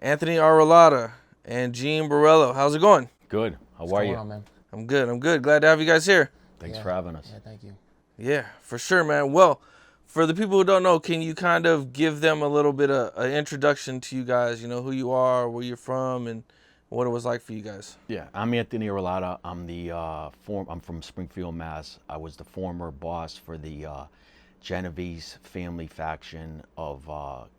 Anthony Arulada and Gene Borello. How's it going? Good. How What's are going you? on, man? I'm good. I'm good. Glad to have you guys here. Thanks Yeah. for having us. Yeah, thank you. Yeah, for sure, man. Well, for the people who don't know, can you kind of give them a little bit of an introduction to you guys? You know, who you are, where you're from, and what it was like for you guys. Yeah, I'm Anthony Arulada. I'm from Springfield, Mass. I was the former boss for the Genovese family faction of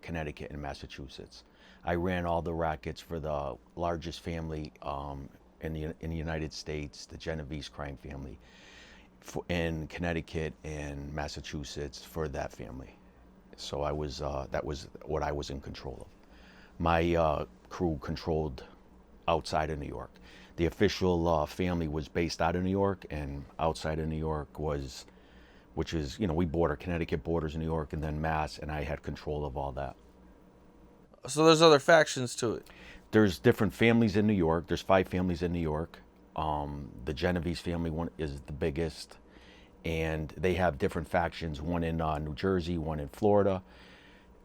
Connecticut and Massachusetts. I ran all the rackets for the largest family in the United States, the Genovese crime family, in Connecticut and Massachusetts for that family. So that was what I was in control of. My crew controlled outside of New York. The official family was based out of New York, and outside of New York was, which is, we border, Connecticut borders New York, and then Mass, and I had control of all that. So there's other factions to it. There's different families in New York. There's 5 families in New York. The Genovese family one is the biggest, and they have different factions, one in New Jersey, one in Florida,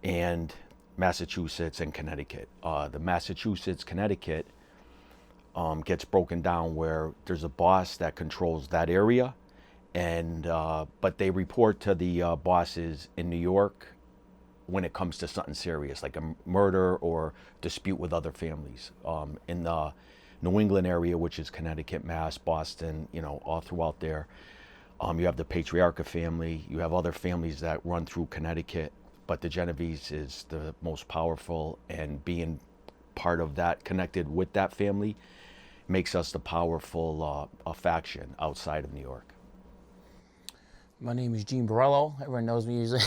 and Massachusetts and Connecticut. The Massachusetts, Connecticut gets broken down where there's a boss that controls that area, and but they report to the bosses in New York when it comes to something serious, like a murder or dispute with other families. In the New England area, which is Connecticut, Mass, Boston, all throughout there, you have the Patriarcha family. You have other families that run through Connecticut, but the Genovese is the most powerful, and being part of that, connected with that family, makes us the powerful faction outside of New York. My name is Gene Borello. Everyone knows me usually.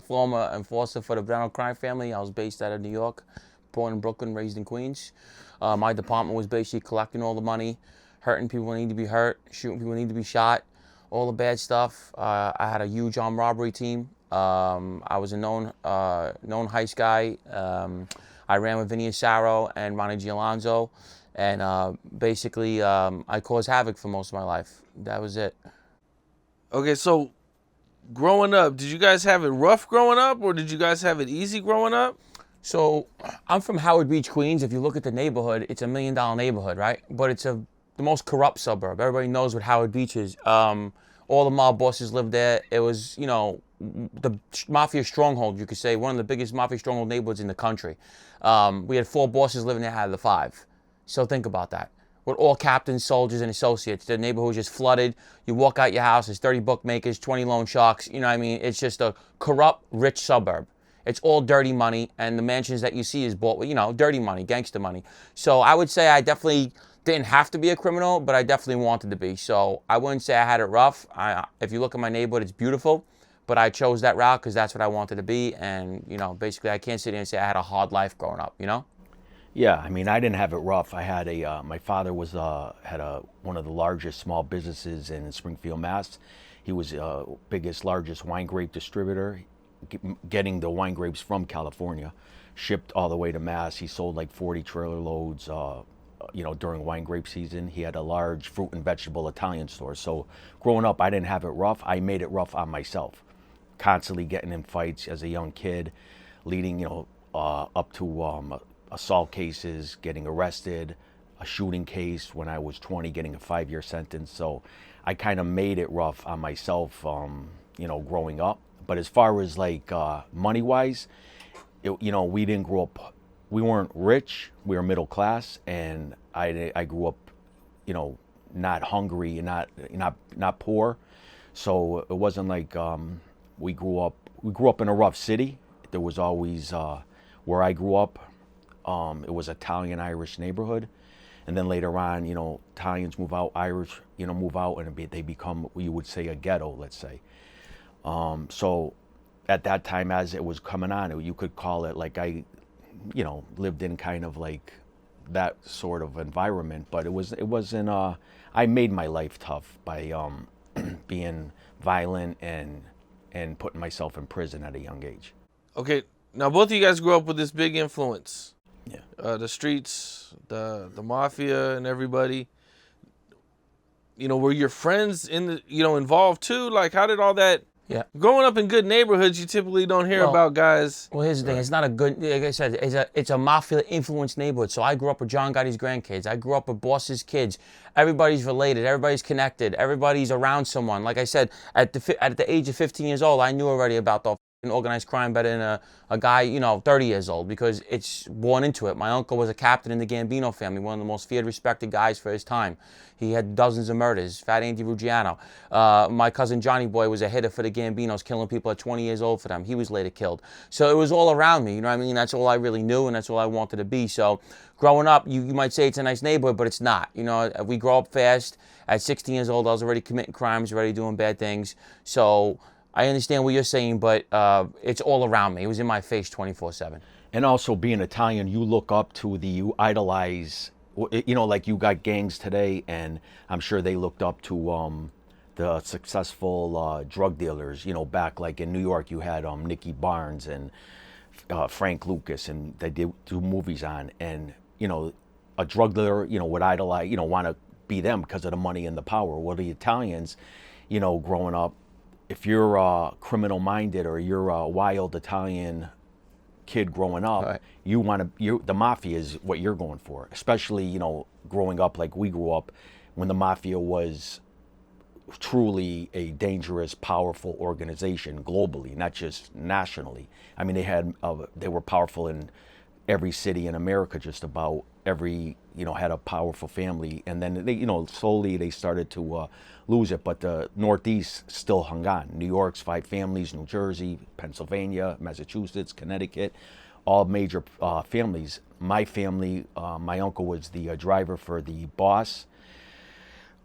Former enforcer for the Brown crime family. I was based out of New York, born in Brooklyn, raised in Queens. My department was basically collecting all the money, hurting people who need to be hurt, shooting people who need to be shot, all the bad stuff. I had a huge armed robbery team. I was a known heist guy. I ran with Vinny Asaro and Ronnie Gialonzo, and basically I caused havoc for most of my life. That was it. Okay, so growing up, did you guys have it rough growing up, or did you guys have it easy growing up? So I'm from Howard Beach, Queens. If you look at the neighborhood, it's $1 million neighborhood, right? But it's the most corrupt suburb. Everybody knows what Howard Beach is. All the mob bosses lived there. It was, the Mafia stronghold, you could say, one of the biggest Mafia stronghold neighborhoods in the country. We had 4 bosses living there out of the 5. So think about that. With all captains, soldiers, and associates. The neighborhood was just flooded. You walk out your house, there's 30 bookmakers, 20 loan sharks. You know what I mean? It's just a corrupt, rich suburb. It's all dirty money, and the mansions that you see is bought with, dirty money, gangster money. So I would say I definitely didn't have to be a criminal, but I definitely wanted to be. So I wouldn't say I had it rough. If you look at my neighborhood, it's beautiful, but I chose that route because that's what I wanted to be. And, basically I can't sit here and say I had a hard life growing up, Yeah, I mean, I didn't have it rough. I had my father was one of the largest small businesses in Springfield, Mass. He was biggest, largest wine grape distributor, getting the wine grapes from California, shipped all the way to Mass. He sold like 40 trailer loads, during wine grape season. He had a large fruit and vegetable Italian store. So growing up, I didn't have it rough. I made it rough on myself, constantly getting in fights as a young kid, leading, up to assault cases, getting arrested, a shooting case when I was 20, getting a 5-year sentence. So I kind of made it rough on myself, growing up. But as far as like money-wise, we didn't grow up, we weren't rich, we were middle class, and I grew up, not hungry and not poor. So it wasn't like we grew up in a rough city. There was always, where I grew up, it was Italian-Irish neighborhood. And then later on, Italians move out, Irish, move out, and they become, you would say, a ghetto, let's say. So at that time, as it was coming on, you could call it like I, lived in kind of like that sort of environment. But it wasn't, I made my life tough by being violent and putting myself in prison at a young age. Okay, now both of you guys grew up with this big influence. Yeah. The streets, the mafia, and everybody. Were your friends involved too? Like, how did all that Yeah. Growing up in good neighborhoods, you typically don't hear Well, about guys. Well, here's the thing. It's not a good, like I said, it's a mafia influenced neighborhood. So I grew up with John Gotti's grandkids. I grew up with Boss's kids. Everybody's related. Everybody's connected. Everybody's around someone. Like I said, at the age of 15 years old, I knew already about the organized crime better than a guy, 30 years old, because it's born into it. My uncle was a captain in the Gambino family, one of the most feared, respected guys for his time. He had dozens of murders. Fat Andy Ruggiano. My cousin Johnny Boy was a hitter for the Gambinos, killing people at 20 years old for them. He was later killed. So it was all around me. You know what I mean? That's all I really knew, and that's all I wanted to be. So growing up, you might say it's a nice neighborhood, but it's not. We grow up fast. At 16 years old, I was already committing crimes, already doing bad things. So I understand what you're saying, but it's all around me. It was in my face 24/7. And also being Italian, you look up to you idolize, like you got gangs today, and I'm sure they looked up to the successful drug dealers. Back like in New York, you had Nicky Barnes and Frank Lucas, and they did do movies on. And a drug dealer, would idolize, want to be them because of the money and the power. Well, the Italians, growing up, if you're criminal minded or you're a wild Italian kid growing up, Right. the mafia is what you're going for. Especially, growing up like we grew up, when the mafia was truly a dangerous, powerful organization globally, not just nationally. I mean, they were powerful in every city in America, just about. Every had a powerful family, and then they slowly they started to lose it, but the Northeast still hung on. New York's 5 families, New Jersey, Pennsylvania, Massachusetts, Connecticut, all major families. My family, my uncle was the driver for the boss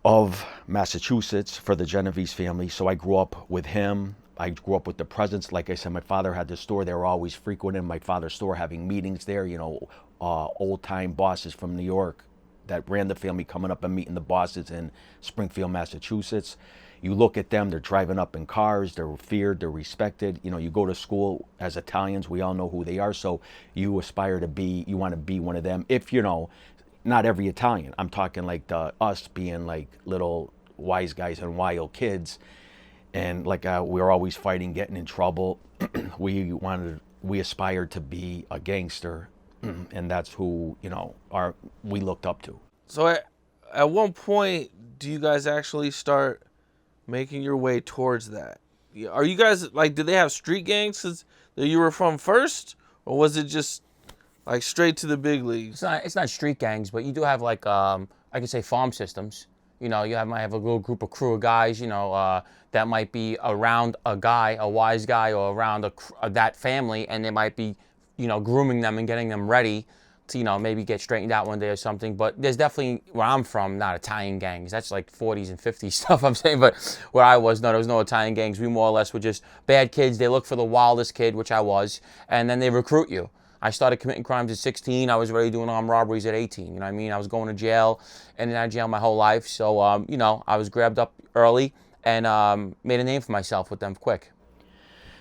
of Massachusetts for the Genovese family, so I grew up with him. I grew up with the presence. Like I said, my father had the store. They were always frequenting my father's store, having meetings there. Old-time bosses from New York that ran the family coming up and meeting the bosses in Springfield, Massachusetts. You look at them, they're driving up in cars, they're feared, they're respected. You go to school as Italians, we all know who they are, so you want to be one of them. If, not every Italian. I'm talking like us being like little wise guys and wild kids. And like we were always fighting, getting in trouble. We aspired to be a gangster, and that's who we looked up to. So at one point, do you guys actually start making your way towards that? Are you guys like? Did they have street gangs that you were from first, or was it just like straight to the big leagues? It's not street gangs, but you do have like I could say farm systems. Might have a little group of crew of guys, that might be around a guy, a wise guy, or around that family, and they might be, grooming them and getting them ready to, maybe get straightened out one day or something. But there's definitely, where I'm from, not Italian gangs. That's like 40s and 50s stuff I'm saying. But where I was, no, there was no Italian gangs. We more or less were just bad kids. They look for the wildest kid, which I was, and then they recruit you. I started committing crimes at 16. I was already doing armed robberies at 18. You know what I mean? I was going to jail and out of jail my whole life. So, I was grabbed up early and made a name for myself with them quick.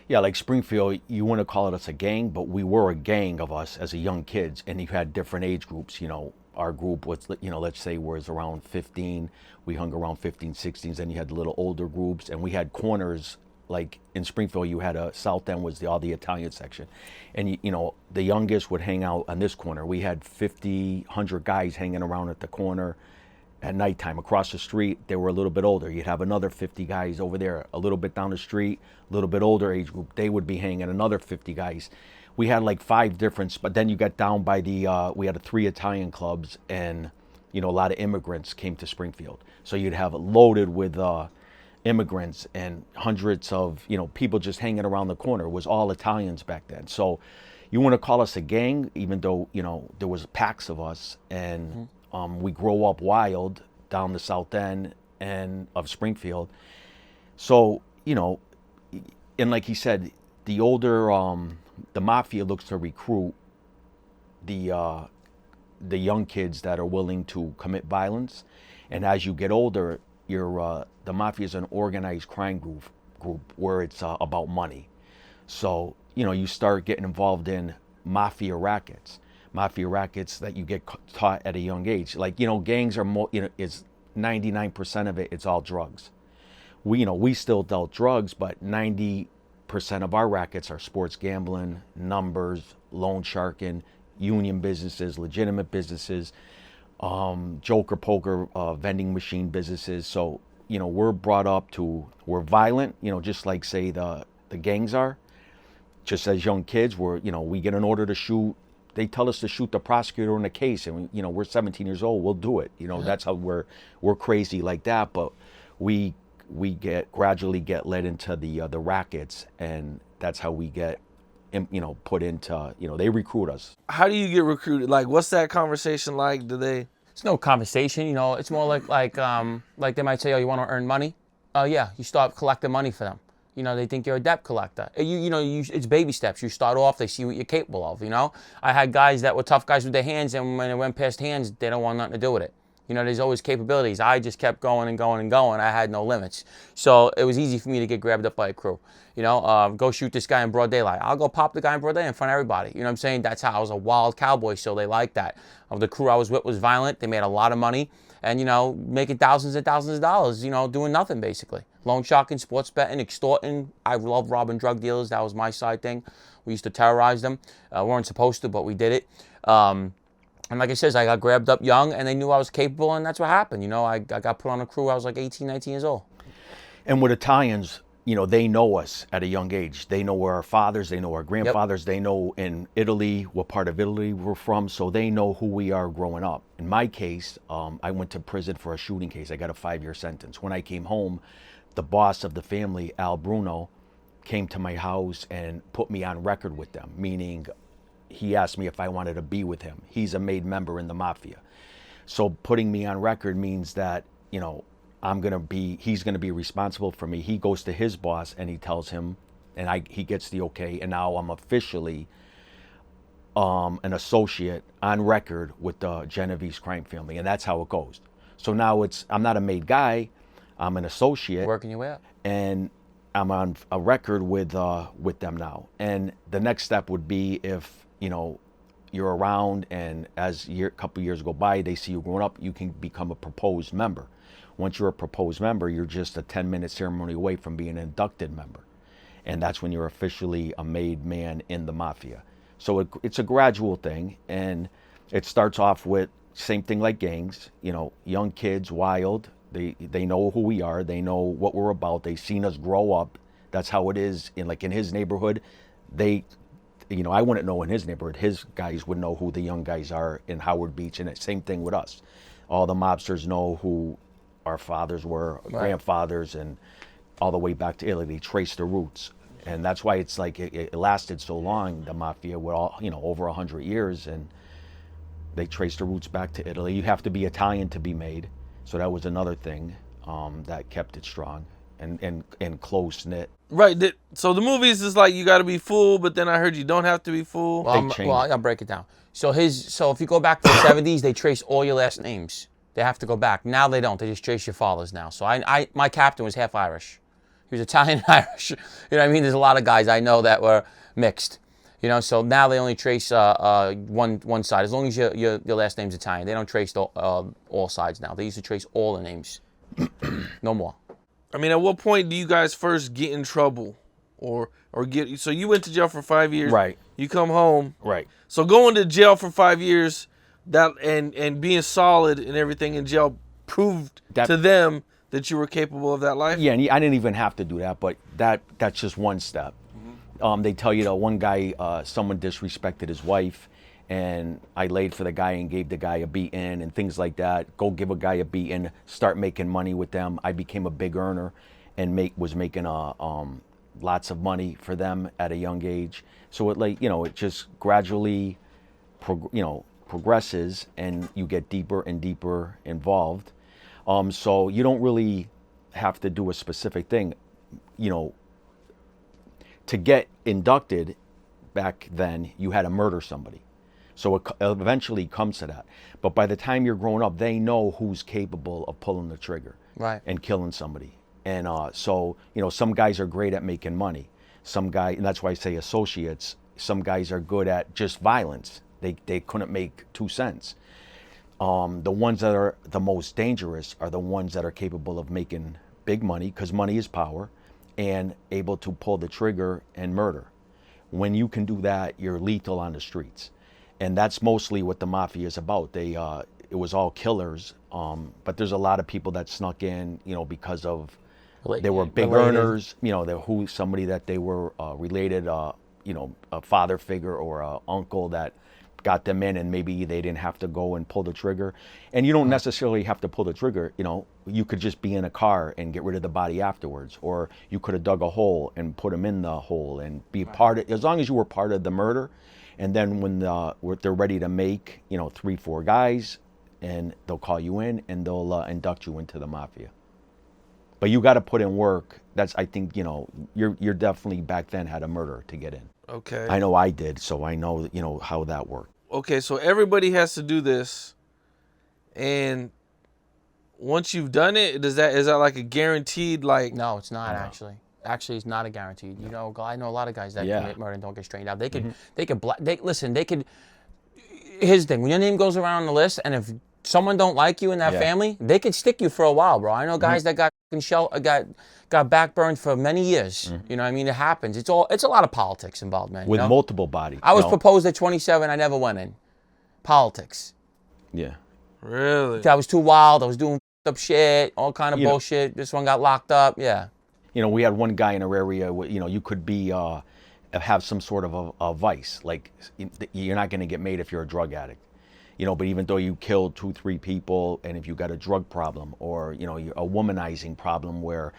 Yeah, like Springfield, you wouldn't call us a gang, but we were a gang of us as a young kids, and you had different age groups. Our group was, let's say was around 15. We hung around 15, 16s. Then you had the little older groups, and we had corners. Like in Springfield, you had a South End was all the Italian section, and the youngest would hang out on this corner. We had 50, 100 guys hanging around at the corner at nighttime. Across the street, they were a little bit older. You'd have another 50 guys over there. A little bit down the street, a little bit older age group, they would be hanging another 50 guys. We had like 5 different, but then you got down by we had 3 Italian clubs, and a lot of immigrants came to Springfield. So you'd have it loaded with immigrants and hundreds of people just hanging around the corner. It was all Italians back then. So you want to call us a gang, even though there was packs of us, and we grow up wild down the South End and of Springfield. So and like he said, the older the mafia looks to recruit the young kids that are willing to commit violence, and as you get older, the mafia is an organized crime group where it's about money. So you start getting involved in mafia rackets that you get taught at a young age. Like gangs are more, is 99% of it's all drugs. we still dealt drugs, but 90% of our rackets are sports gambling, numbers, loan sharking, union businesses, legitimate businesses, joker poker, vending machine businesses. So, we're brought up to, we're violent, just like say the gangs are. Just as young kids, we get an order to shoot. They tell us to shoot the prosecutor in the case, and we're 17 years old. We'll do it. That's how we're crazy like that. But we gradually get led into the rackets, and that's how we get put into they recruit us. How do you get recruited? Like, what's that conversation like? Do they? It's no conversation, it's more like they might say, oh, you want to earn money? Oh yeah, you start collecting money for them. They think you're a debt collector. It's baby steps. You start off, they see what you're capable of. I had guys that were tough guys with their hands, and when it went past hands, they don't want nothing to do with it. There's always capabilities. I just kept going and going and going. I had no limits. So it was easy for me to get grabbed up by a crew. Go shoot this guy in broad daylight. I'll go pop the guy in broad day in front of everybody. You know what I'm saying? That's how I was a wild cowboy, so they liked that. The crew I was with was violent. They made a lot of money and, making thousands and thousands of dollars, doing nothing basically. Loan sharking, sports betting, extorting. I love robbing drug dealers. That was my side thing. We used to terrorize them. We weren't supposed to, but we did it. And like I said, I got grabbed up young, and they knew I was capable, and that's what happened. I got put on a crew. I was like 18, 19 years old. And with Italians, they know us at a young age. They know where our fathers, they know our grandfathers, They know in Italy, what part of Italy we're from, so they know who we are growing up. In my case, I went to prison for a shooting case. I got a 5-year sentence. When I came home, the boss of the family, Al Bruno, came to my house and put me on record with them, meaning he asked me if I wanted to be with him. He's a made member in the Mafia. So putting me on record means that, he's gonna be responsible for me. He goes to his boss and he tells him, and he gets the okay, and now I'm officially an associate on record with the Genovese crime family, and that's how it goes. So now I'm not a made guy, I'm an associate. Working your way up. And I'm on a record with them now. And the next step would be if, you're around, and as a couple years go by, they see you growing up, you can become a proposed member. Once you're a proposed member, you're just a 10-minute ceremony away from being an inducted member. And that's when you're officially a made man in the Mafia. So it's a gradual thing, and it starts off with same thing like gangs, young kids, wild. They know who we are. They know what we're about. They've seen us grow up. That's how it is in his neighborhood. I wouldn't know in his neighborhood. His guys would know who the young guys are in Howard Beach, and same thing with us. All the mobsters know who our fathers were, right. Grandfathers, and all the way back to Italy. They trace the roots, and that's why it's like it lasted so long. The Mafia, with all over 100 years, and they trace the roots back to Italy. You have to be Italian to be made, so that was another thing that kept it strong and close knit. Right. So the movies is like you got to be full, but then I heard you don't have to be full. Well, I'll break it down. So if you go back to the 70s, they trace all your last names. They have to go back. Now they don't. They just trace your fathers now. So my captain was half Irish. He was Italian and Irish. You know what I mean? There's a lot of guys I know that were mixed. So now they only trace one side. As long as your last name's Italian, they don't trace all sides now. They used to trace all the names. No more. I mean, at what point do you guys first get in trouble, or get? So you went to jail for 5 years, right? You come home, right? So going to jail for 5 years, that and being solid and everything in jail proved to them that you were capable of that life. Yeah, and I didn't even have to do that, but that's just one step. Mm-hmm. They tell you that one guy, someone disrespected his wife, and I laid for the guy and gave the guy a beating and things like that. Go give a guy a beating, start making money with them. I became a big earner and was making lots of money for them at a young age. So it just gradually progresses, and you get deeper and deeper involved. So you don't really have to do a specific thing. To get inducted back then, you had to murder somebody. So it eventually comes to that. But by the time you're growing up, they know who's capable of pulling the trigger, right, and killing somebody. And so some guys are great at making money. And that's why I say associates. Some guys are good at just violence. They couldn't make 2 cents. The ones that are the most dangerous are the ones that are capable of making big money, because money is power, and able to pull the trigger and murder. When you can do that, you're lethal on the streets. And that's mostly what the Mafia is about. It was all killers, but there's a lot of people that snuck in, because of they were big earners, somebody that they were related, a father figure or a uncle that got them in, and maybe they didn't have to go and pull the trigger. And you don't necessarily have to pull the trigger, you could just be in a car and get rid of the body afterwards, or you could have dug a hole and put them in the hole and be part of, as long as you were part of the murder. And then when they're ready to make, 3-4 guys, and they'll call you in and they'll induct you into the Mafia. But you got to put in work. I think, you're definitely back then had a murder to get in. Okay. I know I did, so I know, how that worked. Okay, so everybody has to do this, and once you've done it, is that like a guaranteed, like? No, it's not actually. Actually, it's not a guaranteed. I know a lot of guys that commit murder and don't get straightened out. They could, Here's the thing: when your name goes around the list, and if someone don't like you in that family, they could stick you for a while, bro. I know guys that got backburned for many years. You know what I mean? It happens. It's a lot of politics involved, man. With multiple bodies. I was proposed at 27. I never went in. Politics. Yeah. Really? I was too wild. I was doing up shit, all kind of bullshit. This one got locked up. Yeah. We had one guy in our area. You could be have some sort of a vice. Like you're not going to get made if you're a drug addict. But even though you killed 2-3 people, and if you got a drug problem or, a womanizing problem where,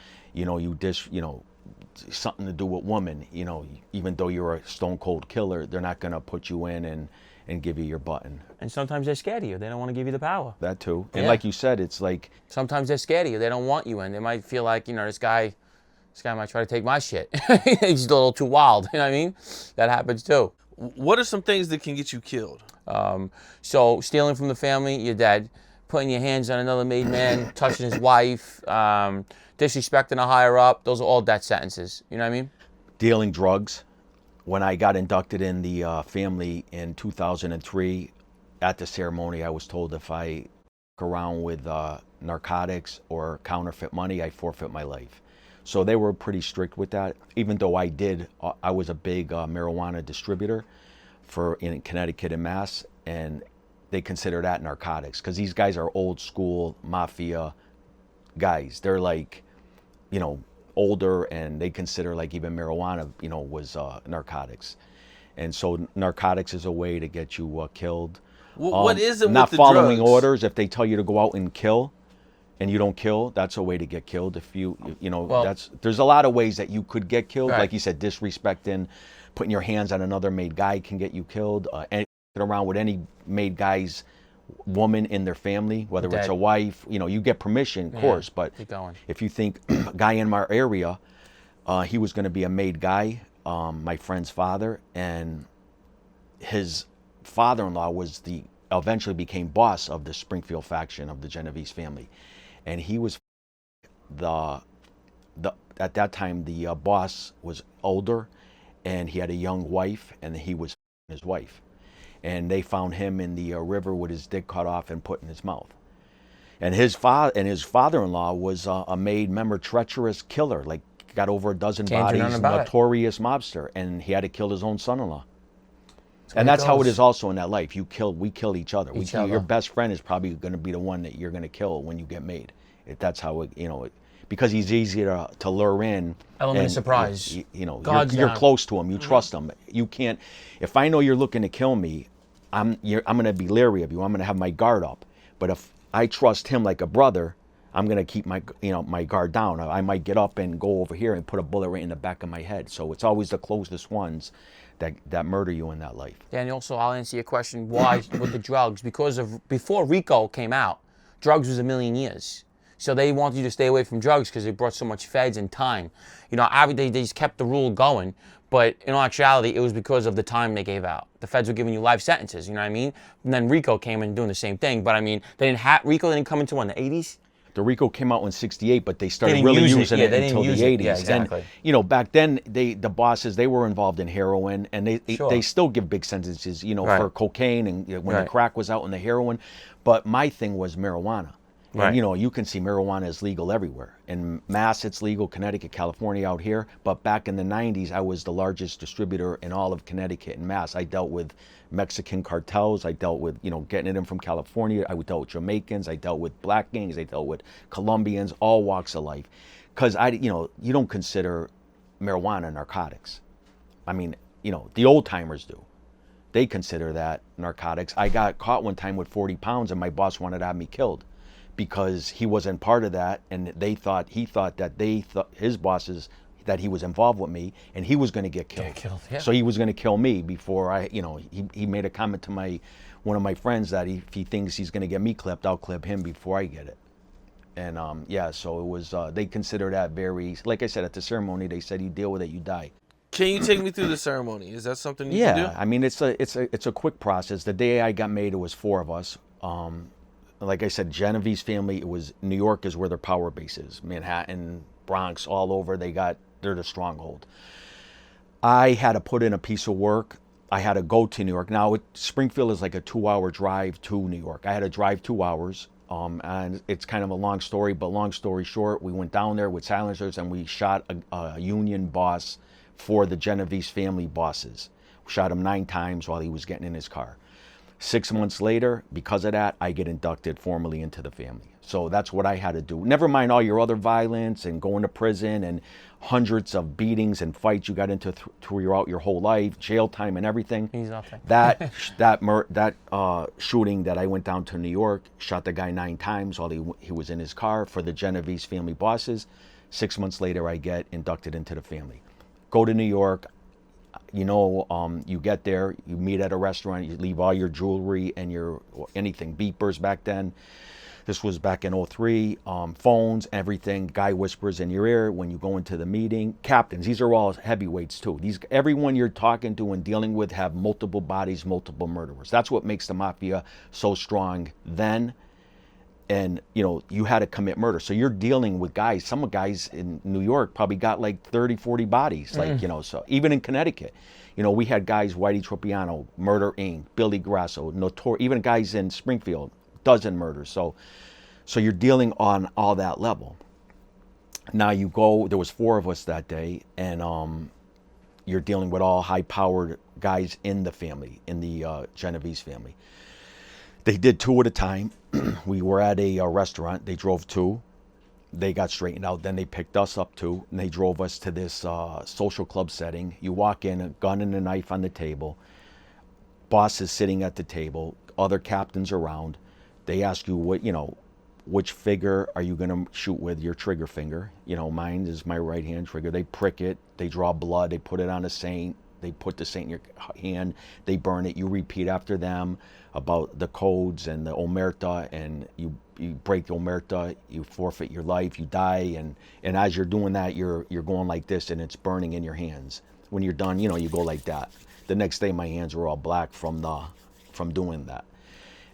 something to do with women, even though you're a stone cold killer, they're not going to put you in and give you your button. And sometimes they're scared of you. They don't want to give you the power. That too. And like you said, it's like. Sometimes they're scared of you. They don't want you in. They might feel like, this guy might try to take my shit. He's a little too wild. You know what I mean? That happens too. What are some things that can get you killed? So stealing from the family, you're dead. Putting your hands on another made man, touching his wife, disrespecting a higher up, those are all death sentences. You know what I mean? Dealing drugs. When I got inducted in the family in 2003, at the ceremony, I was told if I fuck around with narcotics or counterfeit money, I forfeit my life. So they were pretty strict with that. Even though I was a big marijuana distributor in Connecticut and Mass, and they consider that narcotics because these guys are old school Mafia guys. They're like, older, and they consider like even marijuana, was narcotics. And so narcotics is a way to get you killed. What is it not with the following drugs? orders? If they tell you to go out and kill, and you don't kill, that's a way to get killed. If there's a lot of ways that you could get killed. Right. Like you said, disrespecting, putting your hands on another made guy can get you killed. And around with any made guy's woman in their family, whether it's a wife, you get permission, of course. But keep going. if you think a guy in my area, he was going to be a made guy, my friend's father, and his father-in-law eventually became boss of the Springfield faction of the Genovese family. And he was at that time, the boss was older, and he had a young wife, and he was his wife. And they found him in the river with his dick cut off and put in his mouth. And his father-in-law was a made member treacherous killer, like got over a dozen bodies, notorious mobster, and he had to kill his own son-in-law. And that's how it is also in that life. We kill each other. Your best friend is probably going to be the one that you're going to kill when you get made. That's how it, because he's easier to lure in. Element of surprise. You're close to him. You trust him. You can't. If I know you're looking to kill me, I'm going to be leery of you. I'm going to have my guard up. But if I trust him like a brother, I'm going to keep my guard down. I might get up and go over here and put a bullet right in the back of my head. So it's always the closest ones that murder you in that life. Daniel, so I'll answer your question. Why with the drugs? Because before RICO came out, drugs was a million years. So they wanted you to stay away from drugs because they brought so much feds and time. They just kept the rule going. But in all actuality, it was because of the time they gave out. The feds were giving you life sentences, you know what I mean? And then RICO came in doing the same thing. But RICO didn't come into the 80s? The RICO came out in '68, but they started really using it until the '80s. Yeah, exactly. And back then, the bosses, they were involved in heroin, and they still give big sentences, for cocaine and when the crack was out and the heroin. But my thing was marijuana. Right. And you can see marijuana is legal everywhere. In Mass, it's legal, Connecticut, California, out here. But back in the 90s, I was the largest distributor in all of Connecticut and Mass. I dealt with Mexican cartels. I dealt with, getting it in from California. I dealt with Jamaicans. I dealt with black gangs. I dealt with Colombians, all walks of life. Because you don't consider marijuana narcotics. I mean, the old timers do. They consider that narcotics. I got caught one time with 40 pounds and my boss wanted to have me killed because he wasn't part of that, and he thought that his bosses, that he was involved with me and he was going to get killed. Yeah. So he was going to kill me before he made a comment to one of my friends that if he thinks he's going to get me clipped, I'll clip him before I get it. And so it was, they consider that very, like I said, at the ceremony, they said you deal with it, you die. Can you take me through the ceremony? Is that something you can do? Yeah, I mean, it's a quick process. The day I got made, it was 4 of us. Like I said, Genevieve's family, it was New York is where their power base is. Manhattan, Bronx, all over, they're the stronghold. I had to put in a piece of work. I had to go to New York. Now, Springfield is like a 2-hour drive to New York. I had to drive 2 hours. And it's kind of a long story, but long story short, we went down there with silencers and we shot a union boss for the Genevieve's family bosses. We shot him 9 times while he was getting in his car. 6 months later, because of that, I get inducted formally into the family. So that's what I had to do. Never mind all your other violence and going to prison and hundreds of beatings and fights you got into throughout your whole life, jail time and everything. He's nothing. That shooting that I went down to New York, shot the guy 9 times while he was in his car for the Genevieve's family bosses. 6 months later, I get inducted into the family. Go to New York. You get there, you meet at a restaurant, you leave all your jewelry and anything, beepers back then. This was back in 03, phones, everything. Guy whispers in your ear when you go into the meeting. Captains, these are all heavyweights too. Everyone you're talking to and dealing with have multiple bodies, multiple murderers. That's what makes the Mafia so strong then. And, you had to commit murder. So you're dealing with guys, some guys in New York probably got like 30, 40 bodies. So even in Connecticut, we had guys, Whitey Tropiano, Murder Inc., Billy Grasso, even guys in Springfield, dozen murders. So you're dealing on all that level. Now you go, there was 4 of us that day, and you're dealing with all high-powered guys in the family, in the Genevieve's family. They did 2 at a time. We were at a restaurant. They drove 2. They got straightened out. Then they picked us up 2, and they drove us to this social club setting. You walk in, a gun and a knife on the table. Boss is sitting at the table. Other captains around. They ask you which finger are you going to shoot with, your trigger finger. Mine is my right hand trigger. They prick it. They draw blood. They put it on a saint. They put the saint in your hand. They burn it. You repeat after them about the codes and the omerta, and you break the omerta, you forfeit your life, you die, and as you're doing that, you're going like this, and it's burning in your hands. When you're done, you go like that. The next day, my hands were all black from doing that.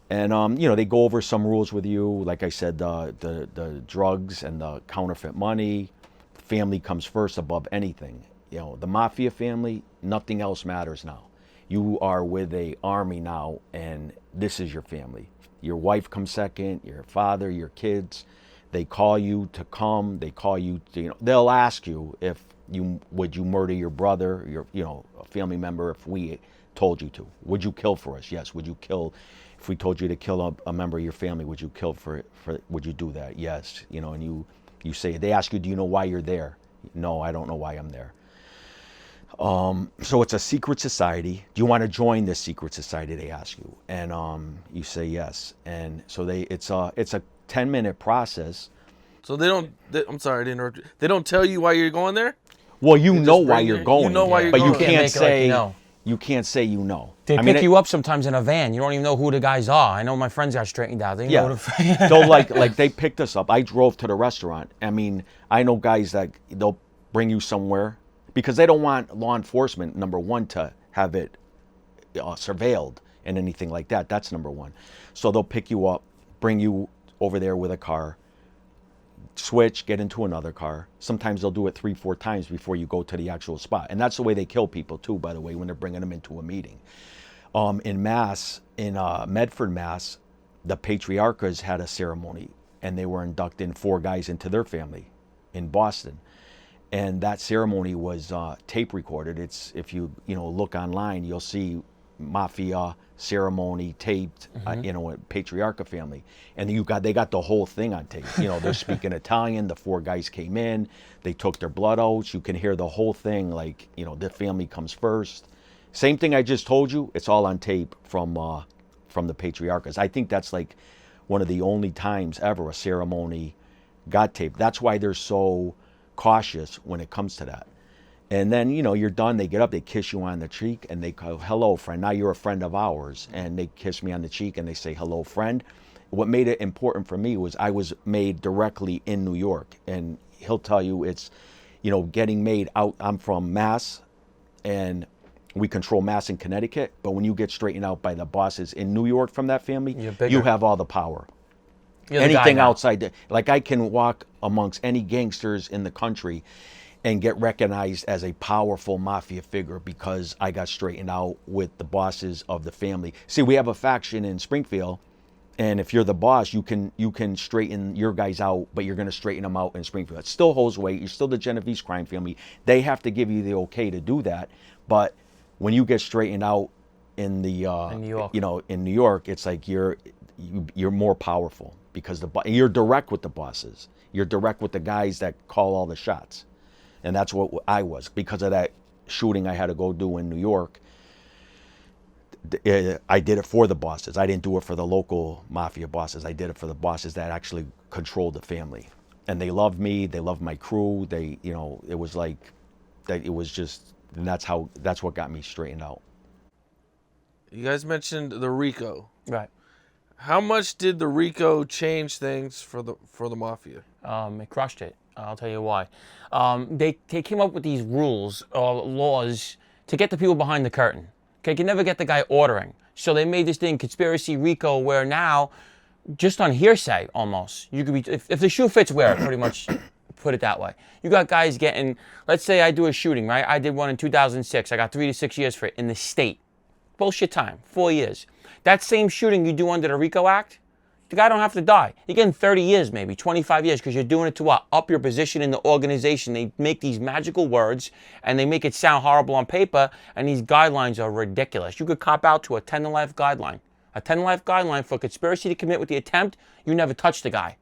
And they go over some rules with you. Like I said, the drugs and the counterfeit money, family comes first above anything. The Mafia family, nothing else matters now. You are with a army now, and this is your family. Your wife comes second, your father, your kids. They call you to come. They call you to, they'll ask you would you murder your brother, a family member, if we told you to? Would you kill for us? Yes. Would you kill, if we told you to kill a member of your family, would you kill would you do that? Yes. And you say, they ask you, do you know why you're there? No, I don't know why I'm there. So it's a secret society. Do you want to join this secret society? They ask you, and you say yes. And so it's a 10-minute process. So I'm sorry to interrupt you. They don't tell you why you're going there? Well, you know why you're going. You know why you're but going. you can't say you can't say you know. They pick you up sometimes in a van. You don't even know who the guys are. I know my friends got straightened out. They know So like they picked us up. I drove to the restaurant. I mean, I know guys that they'll bring you somewhere, because they don't want law enforcement, number one, to have it surveilled and anything like that. That's number one. So they'll pick you up, bring you over there with a car, switch, get into another car. Sometimes they'll do it 3-4 times before you go to the actual spot. And that's the way they kill people too, by the way, when they're bringing them into a meeting. In Mass, in Medford, Mass, the Patriarchas had a ceremony and they were inducting 4 guys into their family in Boston. And that ceremony was tape recorded. It's, if you look online, you'll see Mafia ceremony taped, Patriarcha family, and they got the whole thing on tape. They're speaking Italian. The 4 guys came in, they took their blood oaths. You can hear the whole thing, like, the family comes first. Same thing I just told you. It's all on tape from the Patriarchas. I think that's like one of the only times ever a ceremony got taped. That's why they're so cautious when it comes to that. And then, you're done. They get up, they kiss you on the cheek, and they go, "Hello, friend. Now you're a friend of ours." And they kiss me on the cheek, and they say, "Hello, friend." What made it important for me was I was made directly in New York. And he'll tell you it's, getting made out. I'm from Mass, and we control Mass in Connecticut. But when you get straightened out by the bosses in New York from that family, you have all the power. Anything outside, like I can walk amongst any gangsters in the country and get recognized as a powerful mafia figure because I got straightened out with the bosses of the family. See, we have a faction in Springfield, and if you're the boss, you can straighten your guys out, but you're going to straighten them out in Springfield. It still holds weight. You're still the Genovese crime family. They have to give you the okay to do that. But when you get straightened out in the in New York, in New York, it's like you're more powerful because you're direct with the bosses. You're direct with the guys that call all the shots. And that's what I was. Because of that shooting I had to go do in New York, I did it for the bosses. I didn't do it for the local mafia bosses. I did it for the bosses that actually controlled the family. And they loved me. They loved my crew. It was like, that. It was just, and that's what got me straightened out. You guys mentioned the RICO. right? How much did the RICO change things for the Mafia? It crushed it. I'll tell you why. They came up with these rules or laws to get the people behind the curtain. Okay, you can never get the guy ordering. So they made this thing, conspiracy RICO, where now, just on hearsay almost, you could be, if the shoe fits, wear it, pretty much, put it that way. You got guys getting, let's say I do a shooting, right? I did one in 2006. I got 3 to 6 years for it in the state. Bullshit time, 4 years. That same shooting you do under the RICO Act, the guy don't have to die. You're getting 30 years maybe, 25 years, because you're doing it to what? Up your position in the organization. They make these magical words, and they make it sound horrible on paper, and these guidelines are ridiculous. You could cop out to a 10 to life guideline. A 10 to life guideline for conspiracy to commit with the attempt, you never touch the guy.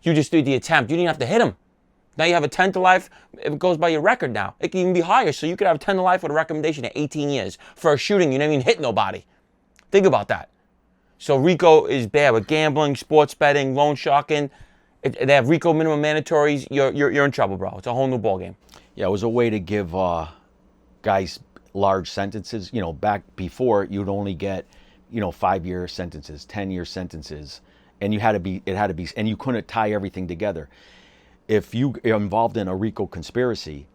You just did the attempt. You didn't have to hit him. Now you have a 10 to life. It goes by your record now. It can even be higher, so you could have 10 to life with a recommendation of 18 years. For a shooting, you never even hit nobody. Think about that. So RICO is bad with gambling, sports betting, loan sharking. They have RICO minimum mandatories. You're in trouble, bro. It's a whole new ballgame. Yeah, it was a way to give guys large sentences. Back before, you'd only get 5-year sentences, 10-year sentences, and it had to be, and you couldn't tie everything together. If you are involved in a RICO conspiracy,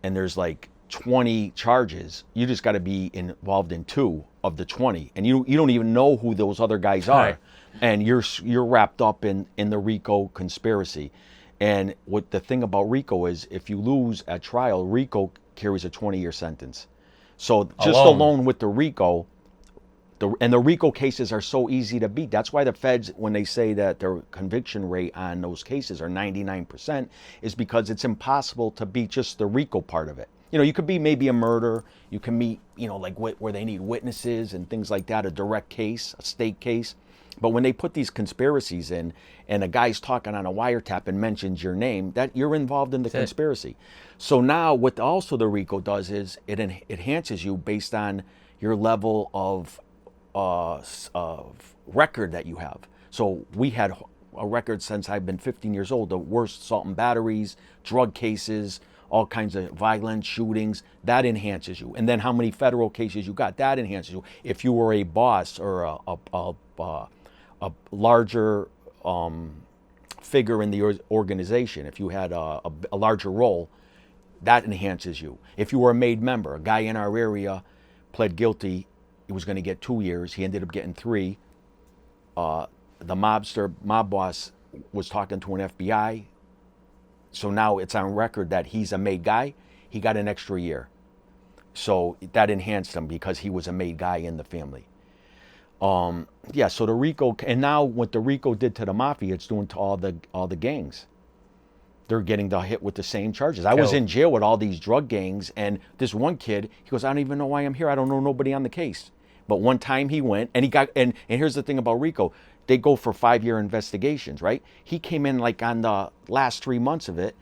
and there's like 20 charges, you just got to be involved in 2 of the 20, and you don't even know who those other guys are, Right. And you're wrapped up in the RICO conspiracy. And what the thing about RICO is, if you lose at trial, RICO carries a 20-year sentence. So just alone with the RICO, and the RICO cases are so easy to beat. That's why the feds, when they say that their conviction rate on those cases are 99%, is because it's impossible to beat just the RICO part of it. You could be maybe a murder, you can meet, like where they need witnesses and things like that, a direct case, a state case. But when they put these conspiracies in, and a guy's talking on a wiretap and mentions your name, that you're involved in the conspiracy. So now what also the RICO does is it enhances you based on your level of record that you have. So we had a record since I've been 15 years old, the worst assault and batteries, drug cases, all kinds of violent shootings. That enhances you. And then how many federal cases you got, that enhances you. If you were a boss or a larger figure in the organization, if you had a larger role, that enhances you. If you were a made member, a guy in our area pled guilty, he was going to get 2 years. He ended up getting 3. The mob boss was talking to an FBI. So now it's on record that he's a made guy. He got an extra year. So that enhanced him because he was a made guy in the family. Yeah, so the RICO, and now what the RICO did to the Mafia, it's doing to all the gangs. They're getting the hit with the same charges. I was Killed. in jail with all these drug gangs, and this one kid, he goes, I don't even know why I'm here. I don't know nobody on the case. But one time he went, and he got, and here's the thing about RICO, they go for 5-year investigations, right? He came in like on the last 3 months of it,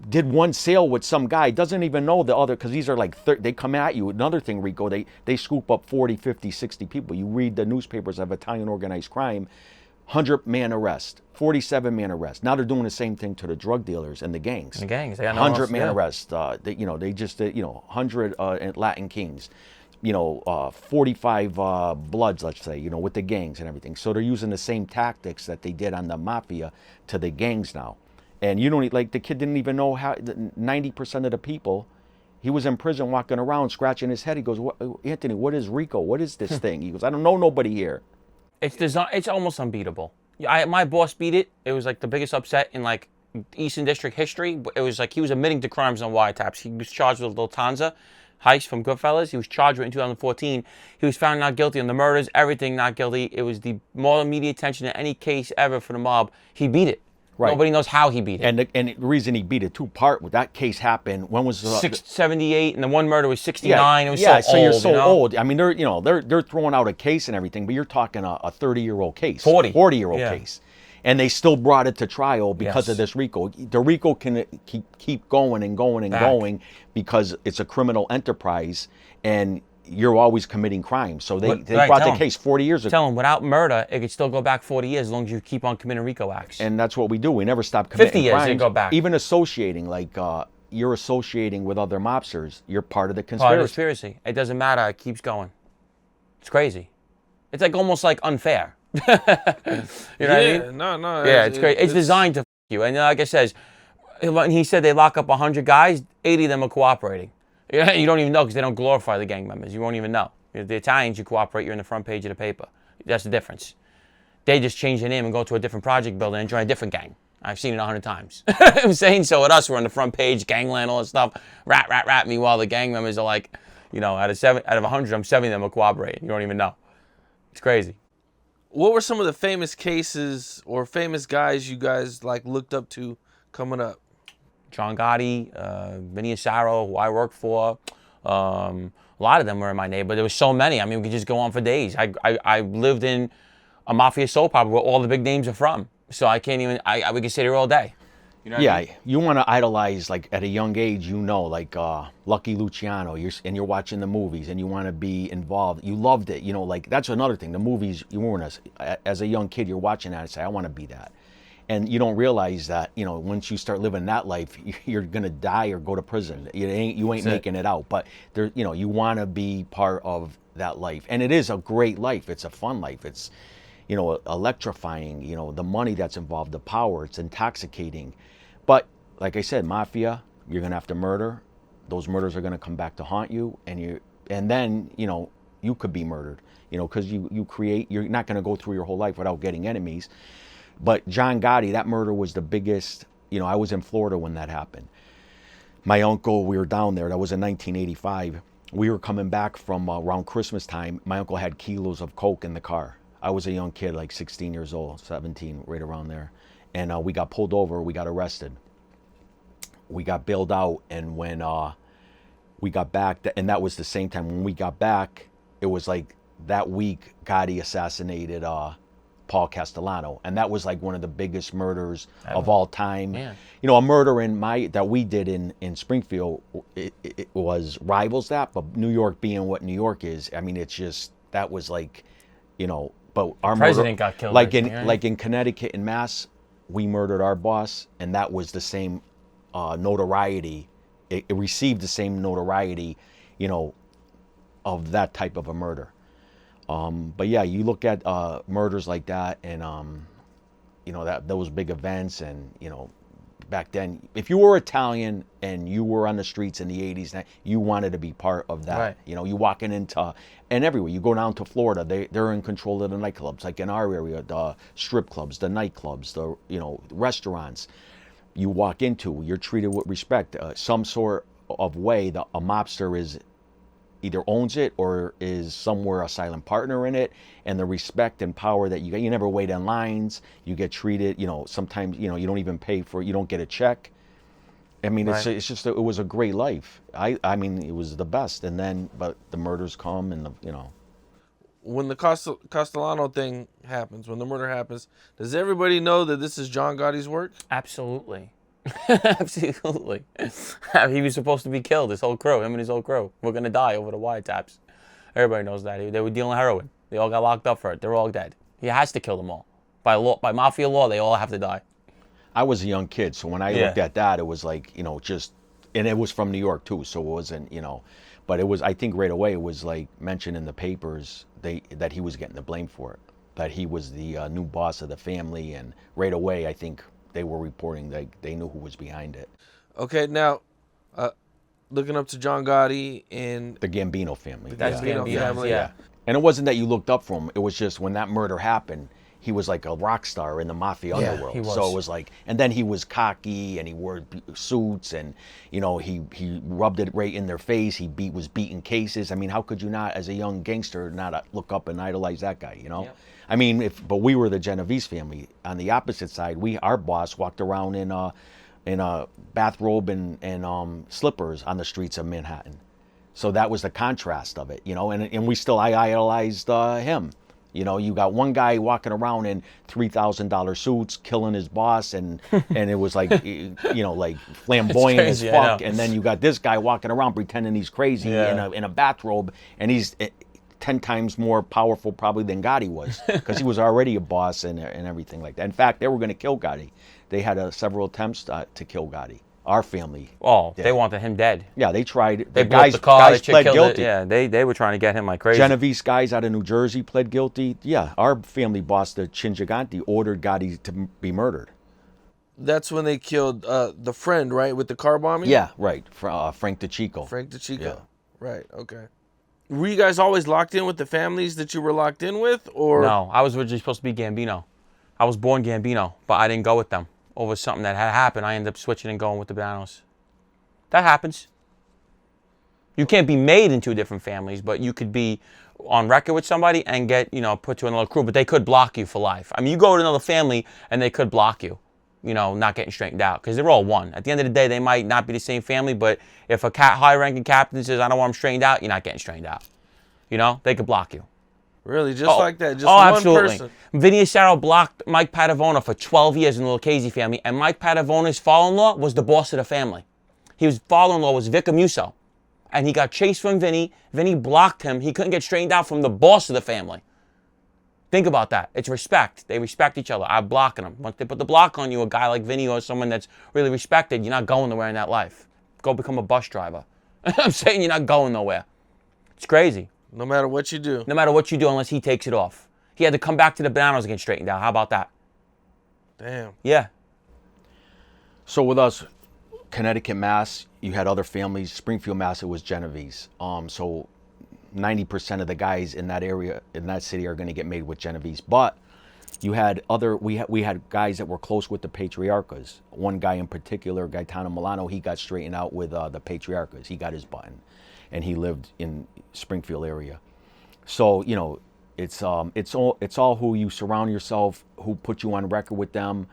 did one sale with some guy, doesn't even know the other, because these are like, they come at you. Another thing, Rico, they scoop up 40, 50, 60 people. You read the newspapers of Italian organized crime, 100-man arrest, 47-man arrest. Now they're doing the same thing to the drug dealers and the gangs. The gangs, they got no one else to 100-man do. arrest. They just, 100 Latin kings. 45 bloods, let's say, with the gangs and everything. So they're using the same tactics that they did on the Mafia to the gangs now. And you don't, like, the kid didn't even know how, 90% of the people, he was in prison walking around scratching his head. He goes, Anthony, what is RICO? What is this thing? He goes, I don't know nobody here. It's design. It's almost unbeatable. My boss beat it. It was like the biggest upset in like Eastern District history. It was like he was admitting to crimes on wiretaps. He was charged with Lufthansa heist from Goodfellas. He was charged with it in 2014. He was found not guilty on the murders. Everything not guilty. It was the more media attention to any case ever for the mob. He beat it. Right. Nobody knows how he beat it. And the reason he beat it, part with that case happened, when was 78, and the one murder was 69. It was so old, you're so you know? old. I mean, they're throwing out a case and everything, but you're talking a 30-year-old case, 40-year-old case, and they still brought it to trial because Yes. of this RICO. The RICO can keep going and going and going because it's a criminal enterprise, and you're always committing crimes. So they Right, brought tell the 'em. case 40 years ago. Tell him without murder, it could still go back 40 years as long as you keep on committing RICO acts. And that's what we do. We never stop committing 50 years, crimes. they go back. Even associating, like you're associating with other mobsters. You're part of the conspiracy. Part of the conspiracy. It doesn't matter. It keeps going. It's crazy. It's like almost like unfair. You know what I mean? No. Yeah, it's great. It's designed to f you. And like I says, when he said they lock up 100 guys, 80 of them are cooperating. You don't even know because they don't glorify the gang members. You won't even know. The Italians, you cooperate, you're in the front page of the paper. That's the difference. They just change their name and go to a different project building and join a different gang. I've seen it 100 times. I'm saying so with us. We're on the front page, gangland, all that stuff. Rat. Meanwhile, the gang members are like, out of 100, I'm 70 of them are cooperating. You don't even know. It's crazy. What were some of the famous cases or famous guys you guys like looked up to coming up? John Gotti, Vinny Asaro, who I worked for. A lot of them were in my neighborhood. There was so many. I mean, we could just go on for days. I lived in a Mafia soap opera where all the big names are from. So I can't even, we could sit here all day. You know what I mean? You want to idolize, like, at a young age, like Lucky Luciano, and you're watching the movies, and you want to be involved. You loved it, like, that's another thing. The movies, you weren't, as a young kid, you're watching that and say, I want to be that. And you don't realize that, once you start living that life, you're going to die or go to prison. You ain't making it out. But, you want to be part of that life. And it is a great life. It's a fun life. It's, electrifying, the money that's involved, the power, it's intoxicating. But, like I said, Mafia, you're going to have to murder. Those murders are going to come back to haunt you. And then, you could be murdered, because you're not going to go through your whole life without getting enemies. But John Gotti, that murder was the biggest. I was in Florida when that happened. My uncle, we were down there. That was in 1985. We were coming back from around Christmas time. My uncle had kilos of coke in the car. I was a young kid, like 16 years old, 17, right around there. And we got pulled over. We got arrested. We got bailed out. And when we got back, and that was the same time when we got back, it was like that week Gotti assassinated Paul Castellano, and that was like one of the biggest murders of all time. Man. A murder that we did in Springfield, it was rivals that, but New York being what New York is, I mean, it's just, that was like, but our President murder, got killed. like right? in Connecticut and Mass, we murdered our boss, and that was the same notoriety. It received the same notoriety, of that type of a murder. But yeah, you look at murders like that, and that those big events, and back then, if you were Italian and you were on the streets in the 80s, you wanted to be part of that. Right. You walking into, and everywhere you go down to Florida, they're in control of the nightclubs. Like in our area, the strip clubs, the nightclubs, the restaurants. You walk into, you're treated with respect. Some sort of way, a mobster is either owns it or is somewhere a silent partner in it, and the respect and power that you get. You never wait in lines. You get treated, sometimes, you don't even pay for it. You don't get a check. I mean, Right. it's just, it was a great life. I mean, it was the best. And then, but the murders come and When the Castellano thing happens, when the murder happens, does everybody know that this is John Gotti's work? Absolutely. Absolutely. He was supposed to be killed, his whole crew, him and his whole crew. We're going to die over the wiretaps. Everybody knows that. They were dealing heroin. They all got locked up for it. They're all dead. He has to kill them all. By law, by mafia law, they all have to die. I was a young kid, so when I Yeah. looked at that, it was like, just, and it was from New York too, so it wasn't, but it was, I think right away, it was like mentioned in the papers that he was getting the blame for it, that he was the new boss of the family, and right away, I think they were reporting that they knew who was behind it. Okay, now, looking up to John Gotti and The Gambino family. That's Gambino Gambino, family. yeah. And it wasn't that you looked up for him, it was just when that murder happened, he was like a rock star in the mafia underworld. he was. So it was like, and then he was cocky and he wore suits and, he rubbed it right in their face. He was beating cases. I mean, how could you not, as a young gangster, not look up and idolize that guy, Yep. I mean, but we were the Genovese family. On the opposite side, our boss walked around in a bathrobe and slippers on the streets of Manhattan. So that was the contrast of it, and I idolized him. You got one guy walking around in $3,000 suits, killing his boss, and it was like, like flamboyant as crazy, I fuck. know. And then you got this guy walking around pretending he's crazy Yeah. in a bathrobe, and he's 10 times more powerful probably than Gotti was, because he was already a boss and everything like that. In fact, they were going to kill Gotti. They had several attempts to kill Gotti. Our family. Oh, did. they wanted him dead. Yeah, they tried. They The blew up guys, the car, guys the chick pled killed guilty. it. Yeah, they were trying to get him like crazy. Genovese guys out of New Jersey pled guilty. Yeah, our family boss, the Chingiganti, ordered Gotti to be murdered. that's when they killed the friend, right, with the car bombing? Yeah, right. Frank DeChico. Frank DeChico. Yeah. Right, okay. Were you guys always locked in with the families that you were locked in with, or? No, I was originally supposed to be Gambino. I was born Gambino, but I didn't go with them. Over something that had happened, I ended up switching and going with the Banos. That happens. You can't be made in two different families, but you could be on record with somebody and get, put to another crew, but they could block you for life. I mean, you go to another family and they could block you, not getting straightened out, because they're all one. At the end of the day, they might not be the same family, but if a high-ranking captain says, I don't want them straightened out, you're not getting straightened out. They could block you. Really, just like that, just Oh, one absolutely. person. Vinny Asaro blocked Mike Padavona for 12 years in the Lucchese family, and Mike Padavona's father-in-law was the boss of the family. His father-in-law was Vic Amuso, and he got chased from Vinny. Vinny blocked him. He couldn't get straightened out from the boss of the family. Think about that. It's respect. They respect each other. I'm blocking them. Once they put the block on you, a guy like Vinny or someone that's really respected, you're not going nowhere in that life. Go become a bus driver. I'm saying you're not going nowhere. It's crazy. No matter what you do. No matter what you do, unless he takes it off. He had to come back to the Bananas and get straightened out. How about that? Damn. Yeah. So with us, Connecticut, Mass, you had other families. Springfield, Mass, it was Genovese. So 90% of the guys in that area, in that city, are going to get made with Genovese. But you had we had guys that were close with the Patriarchas. One guy in particular, Gaetano Milano, he got straightened out with the Patriarchas. He got his button, and he lived in Springfield area. So it's all who you surround yourself, who put you on record with them.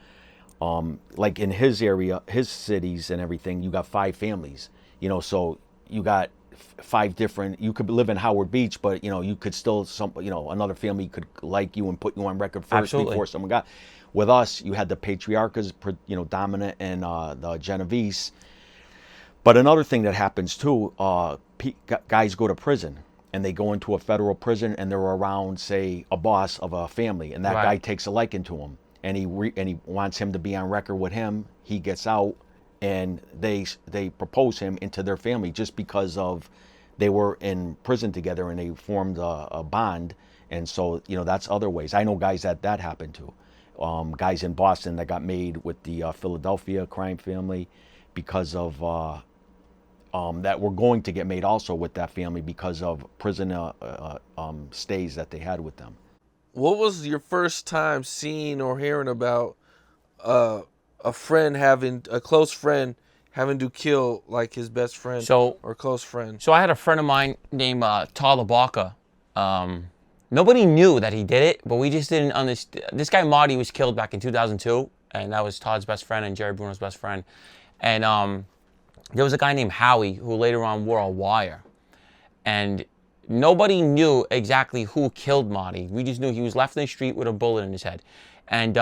Like in his area, his cities and everything, you got 5 families. So you got 5 different. You could live in Howard Beach, but you could still another family could like you and put you on record first. Absolutely. Before someone got. With us, you had the Patriarchas, dominant, and the Genovese. But another thing that happens too, guys go to prison, and they go into a federal prison, and they're around, say, a boss of a family, and that Right. guy takes a liking to him, and he wants him to be on record with him. He gets out, and they propose him into their family just because of they were in prison together and they formed a bond, and so that's other ways. I know guys that happened to, guys in Boston that got made with the Philadelphia crime family because of. That were going to get made also with that family because of prison stays that they had with them. What was your first time seeing or hearing about a friend having a close friend having to kill like his best friend So or close friend? So I had a friend of mine named Tyler Barker. Nobody knew that he did it, but we just didn't understand. This guy Marty was killed back in 2002, and that was Todd's best friend and Jerry Bruno's best friend. And there was a guy named Howie who later on wore a wire, and nobody knew exactly who killed Marty. We just knew he was left in the street with a bullet in his head. And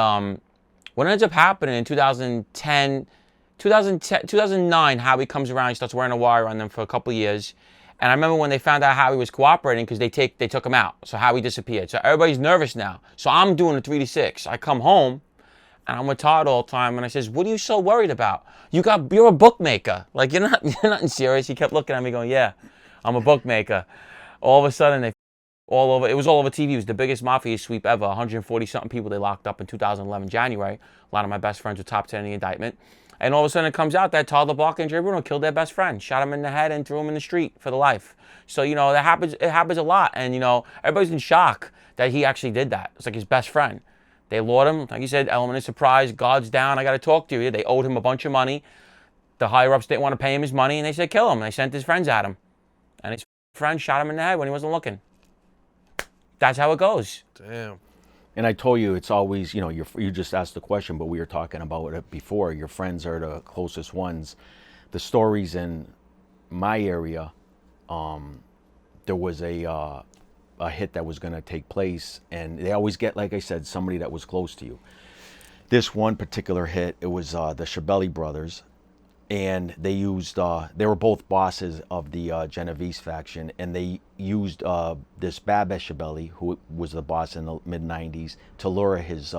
what ends up happening in 2009, Howie comes around, he starts wearing a wire on them for a couple years. And I remember when they found out Howie was cooperating because they took him out. So Howie disappeared. So everybody's nervous now. So I'm doing a 3 to 6. I come home and I'm with Todd all the time and I says, "What are you so worried about? You're a bookmaker. Like you're not serious." He kept looking at me going, "Yeah, I'm a bookmaker." All of a sudden it was all over TV. It was the biggest Mafia sweep ever. 140 something people they locked up in 2011 January. A lot of my best friends were top 10 in the indictment. And all of a sudden it comes out that Tyler Barker and Jerry Bruno killed their best friend, shot him in the head and threw him in the street for the life. So, that happens. It happens a lot. And, everybody's in shock that he actually did that. It's like his best friend. They lured him. Like you said, element of surprise, guard's down, I got to talk to you. They owed him a bunch of money. The higher-ups didn't want to pay him his money, and they said kill him. They sent his friends at him. And his friend shot him in the head when he wasn't looking. That's how it goes. Damn. And I told you it's always, you just asked the question, but we were talking about it before. Your friends are the closest ones. The stories in my area, there was a hit that was going to take place, and they always get, like I said, somebody that was close to you. This one particular hit, it was the Schiavelli brothers, and they used, they were both bosses of the Genovese faction, and they used this Babes Schiavelli, who was the boss in the mid-90s, to lure his,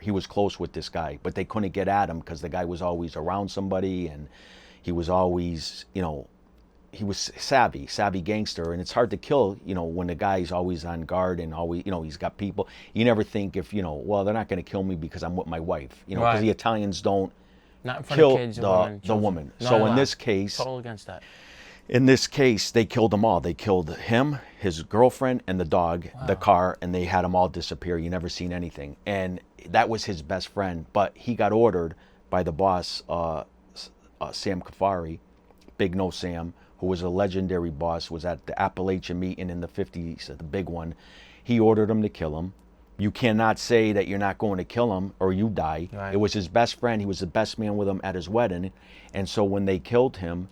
he was close with this guy, but they couldn't get at him because the guy was always around somebody, and he was always, he was savvy gangster, and it's hard to kill, when the guy's always on guard and always, he's got people. You never think if, well, they're not going to kill me because I'm with my wife, because Right. the Italians don't Not in front kill of kids and the woman. Not So in allowed. this case, Total against that. in this case, they killed them all. They killed him, his girlfriend, and the dog, the car, and they had them all disappear. You never seen anything. And that was his best friend, but he got ordered by the boss, Sam Kafari, Big No Sam, who was a legendary boss, was at the Appalachian meeting in the 50s, the big one. He ordered him to kill him. You cannot say that you're not going to kill him or you die. Right. It was his best friend. He was the best man with him at his wedding. And so when they killed him,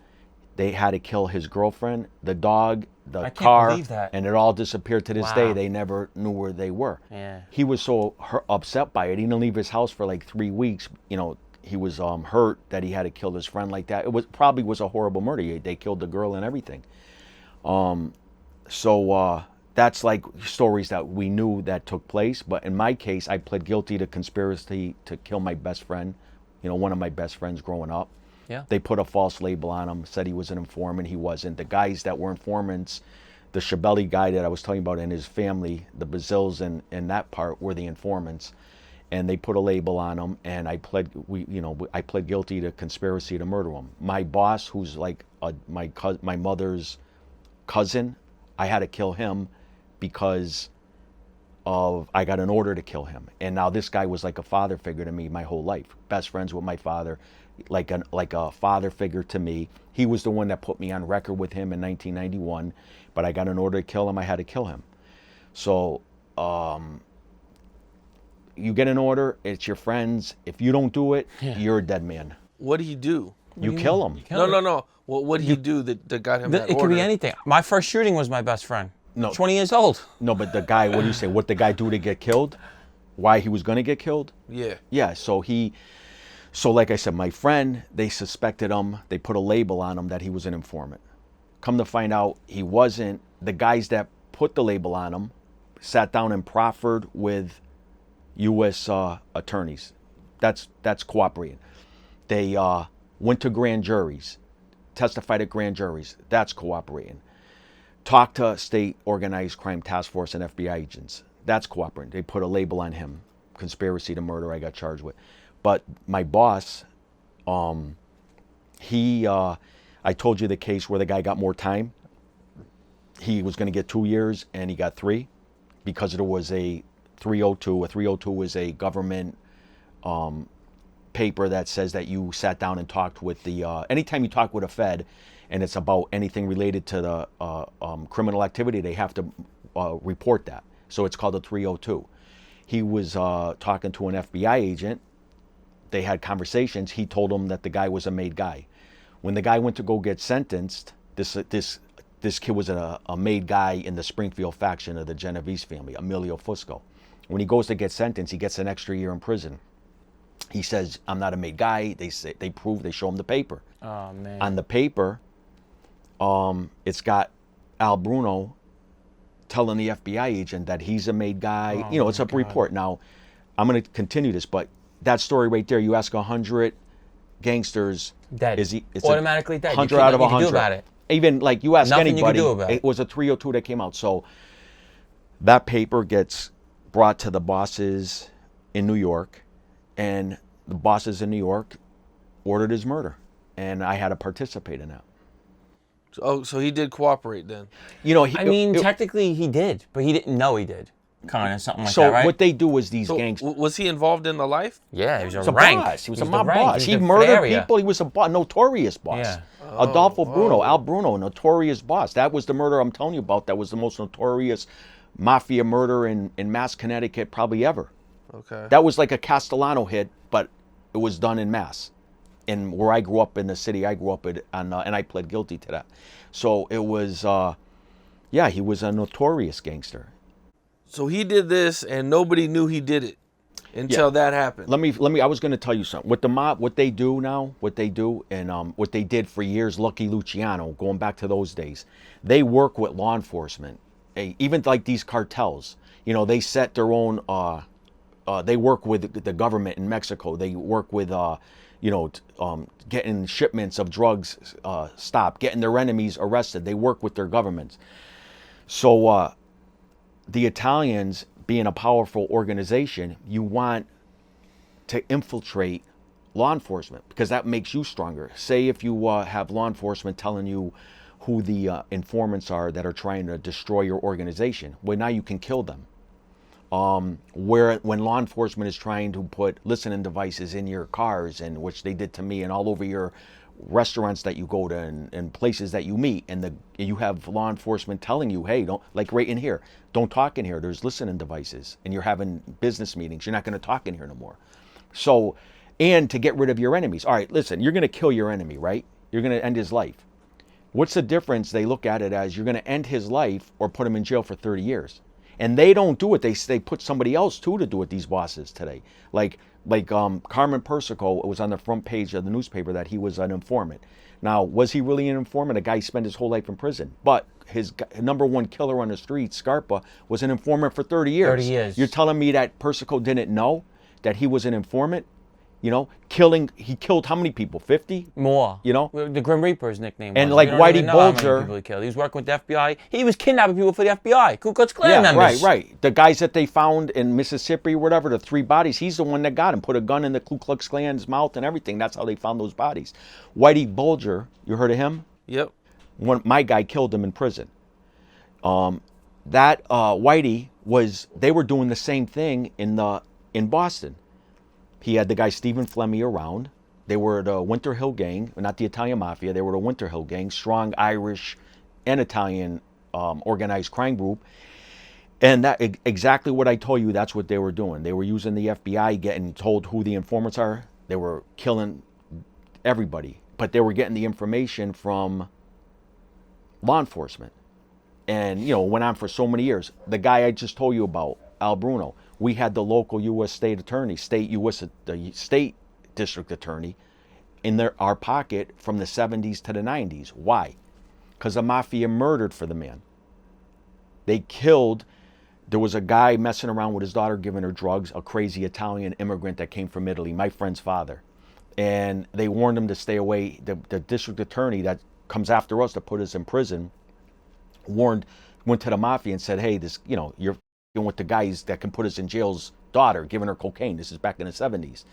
they had to kill his girlfriend, the dog, the I can't car, believe that. and it all disappeared to this Wow. day. They never knew where they were. Yeah. He was so upset by it. He didn't leave his house for like 3 weeks. He was hurt that he had to kill his friend like that. It probably was a horrible murder. They killed the girl and everything. So that's like stories that we knew that took place. But in my case, I pled guilty to conspiracy to kill my best friend, one of my best friends growing up. Yeah. They put a false label on him, said he was an informant. He wasn't. The guys that were informants, the Schiavelli guy that I was telling you about and his family, the Bazils and that part were the informants. And they put a label on him, and I pled guilty to conspiracy to murder him. My boss, who's like my mother's cousin, I had to kill him because I got an order to kill him. And now this guy was like a father figure to me my whole life. Best friends with my father, like a father figure to me. He was the one that put me on record with him in 1991, but I got an order to kill him. I had to kill him. So you get an order, it's your friends. If you don't do it, you're a dead man. What did he do? You kill him. No. What did he do that got him that It order? could be anything. My first shooting was my best friend. No. 20 years old. No, but the guy, what do you say? What the guy do to get killed? Why he was going to get killed? Yeah. Yeah, so like I said, my friend, they suspected him. They put a label on him that he was an informant. Come to find out, he wasn't. The guys that put the label on him sat down and proffered with U.S. attorneys. That's cooperating. They went to grand juries, testified at grand juries. That's cooperating. Talked to state organized crime task force and FBI agents. That's cooperating. They put a label on him. Conspiracy to murder I got charged with. But my boss, I told you the case where the guy got more time. He was going to get 2 years and he got 3 because there was a 302. A 302 is a government paper that says that you sat down and talked with the, anytime you talk with a Fed and it's about anything related to the criminal activity, they have to report that. So it's called a 302. He was talking to an FBI agent. They had conversations. He told him that the guy was a made guy. When the guy went to go get sentenced, this kid was a made guy in the Springfield faction of the Genovese family, Emilio Fusco. When he goes to get sentenced, he gets an extra year in prison. He says, I'm not a made guy. They show him the paper. Oh, man. On the paper, it's got Al Bruno telling the FBI agent that he's a made guy. Oh, It's a my God. report. Now, I'm going to continue this, but that story right there, you ask 100 gangsters, Dead. it's Automatically dead. You 100 can't- out of nothing you 100. can do about it. Even like you ask Nothing you can anybody, do about it. it was a 302 that came out. So that paper gets brought to the bosses in New York, and the bosses in New York ordered his murder, and I had to participate in that. Oh, so he did cooperate then. I mean, technically he did, but he didn't know he did. Kind of something like so that, right? what they do is these So gangsters. was he involved in the life? Yeah, he was He was a rank. boss. He was a the mob rank. boss. He He was the murdered area. people. He was a notorious boss. Yeah. Adolfo Bruno, Al Bruno, notorious boss. That was the murder I'm telling you about. That was the most notorious mafia murder in Mass, Connecticut, probably ever. Okay. That was like a Castellano hit, but it was done in Mass. And where I grew up in the city, I grew up in, and I pled guilty to that. So it was, he was a notorious gangster. So he did this, and nobody knew he did it until that happened. Let me. I was going to tell you something. With the mob, what they do now, and what they did for years, Lucky Luciano, going back to those days, they work with law enforcement. Even like these cartels, they set their own. They work with the government in Mexico. They work with, getting shipments of drugs stopped, getting their enemies arrested. They work with their governments. So the Italians, being a powerful organization, you want to infiltrate law enforcement because that makes you stronger. Say if you have law enforcement telling you who the informants are that are trying to destroy your organization, well, now you can kill them. When law enforcement is trying to put listening devices in your cars, and which they did to me, and all over your restaurants that you go to and places that you meet, and you have law enforcement telling you, hey, don't, like right in here, don't talk in here, there's listening devices, and you're having business meetings, you're not going to talk in here no more. So, and to get rid of your enemies. All right, listen, you're going to kill your enemy, right? You're going to end his life. What's the difference? They look at it as you're going to end his life or put him in jail for 30 years. And they don't do it. They put somebody else too to do it, these bosses today. Like Carmen Persico, it was on the front page of the newspaper that he was an informant. Now, was he really an informant? A guy spent his whole life in prison. But his number one killer on the street, Scarpa, was an informant for 30 years. 30 years. You're telling me that Persico didn't know that he was an informant? He killed how many people? 50? More. The The Grim Reaper's nickname And was. like We don't even Whitey know how many Bulger- people he killed. He was working with the FBI. He was kidnapping people for the FBI. Ku Klux Klan members. Right. The guys that they found in Mississippi or whatever, the 3 bodies, he's the one that got him, put a gun in the Ku Klux Klan's mouth and everything. That's how they found those bodies. Whitey Bulger, you heard of him? Yep. My guy killed him in prison. Whitey they were doing the same thing in Boston. He had the guy Stephen Flemmi around. They were the Winter Hill Gang, not the Italian Mafia. They were the Winter Hill Gang, strong Irish and Italian organized crime group. And that exactly what I told you, that's what they were doing. They were using the FBI, getting told who the informants are. They were killing everybody. But they were getting the information from law enforcement. And, went on for so many years. The guy I just told you about, Al Bruno, we had the local U.S. state attorney, the state district attorney, in our pocket from the 70s to the 90s. Why? Because the mafia murdered for the man. They killed. There was a guy messing around with his daughter, giving her drugs, a crazy Italian immigrant that came from Italy, my friend's father. And they warned him to stay away. The district attorney that comes after us to put us in prison went to the mafia and said, hey, you're with the guys that can put us in jail's daughter, giving her cocaine. This is back in the 70s.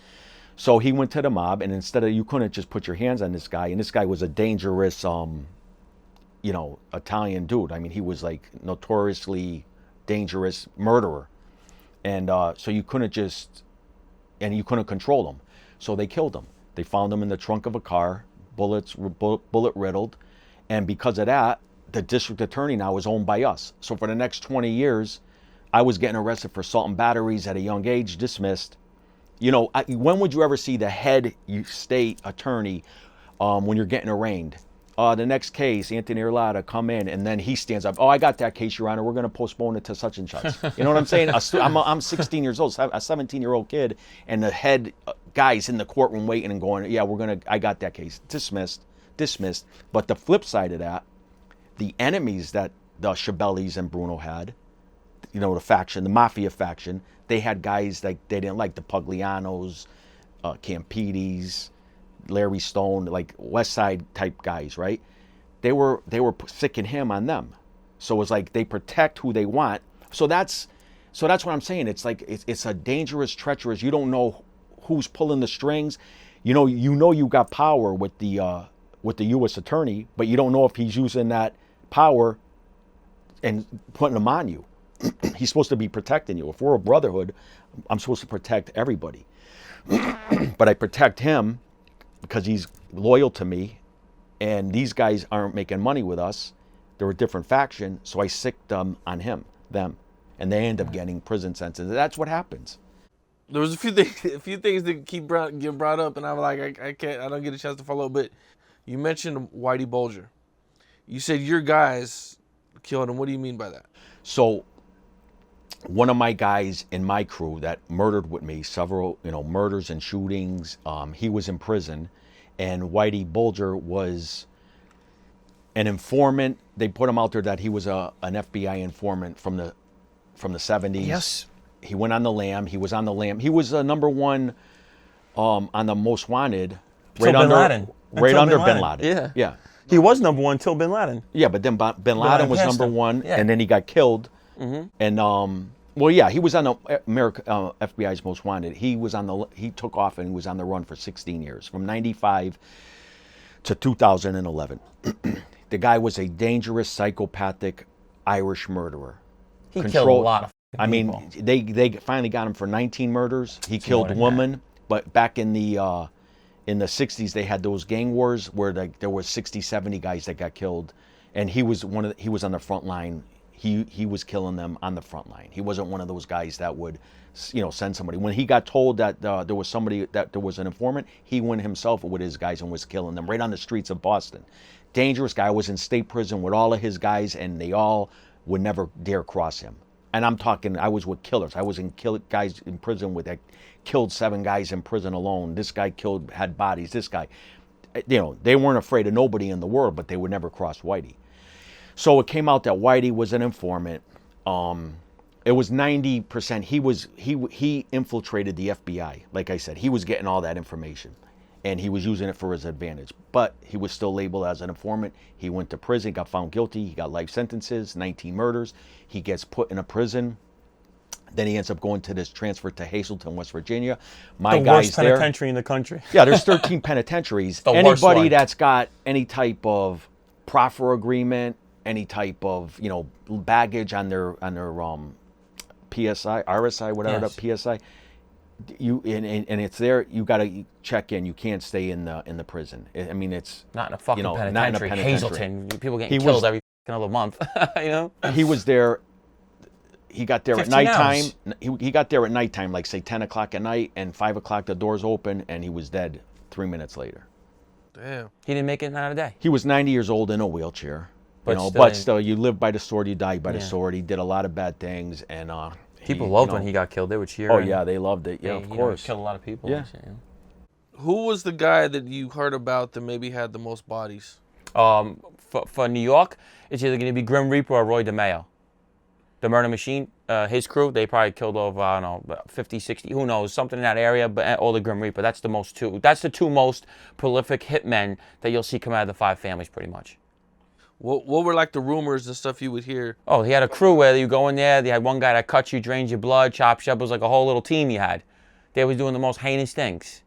So he went to the mob, and you couldn't just put your hands on this guy. And this guy was a dangerous, Italian dude. I mean, he was like notoriously dangerous murderer. And so you couldn't control him. So they killed him. They found him in the trunk of a car, bullet riddled. And because of that, the district attorney now is owned by us. So for the next 20 years, I was getting arrested for assault and batteries at a young age, dismissed. You know, when would you ever see the head state attorney when you're getting arraigned? The next case, Anthony Erlada, come in, and then he stands up. Oh, I got that case, Your Honor. We're going to postpone it to such and such. You know what I'm saying? I'm 16 years old, a 17-year-old kid, and the head guy's in the courtroom waiting and going, yeah, I got that case. Dismissed. But the flip side of that, the enemies that the Schiavellis and Bruno had, you know, the Mafia faction, they had guys like they didn't like, the Puglianos, Campides, Larry Stone, like West Side type guys, right? They were sicking him on them. So it's like they protect who they want. So that's what I'm saying. It's like it's a dangerous, treacherous. You don't know who's pulling the strings. You know you got power with the U.S. attorney, but you don't know if he's using that power and putting them on you. He's supposed to be protecting you. If we're a brotherhood, I'm supposed to protect everybody. But I protect him because he's loyal to me, and these guys aren't making money with us. They're a different faction, so I sicked them on them, and they end up getting prison sentences. That's what happens. There was a few things that get brought up, and I'm like, I don't get a chance to follow. But you mentioned Whitey Bulger. You said your guys killed him. What do you mean by that? So one of my guys in my crew that murdered with me, several, murders and shootings, he was in prison, and Whitey Bulger was an informant. They put him out there that he was an FBI informant from the 70s. Yes. He went on the lam. He was on the lam. He was number one on the most wanted. Bin Laden. Right under Bin Laden. Yeah. Yeah. He was number one till Bin Laden. Yeah, but then Bin Laden was number one, and then he got killed. Mm-hmm. And he was on the FBI's most wanted. He took off and he was on the run for 16 years, from 95 to 2011. The guy was a dangerous, psychopathic Irish murderer. He killed a lot of people. I mean, they finally got him for 19 murders. He killed women, but back in the 60s, they had those gang wars where there were 60, 70 guys that got killed, and he was he was on the front line. He was killing them on the front line. He wasn't one of those guys that would, send somebody. When he got told that there was an informant, he went himself with his guys and was killing them right on the streets of Boston. Dangerous guy. Was in state prison with all of his guys, and they all would never dare cross him. And I'm talking, I was with killers. I was guys in prison that killed 7 guys in prison alone. This guy had bodies. This guy, they weren't afraid of nobody in the world, but they would never cross Whitey. So it came out that Whitey was an informant. It was 90%. He infiltrated the FBI. Like I said, he was getting all that information, and he was using it for his advantage. But he was still labeled as an informant. He went to prison, got found guilty. He got life sentences, 19 murders. He gets put in a prison. Then he ends up going to this transfer to Hazleton, West Virginia. The worst penitentiary in the country. Yeah, there's 13 penitentiaries. Anybody that's got any type of proffer agreement, any type of baggage on their PSI, RSI, whatever, yes. The PSI, and it's there. You got to check in. You can't stay in the prison. I mean, it's not in a fucking penitentiary. Hazleton, people getting killed every other month. He was there. He got there at nighttime. Hours. He got there at nighttime, like say 10 o'clock at night, and 5 o'clock the doors open, and he was dead 3 minutes later. Damn. He didn't make it another day. He was 90 years old in a wheelchair. But still, you live by the sword, you die by the sword. He did a lot of bad things, and people loved when he got killed. They would cheer. Oh yeah, they loved it. Yeah, of course. He killed a lot of people. Yeah. Who was the guy that you heard about that maybe had the most bodies? For New York, it's either going to be Grim Reaper or Roy DeMeo. The Murder Machine, his crew, they probably killed over, I don't know, 50, 60, who knows, something in that area, or the Grim Reaper. That's the two most prolific hitmen that you'll see come out of the 5 families, pretty much. What were like the rumors and stuff you would hear? Oh, he had a crew where you go in there, they had one guy that cuts you, drains your blood, chops you up. It was like a whole little team you had. They was doing the most heinous things.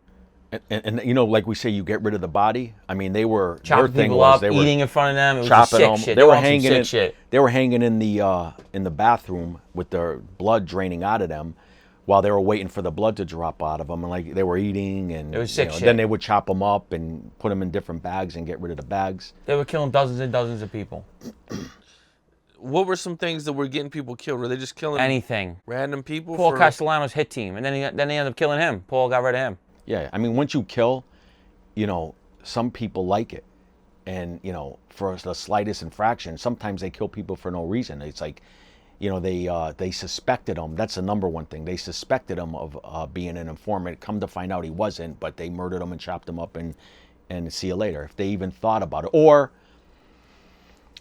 And like we say, you get rid of the body. I mean, they were chopping people up, eating in front of them. It was chopping sick them. shit. They were hanging shit. They were hanging in the bathroom with their blood draining out of them, while they were waiting for the blood to drop out of them, and like they were eating, and It was sick shit. then they would chop them up and put them in different bags and get rid of the bags. They were killing dozens and dozens of people. What were some things that were getting people killed? Were they just killing Anything. random people? Paul Castellano's hit team, and then they ended up killing him. Paul got rid of him. Yeah, I mean, once you kill, some people like it, and for the slightest infraction, sometimes they kill people for no reason. It's like, they suspected him. That's the number one thing. They suspected him of being an informant. Come to find out he wasn't, but they murdered him and chopped him up and see you later. If they even thought about it. Or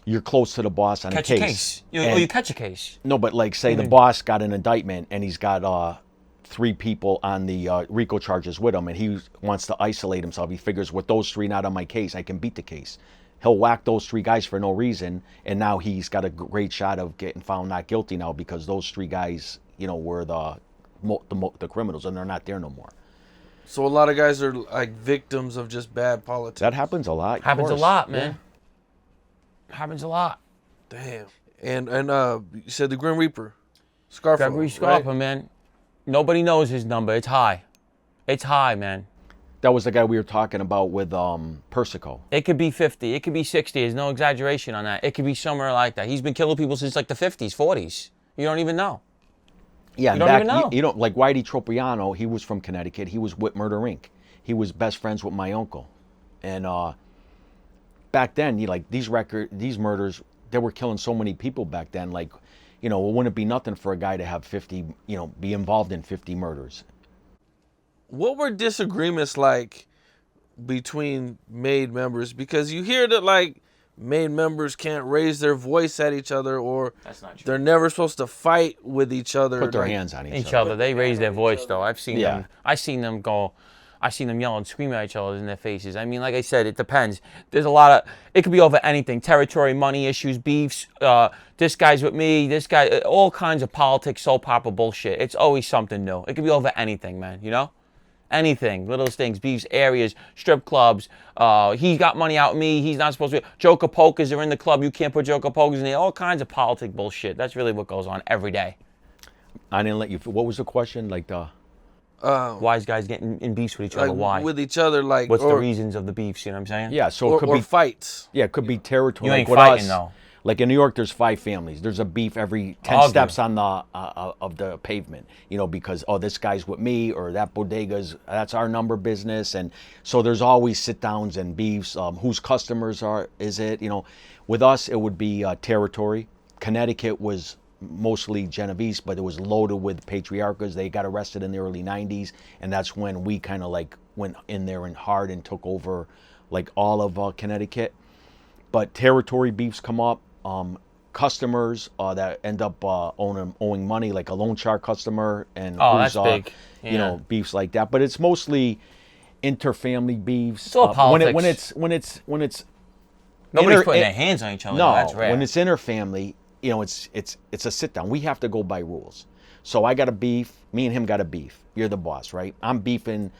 you're close to the boss on Catch a a case. case. You catch a case. No, but like say the boss got an indictment and he's got 3 people on the RICO charges with him, and he wants to isolate himself. He figures with those 3 not on my case, I can beat the case. He'll whack those 3 guys for no reason, and now he's got a great shot of getting found not guilty now because those 3 guys, were the criminals, and they're not there no more. So a lot of guys are like victims of just bad politics. That happens a lot. Happens a lot, man. Happens a lot. Damn. And you said the Grim Reaper, Scarfo. Gregory Scarpa, man. Nobody knows his number. It's high. It's high, man. That was the guy we were talking about with Persico. It could be 50. It could be 60. There's no exaggeration on that. It could be somewhere like that. He's been killing people since like the 50s, 40s. You don't even know. Yeah, you don't even know. You don't like Whitey Tropiano. He was from Connecticut. He was with Murder Inc. He was best friends with my uncle, and back then, these murders, they were killing so many people back then. Like, it wouldn't be nothing for a guy to have 50, be involved in 50 murders. What were disagreements like between MAID members? Because you hear that like MAID members can't raise their voice at each other, or That's not true. they're never supposed to fight with each other. Put their like, hands on Each other. They raise their voice, though. I've seen Yeah. them. I've seen them yell and scream at each other in their faces. I mean, like I said, it depends. There's a lot of, it could be over anything. Territory, money issues, beefs, this guy's with me, this guy, all kinds of politics, soap opera bullshit. It's always something new. It could be over anything, man, Anything, little things, beefs, areas, strip clubs. He got money out of me. He's not supposed to. Joker pokers are in the club. You can't put joker pokers in there. All kinds of politic bullshit. That's really what goes on every day. I didn't let you. What was the question? Like the. Why is guys getting in beefs with each other? like Why? with each other, like What's the reasons of the beefs? You know what I'm saying? Yeah, so or, it could or be fights. Yeah, it could be territory. You ain't like with fighting us, though. Like in New York, there's 5 families. There's a beef every 10 Argue. steps on the of the pavement. Because this guy's with me, or that that's our number business, and so there's always sit downs and beefs. Whose customers is it? With us, it would be territory. Connecticut was mostly Genovese, but it was loaded with patriarchas. They got arrested in the early 90s, and that's when we kind of like went in there and hard and took over like all of Connecticut. But territory beefs come up. Customers that end up owing money, like a loan shark customer, and that's big. Yeah. Beefs like that. But it's mostly interfamily beefs. It's all politics. When it's Nobody's putting their hands on each other. no, That's rare. when it's interfamily, it's a sit down. We have to go by rules. So I got a beef. Me and him got a beef. You're the boss, right? I'm beefing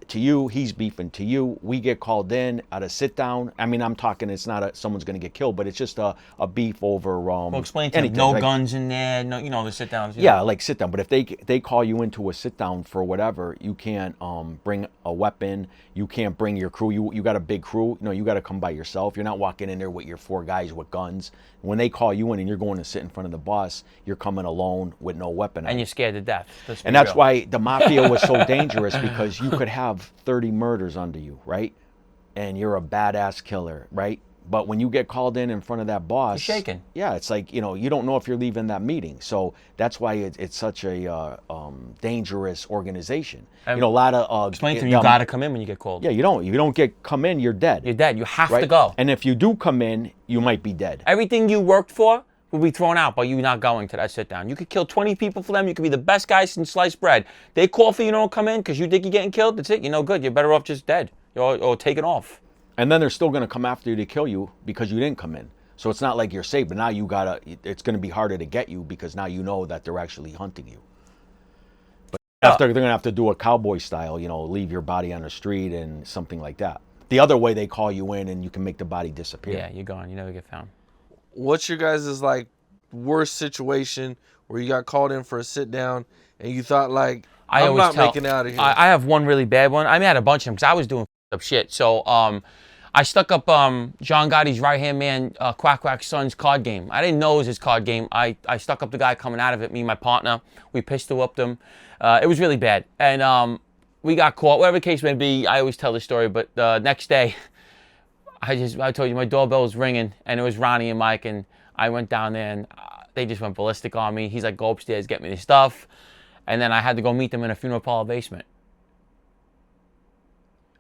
to you. He's beefing to you. We get called in at a sit down. I mean, I'm talking. It's not someone's going to get killed, but it's just a beef over. Well, explain to me. anything. No Like, guns in there. No, the sit downs. yeah, like sit down. But if they call you into a sit down for whatever, you can't bring a weapon. You can't bring your crew. You got a big crew. You got to come by yourself. You're not walking in there with your 4 guys with guns. When they call you in and you're going to sit in front of the boss, you're coming alone with no weapon. And you're scared to death. And that's why the Mafia was so dangerous, because you could have 30 murders under you, right? And you're a badass killer, right? But when you get called in front of that boss, You're shaking. Yeah, it's like, you don't know if you're leaving that meeting. So that's why it's such a dangerous organization. A lot of Explain to me. You got to come in when you get called. Yeah, you don't. You don't come in, you're dead. You're dead. You have right? to go. And if you do come in, you might be dead. Everything you worked for will be thrown out by you not going to that sit down. You could kill 20 people for them. You could be the best guy since sliced bread. They call for you, don't come in because you think you're getting killed. That's it. You're no good. You're better off just dead or taken off. And then they're still going to come after you to kill you because you didn't come in. So it's not like you're safe, but now it's going to be harder to get you because now you know that they're actually hunting you. But after, they're going to have to do a cowboy style, leave your body on the street and something like that. The other way, they call you in and you can make the body disappear. Yeah, you're gone. You never get found. What's your guys' like worst situation where you got called in for a sit down and you thought like, I I'm always not tell, making it out of here? I have one really bad one. I mean, I had a bunch of them because I was doing up shit. So I stuck up John Gotti's right-hand man, Quack Quack's son's card game. I didn't know it was his card game. I stuck up the guy coming out of it, me and my partner. We pistol whipped him. It was really bad. And we got caught. Whatever the case may be, I always tell the story. But the next day, I told you my doorbell was ringing, and it was Ronnie and Mike, and I went down there, and they just went ballistic on me. He's like, go upstairs, get me the stuff. And then I had to go meet them in a funeral parlor basement.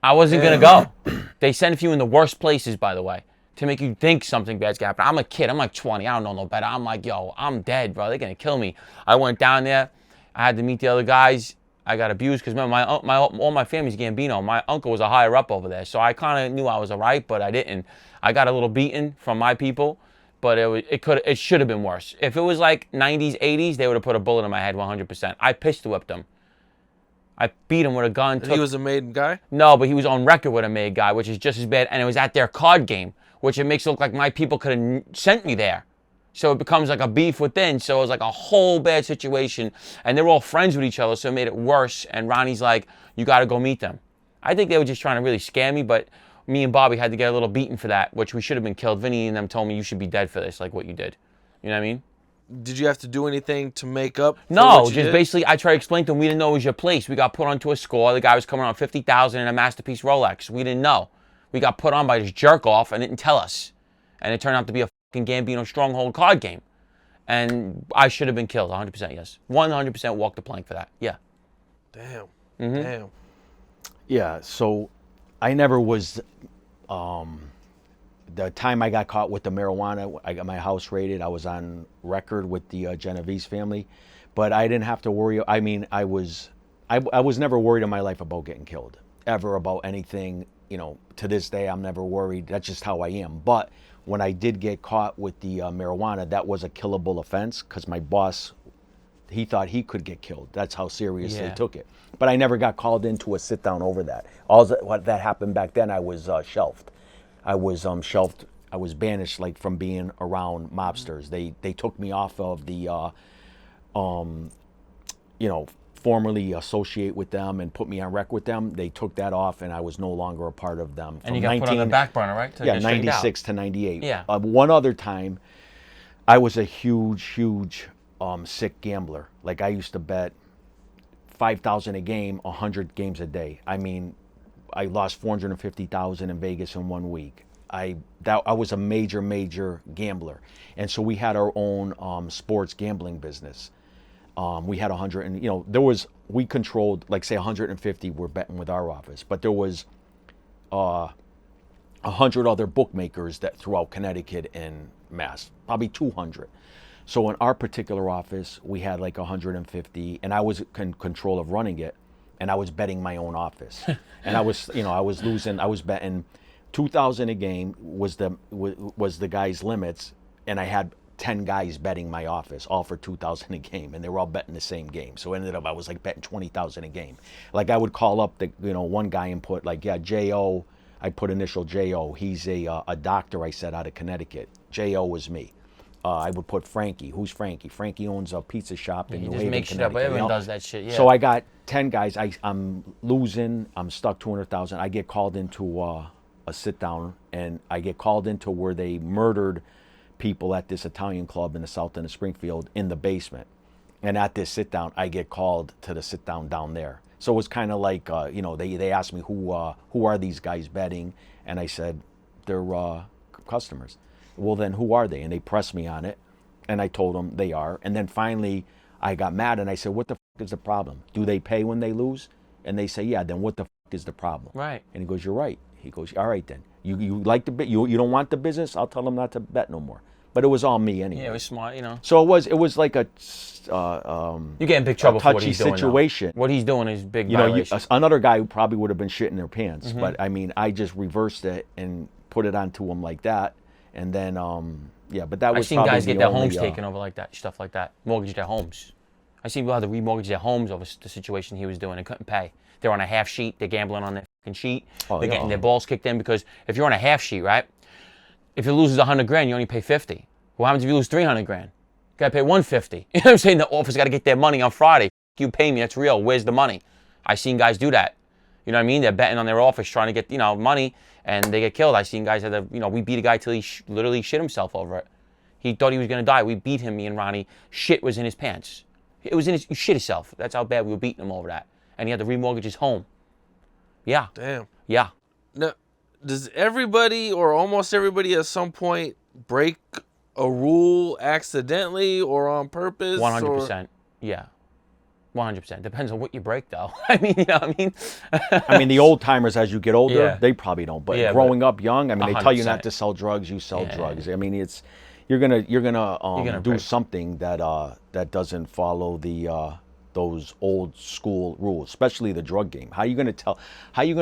I wasn't going to go. They send you in the worst places, by the way, to make you think something bad's going to happen. I'm a kid. I'm like 20. I don't know no better. I'm like, yo, I'm dead, bro. They're going to kill me. I went down there. I had to meet the other guys. I got abused because all my family's Gambino. My uncle was a higher up over there, so I kind of knew I was all right, but I didn't. I got a little beaten from my people, but it should have been worse. If it was like 90s, 80s, they would have put a bullet in my head 100%. I pistol whipped them. I beat him with a gun. And he was a maiden guy? No, but he was on record with a made guy, which is just as bad, and it was at their card game, which it makes it look like my people could have sent me there. So it becomes like a beef within. So it was like a whole bad situation. And they're all friends with each other, so it made it worse. And Ronnie's like, you got to go meet them. I think they were just trying to really scam me, but me and Bobby had to get a little beaten for that, which we should have been killed. Vinny and them told me you should be dead for this, like what you did. You know what I mean? Did you have to do anything to make up for No, what you just did? basically I tried to explain to them we didn't know it was your place. We got put onto a score. The guy was coming on 50,000 in a Masterpiece Rolex. We didn't know. We got put on by this jerk off and didn't tell us. And it turned out to be a fucking Gambino stronghold card game. And I should have been killed, 100% yes. 100% walk the plank for that, yeah. Damn. Mm-hmm. Damn. Yeah, so I never was, the time I got caught with the marijuana, I got my house raided. I was on record with the Genovese family, but I didn't have to worry. I mean, I was never worried in my life about getting killed, ever, about anything. You know, to this day, I'm never worried. That's just how I am. But when I did get caught with the marijuana, that was a killable offense because my boss, he thought he could get killed. That's how serious they took it. But I never got called into a sit down over that. What that happened back then, I was shelved. I was shelved. I was banished, like, from being around mobsters. They took me off of the, formerly associate with them and put me on rec with them. They took that off, and I was no longer a part of them. And you got put on the back burner, right? Yeah, 96 to 98. Yeah. One other time, I was a huge sick gambler. Like, I used to bet 5,000 a game, 100 games a day. I mean, I lost 450,000 in Vegas in 1 week. I was a major gambler, and so we had our own sports gambling business. We had 100, and we controlled, like, say 150 were betting with our office, but there was 100 other bookmakers that throughout Connecticut and Mass, probably 200. So in our particular office, we had like 150, and I was in control of running it, and I was betting my own office. And I was losing. I was betting 2,000 a game was the guy's limits, and I had 10 guys betting my office, all for 2,000 a game, and they were all betting the same game. So it ended up I was like betting 20,000 a game. Like, I would call up one guy and put like, yeah, J.O. I put initial J.O. He's a doctor, I said, out of Connecticut. J.O. was me. I would put Frankie. Who's Frankie? Frankie owns a pizza shop in New Haven, Connecticut. Just make shit up. Everyone does that shit, yeah. So I got 10 guys. I'm losing. I'm stuck 200,000. I get called into a sit down, and I get called into where they murdered people at this Italian club in the south end of Springfield in the basement. And at this sit down, I get called to the sit down down there. So it was kind of like, they asked me who are these guys betting, and I said they're customers. Well, then who are they? And they pressed me on it, and I told them they are. And then finally, I got mad, and I said, what the fuck is the problem? Do they pay when they lose? And they say, yeah. Then what the fuck is the problem? Right. And he goes, you're right. He goes, all right then. You like the bit? You don't want the business? I'll tell them not to bet no more. But it was all me anyway. Yeah, it was smart, So it was like a you get in big trouble for what touchy he's doing. situation. What he's doing is big violation. Another guy probably would have been shitting their pants. But I mean, I just reversed it and put it onto him like that. And then, but that was. I've seen probably guys get the their only, homes taken over like that, stuff like that, mortgage their homes. I seen people have to remortgage their homes over the situation he was doing and couldn't pay. They're on a half sheet. They're gambling on their fucking sheet. They're getting their balls kicked in because if you're on a half sheet, right? If you loses 100 grand, you only pay 50. What happens if you lose 300 grand? Got to pay 150. You know what I'm saying? The office got to get their money on Friday. You pay me, that's real. Where's the money? I seen guys do that. You know what I mean? They're betting on their office trying to get, money, and they get killed. I seen guys that, we beat a guy till he literally shit himself over it. He thought he was going to die. We beat him, me and Ronnie. Shit was in his pants. It was in his, he shit himself. That's how bad we were beating him over that. And he had to remortgage his home. Yeah. Damn. Yeah. Now, does everybody or almost everybody at some point break a rule accidentally or on purpose? 100%. Yeah. 100%. Depends on what you break, though. I mean, you know what I mean? I mean, the old timers, as you get older, Yeah. they probably don't. But Yeah, growing up young, I mean, they tell you 100%. not to sell drugs, you sell Yeah. drugs. I mean, it's you're gonna do break. something that doesn't follow those old school rules, especially the drug game. How you gonna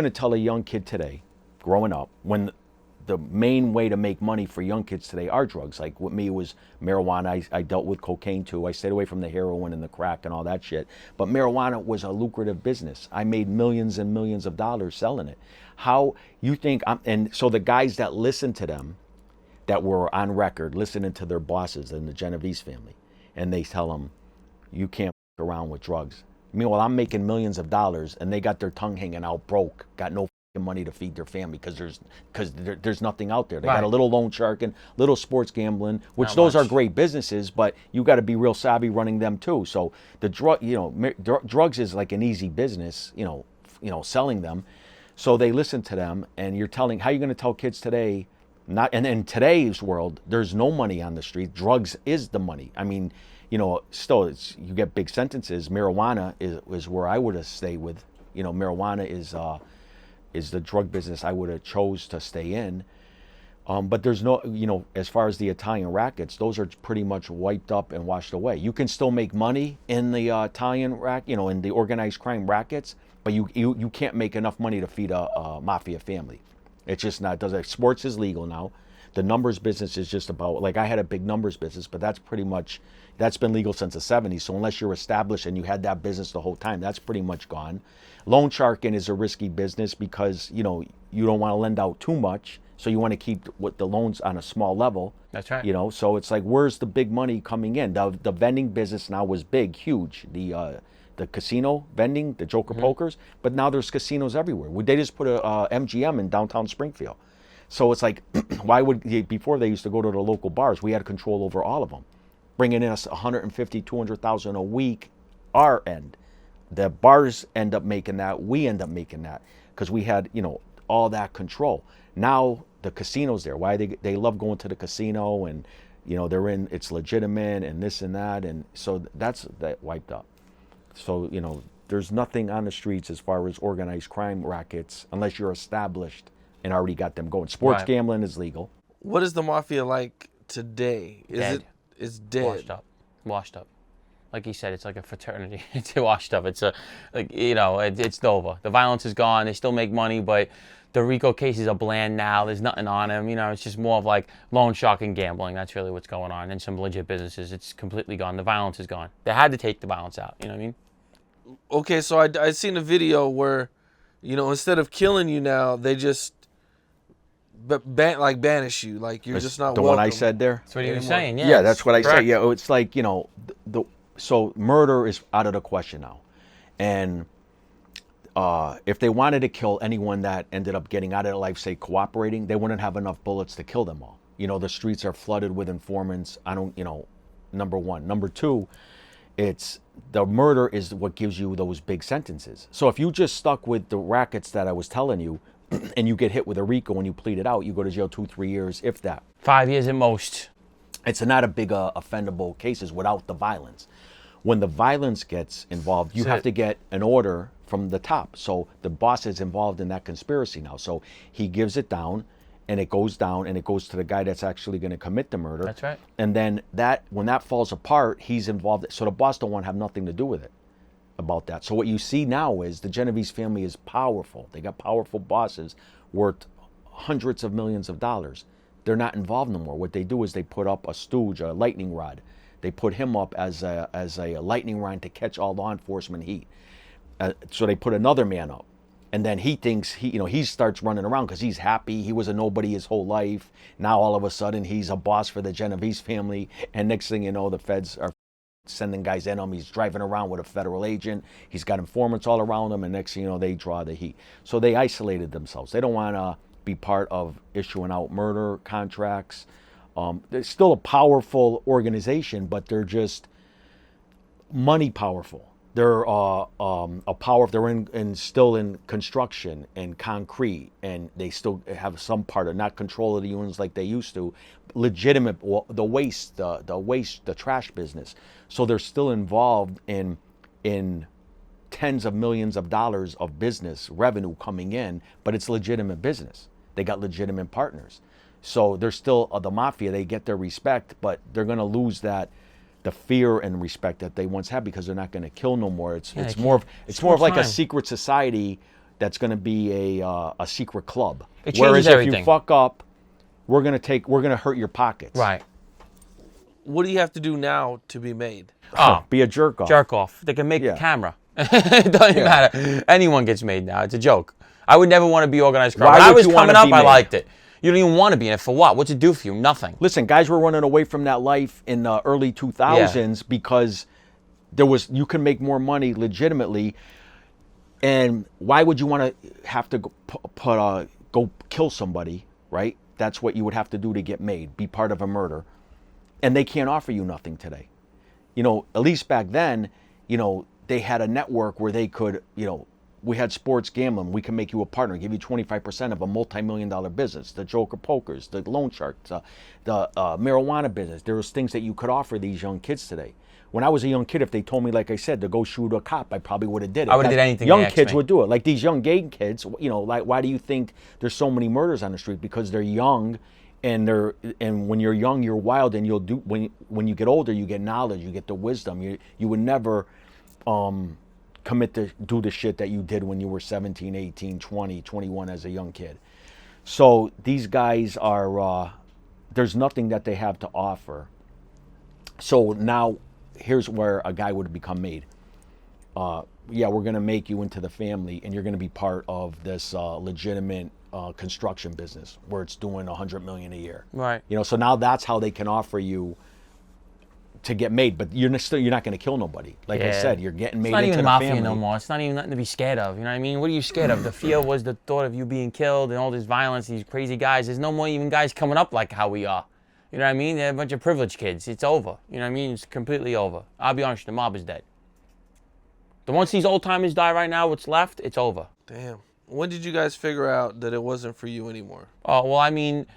tell a young kid today, growing up, when the main way to make money for young kids today are drugs. Like with me, it was marijuana. I dealt with cocaine too. I stayed away from the heroin and the crack and all that shit. But marijuana was a lucrative business. I made millions and millions of dollars selling it. How you think, and so the guys that listened to them, that were on record, listening to their bosses in the Genovese family, and they tell them, you can't f around with drugs. Meanwhile, I'm making millions of dollars and they got their tongue hanging out broke, got no money to feed their family because there's nothing out there. They got a little loan sharking, little sports gambling, which Not those are much. great businesses, but you got to be real savvy running them too. So the drugs is like an easy business, selling them. So they listen to them, and you're telling, how you going to tell kids today? Not, and in today's world, there's no money on the street. Drugs is the money. I mean, still you get big sentences. Marijuana is where I would have stayed with. Marijuana is the drug business I would have chose to stay in. But there's no, as far as the Italian rackets, those are pretty much wiped up and washed away. You can still make money in the Italian in the organized crime rackets, but you can't make enough money to feed a mafia family. It's just not, sports is legal now. The numbers business is just about, like I had a big numbers business, but that's been legal since the 70s. So unless you're established and you had that business the whole time, that's pretty much gone. Loan sharking is a risky business because, you don't want to lend out too much. So you want to keep the loans on a small level. That's right. So it's like, where's the big money coming in? The vending business now was big, huge. The casino vending, the Joker pokers, but now there's casinos everywhere. They just put a MGM in downtown Springfield. So it's like, before they used to go to the local bars, we had control over all of them, bringing in us 150, 200,000 a week, our end. The bars end up making that, we end up making that, because we had, all that control. Now the casino's there. Why they love going to the casino, and it's legitimate and this and that, and so that wiped up. So there's nothing on the streets as far as organized crime rackets unless you're established and already got them going. Sports gambling is legal. What is the mafia like today? It's dead. Washed up. Like he said, it's like a fraternity. It's washed up. It's it's over. The violence is gone. They still make money, but the RICO cases are bland now. There's nothing on them. It's just more of like loan sharking, gambling. That's really what's going on. And some legit businesses. It's completely gone. The violence is gone. They had to take the violence out. You know what I mean? Okay, so I seen a video where, instead of killing you now, they just banish you. Like you're just not the welcome. one I said there. That's what he was saying. Yeah, that's what I correct. say. Yeah, it's like so murder is out of the question now, and if they wanted to kill anyone that ended up getting out of their life, say cooperating, they wouldn't have enough bullets to kill them all. The streets are flooded with informants. Number one. Number two, it's the murder is what gives you those big sentences. So if you just stuck with the rackets that I was telling you, and you get hit with a RICO and you plead it out, you go to jail 2-3 years, if that. 5 years at most. It's not a big offendable cases without the violence. When the violence gets involved, you have to get an order from the top. So the boss is involved in that conspiracy now. So he gives it down, and it goes down, and it goes to the guy that's actually going to commit the murder. That's right. And then when that falls apart, he's involved. So the boss don't want to have nothing to do with it about that. So what you see now is the Genovese family is powerful. They got powerful bosses worth hundreds of millions of dollars. They're not involved no more. What they do is they put up a stooge, a lightning rod. They put him up as a lightning rod to catch all law enforcement heat. So they put another man up. And then he thinks he starts running around because he's happy. He was a nobody his whole life. Now all of a sudden he's a boss for the Genovese family. And next thing you know, the feds are sending guys in him. He's driving around with a federal agent. He's got informants all around him. And next thing you know, they draw the heat. So they isolated themselves. They don't want to be part of issuing out murder contracts. They're still a powerful organization, but they're just money powerful. They're they're still in construction and concrete, and they still have some part of not control of the unions like they used to. Legitimate, the waste, the trash business. So they're still involved in tens of millions of dollars of business revenue coming in, but it's legitimate business. They got legitimate partners. So they're still the mafia. They get their respect, but they're going to lose the fear and respect that they once had because they're not going to kill no more. It's more of like a secret society that's going to be a secret club. It Whereas changes everything. if you fuck up, we're going to hurt your pockets. Right. What do you have to do now to be made? Be a jerk off. Jerk off. They can make Yeah. the camera. It doesn't matter. Anyone gets made now. It's a joke. I would never want to be organized crime. Why When I would was you wanna coming up, be I made? liked it. You don't even want to be in it. For what? What's it do for you? Nothing. Listen, guys were running away from that life in the early 2000s because you can make more money legitimately. And why would you want to have to go kill somebody, right? That's what you would have to do to get made, be part of a murder. And they can't offer you nothing today. At least back then, they had a network where they could, we had sports gambling. We can make you a partner, give you 25% of a multi-million-dollar business. The Joker Pokers, the loan sharks, the marijuana business. There was things that you could offer these young kids today. When I was a young kid, if they told me, like I said, to go shoot a cop, I probably would have did it. I would have did anything. Young they asked kids me. would do it. Like these young gay kids, like why do you think there's so many murders on the street? Because they're young, and when you're young, you're wild, and you'll do when you get older, you get knowledge, you get the wisdom. You would never commit to do the shit that you did when you were 17, 18, 20, 21 as a young kid. So these guys are, there's nothing that they have to offer. So now here's where a guy would become made. We're going to make you into the family, and you're going to be part of this legitimate construction business where it's doing $100 million a year. Right. So now that's how they can offer you to get made, but you're not going to kill nobody. Like I said, you're getting made It's not into even the mafia family. no more. It's not even nothing to be scared of. You know what I mean? What are you scared of? The fear was the thought of you being killed and all this violence, these crazy guys. There's no more even guys coming up like how we are. You know what I mean? They're a bunch of privileged kids. It's over. You know what I mean? It's completely over. I'll be honest, the mob is dead. Once these old timers die right now, what's left, it's over. Damn. When did you guys figure out that it wasn't for you anymore? Oh, well, I mean,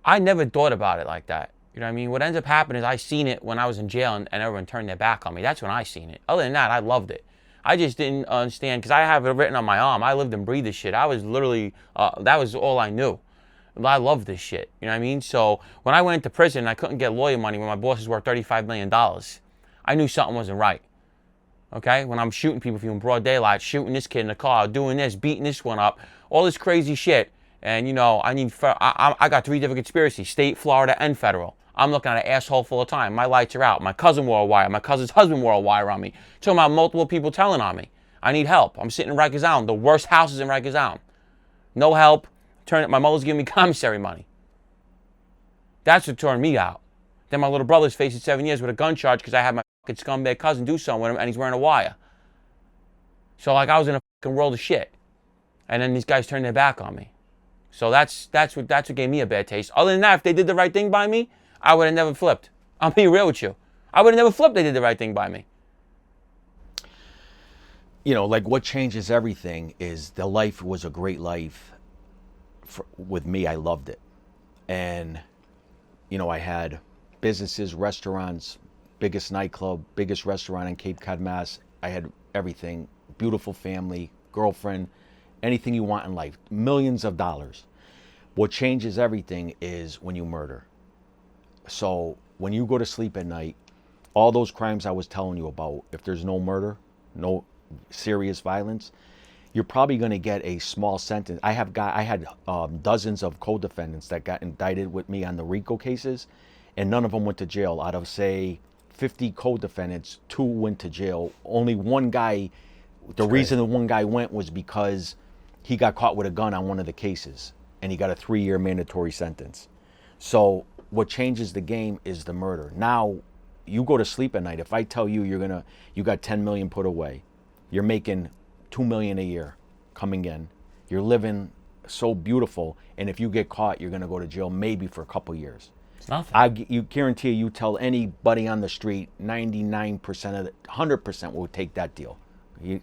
I never thought about it like that. You know what I mean? What ends up happening is I seen it when I was in jail and everyone turned their back on me. That's when I seen it. Other than that, I loved it. I just didn't understand because I have it written on my arm. I lived and breathed this shit. I was literally, that was all I knew. I loved this shit. You know what I mean? So when I went into prison, I couldn't get lawyer money when my bosses worth $35 million. I knew something wasn't right. Okay? When I'm shooting people in broad daylight, shooting this kid in the car, doing this, beating this one up, all this crazy shit. And, I got 3 different conspiracies, state, Florida, and federal. I'm looking at an asshole full of time. My lights are out. My cousin wore a wire. My cousin's husband wore a wire on me. Talking about multiple people telling on me. I need help. I'm sitting in Rikers Island. The worst houses in Rikers Island. No help. My mother's giving me commissary money. That's what turned me out. Then my little brother's facing 7 years with a gun charge because I had my fucking scumbag cousin do something with him and he's wearing a wire. So I was in a fucking world of shit. And then these guys turned their back on me. So that's what gave me a bad taste. Other than that, if they did the right thing by me, I would have never flipped. I'm being real with you. I would have never flipped if they did the right thing by me. What changes everything is the life was a great life. With me, I loved it. And, I had businesses, restaurants, biggest nightclub, biggest restaurant in Cape Cod, Mass. I had everything, beautiful family, girlfriend, anything you want in life, millions of dollars. What changes everything is when you murder. So when you go to sleep at night, all those crimes I was telling you about, if there's no murder, no serious violence, you're probably going to get a small sentence. I had dozens of co-defendants that got indicted with me on the RICO cases, and none of them went to jail. Out of, say, 50 co-defendants, 2 went to jail. Only one guy, the reason the one guy went was because he got caught with a gun on one of the cases, and he got a 3-year mandatory sentence. So what changes the game is the murder. Now, you go to sleep at night. If I tell you you got 10 million put away, you're making 2 million a year coming in, you're living so beautiful, and if you get caught, you're gonna go to jail maybe for a couple years. It's nothing. You guarantee you tell anybody on the street, 99% of 100% will take that deal,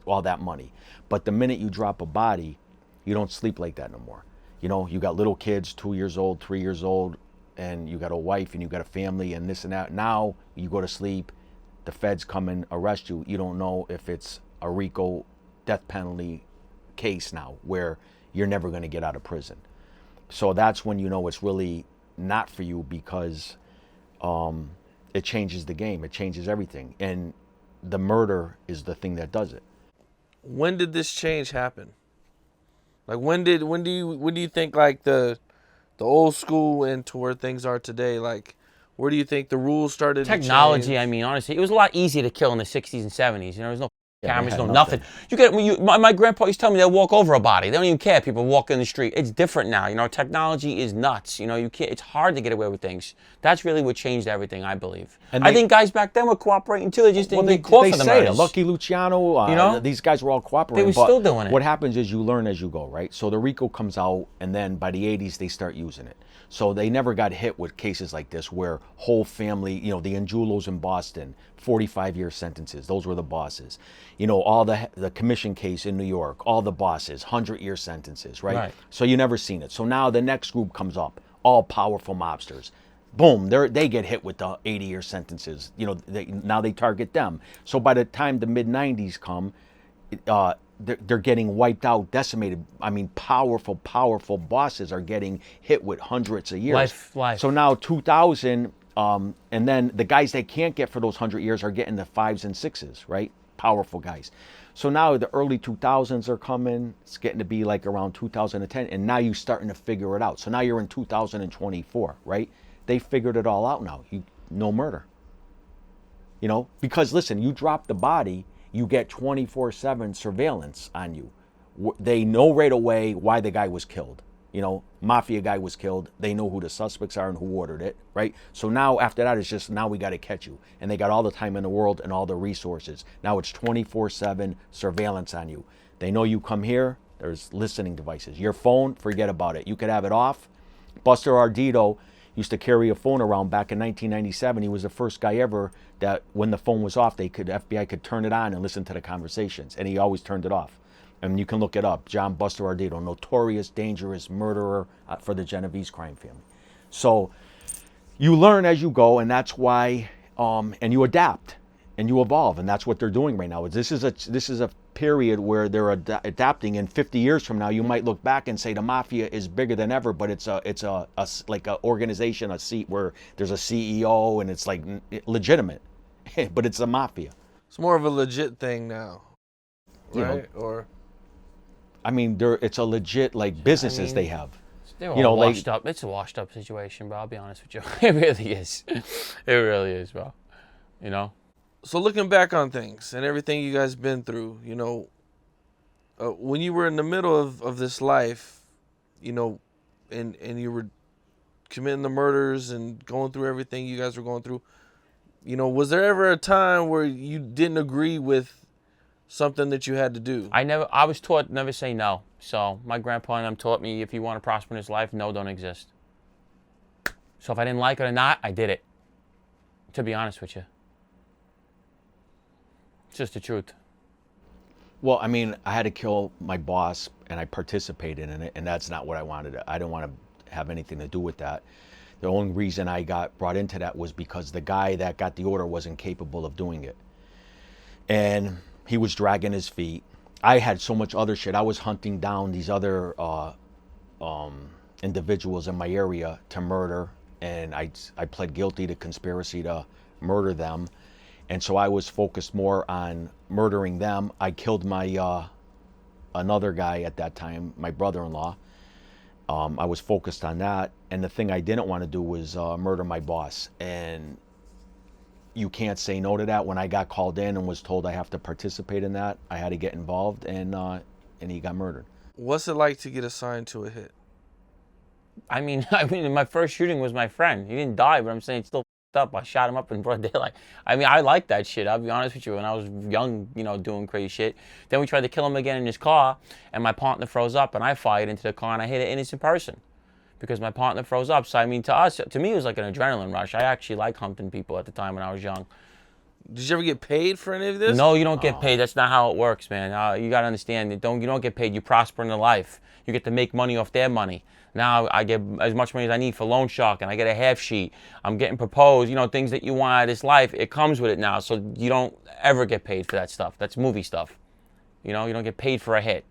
all that money. But the minute you drop a body, you don't sleep like that no more. You know, you got little kids, 2 years old, 3 years old, and you got a wife and you got a family and this and that. Now you go to sleep, the feds come and arrest you. You don't know if it's a RICO death penalty case now where you're never going to get out of prison. So that's when you know it's really not for you, because it changes the game. It changes everything. And the murder is the thing that does it. When did this change happen? Like when do you think like the old school into where things are today? Like where do you think the rules started Technology, to change? I mean, honestly, it was a lot easier to kill in the 60s and 70s. You know, there's no Yeah, they cameras, had no nothing. nothing. You get my grandpa used to tell me they'll walk over a body. They don't even care. People walk in the street. It's different now. You know, technology is nuts. You know, you can't. It's hard to get away with things. That's really what changed everything, I believe. And I think guys back then were cooperating too. They just didn't get caught they for the say it. murders. Lucky Luciano, You know? these guys were all cooperating. They were but still doing it. What happens is you learn as you go, right? So the RICO comes out, and then by the 80s, they start using it. So they never got hit with cases like this where whole family, you know, the Angulos in Boston, 45-year sentences. Those were the bosses. You know, all the commission case in New York, all the bosses, 100-year sentences, right? Right. So you never seen it. So now the next group comes up, all powerful mobsters. Boom, they get hit with the 80-year sentences. You know, now they target them. So by the time the mid-90s come, they're getting wiped out, decimated. I mean, powerful bosses are getting hit with hundreds of years. Life. So now 2000, and then the guys they can't get for those 100 years are getting the 5s and 6s, right? Powerful guys. So now the early 2000s are coming. It's getting to be like around 2010, and now you're starting to figure it out. So now you're in 2024, right? They figured it all out now. No murder. You know, because listen, you drop the body, you get 24/7 surveillance on you. They know right away why the guy was killed. You know, Mafia guy was killed. They know who the suspects are and who ordered it, right? So now after that, it's just now we got to catch you. And they got all the time in the world and all the resources. Now it's 24/7 surveillance on you. They know you come here. There's listening devices. Your phone, forget about it. You could have it off. Buster Ardito used to carry a phone around back in 1997. He was the first guy ever that when the phone was off, FBI could turn it on and listen to the conversations, and he always turned it off. And you can look it up. John Buster Ardito, notorious, dangerous murderer for the Genovese crime family. So you learn as you go, and that's why, and you adapt and you evolve, and that's what they're doing right now. This is a period where they're adapting. And 50 years from now, you might look back and say the Mafia is bigger than ever, but it's like an organization, a seat where there's a CEO and it's like legitimate, but it's a Mafia. It's more of a legit thing now, You know, right? Or I mean, it's a legit like businesses they have. They're all You know, like- washed up. It's a washed up situation, bro. I'll be honest with you. It really is. It really is, bro. You know? so looking back on things and everything you guys been through, you know, when you were in the middle of this life, you know, and you were committing the murders and going through everything you guys were going through, you know, was there ever a time where you didn't agree with something that you had to do? I was taught never say no. So my grandpa and them taught me if you want to prosper in this life, no don't exist. So if I didn't like it or not, I did it. To be honest with you. It's just the truth. Well, I mean, I had to kill my boss, and I participated in it, and that's not what I wanted. I didn't want to have anything to do with that. The only reason I got brought into that was because the guy that got the order wasn't capable of doing it. And he was dragging his feet. I had so much other shit. I was hunting down these other individuals in my area to murder, and I pled guilty to conspiracy to murder them. And so I was focused more on murdering them. I killed my another guy at that time, my brother-in-law. I was focused on that. And the thing I didn't want to do was murder my boss. And you can't say no to that. When I got called in and was told I have to participate in that, I had to get involved, and he got murdered. What's it like to get assigned to a hit? I mean, my first shooting was my friend. He didn't die, but I'm saying it's still f***ed up. I shot him up in broad daylight. I mean, I like that shit. I'll be honest with you. When I was young, doing crazy shit. Then we tried to kill him again in his car, and my partner froze up, and I fired into the car, and I hit an innocent person because my partner froze up. So I mean, to me, it was like an adrenaline rush. I actually like hunting people at the time when I was young. Did you ever get paid for any of this? No, you don't get paid. That's not how it works, man. You gotta understand. You don't get paid. You prosper in the life. You get to make money off their money. Now I get as much money as I need for loan shark, and I get a half sheet. I'm getting proposed. Things that you want out of this life. It comes with it now, so you don't ever get paid for that stuff. That's movie stuff. You don't get paid for a hit.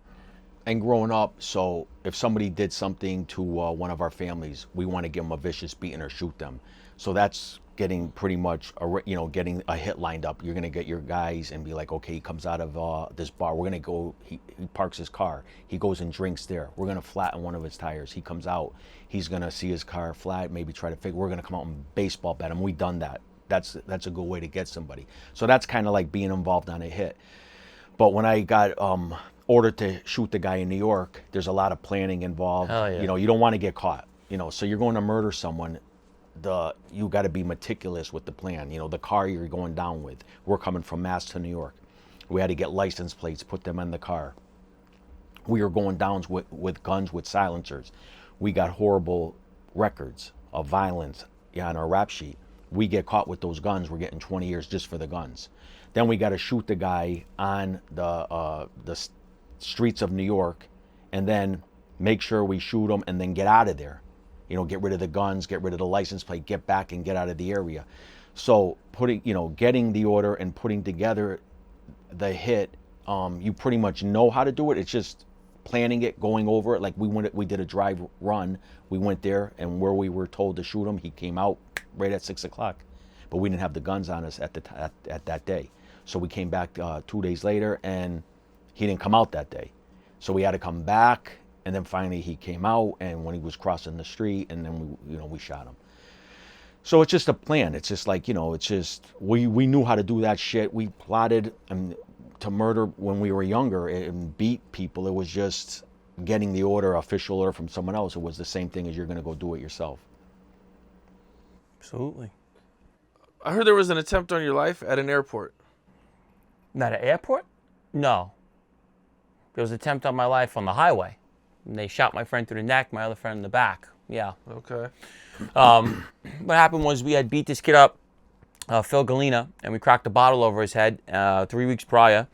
And growing up, so if somebody did something to one of our families, we want to give them a vicious beating or shoot them. So that's getting pretty much, getting a hit lined up. You're going to get your guys and be like, okay, he comes out of this bar. We're going to go, he parks his car. He goes and drinks there. We're going to flatten one of his tires. He comes out. He's going to see his car flat, maybe try to figure, we're going to come out and baseball bat him. We've done that. That's a good way to get somebody. So that's kind of like being involved on a hit. But when I got ordered to shoot the guy in New York, there's a lot of planning involved. Hell yeah. You don't want to get caught. So you're going to murder someone. You got to be meticulous with the plan. The car you're going down with. We're coming from Mass to New York. We had to get license plates, put them in the car. We were going down with guns, with silencers. We got horrible records of violence on our rap sheet. We get caught with those guns, we're getting 20 years just for the guns. Then we got to shoot the guy on the streets of New York, and then make sure we shoot him and then get out of there. Get rid of the guns, get rid of the license plate, get back and get out of the area. So getting the order and putting together the hit, you pretty much know how to do it. It's just planning it, going over it. Like we did a drive run. We went there, and where we were told to shoot him, he came out right at 6 o'clock. But we didn't have the guns on us at that day. So we came back 2 days later, and he didn't come out that day. So we had to come back. And then finally he came out, and when he was crossing the street, and then we shot him. So it's just a plan. It's just like, it's just, we knew how to do that shit. We plotted to murder when we were younger and beat people. It was just getting the official order from someone else. It was the same thing as you're going to go do it yourself. Absolutely. I heard there was an attempt on your life at an airport. Not an airport? No. There was an attempt on my life on the highway. And they shot my friend through the neck, my other friend in the back. Yeah. Okay. What happened was we had beat this kid up, Phil Galena, and we cracked a bottle over his head 3 weeks prior.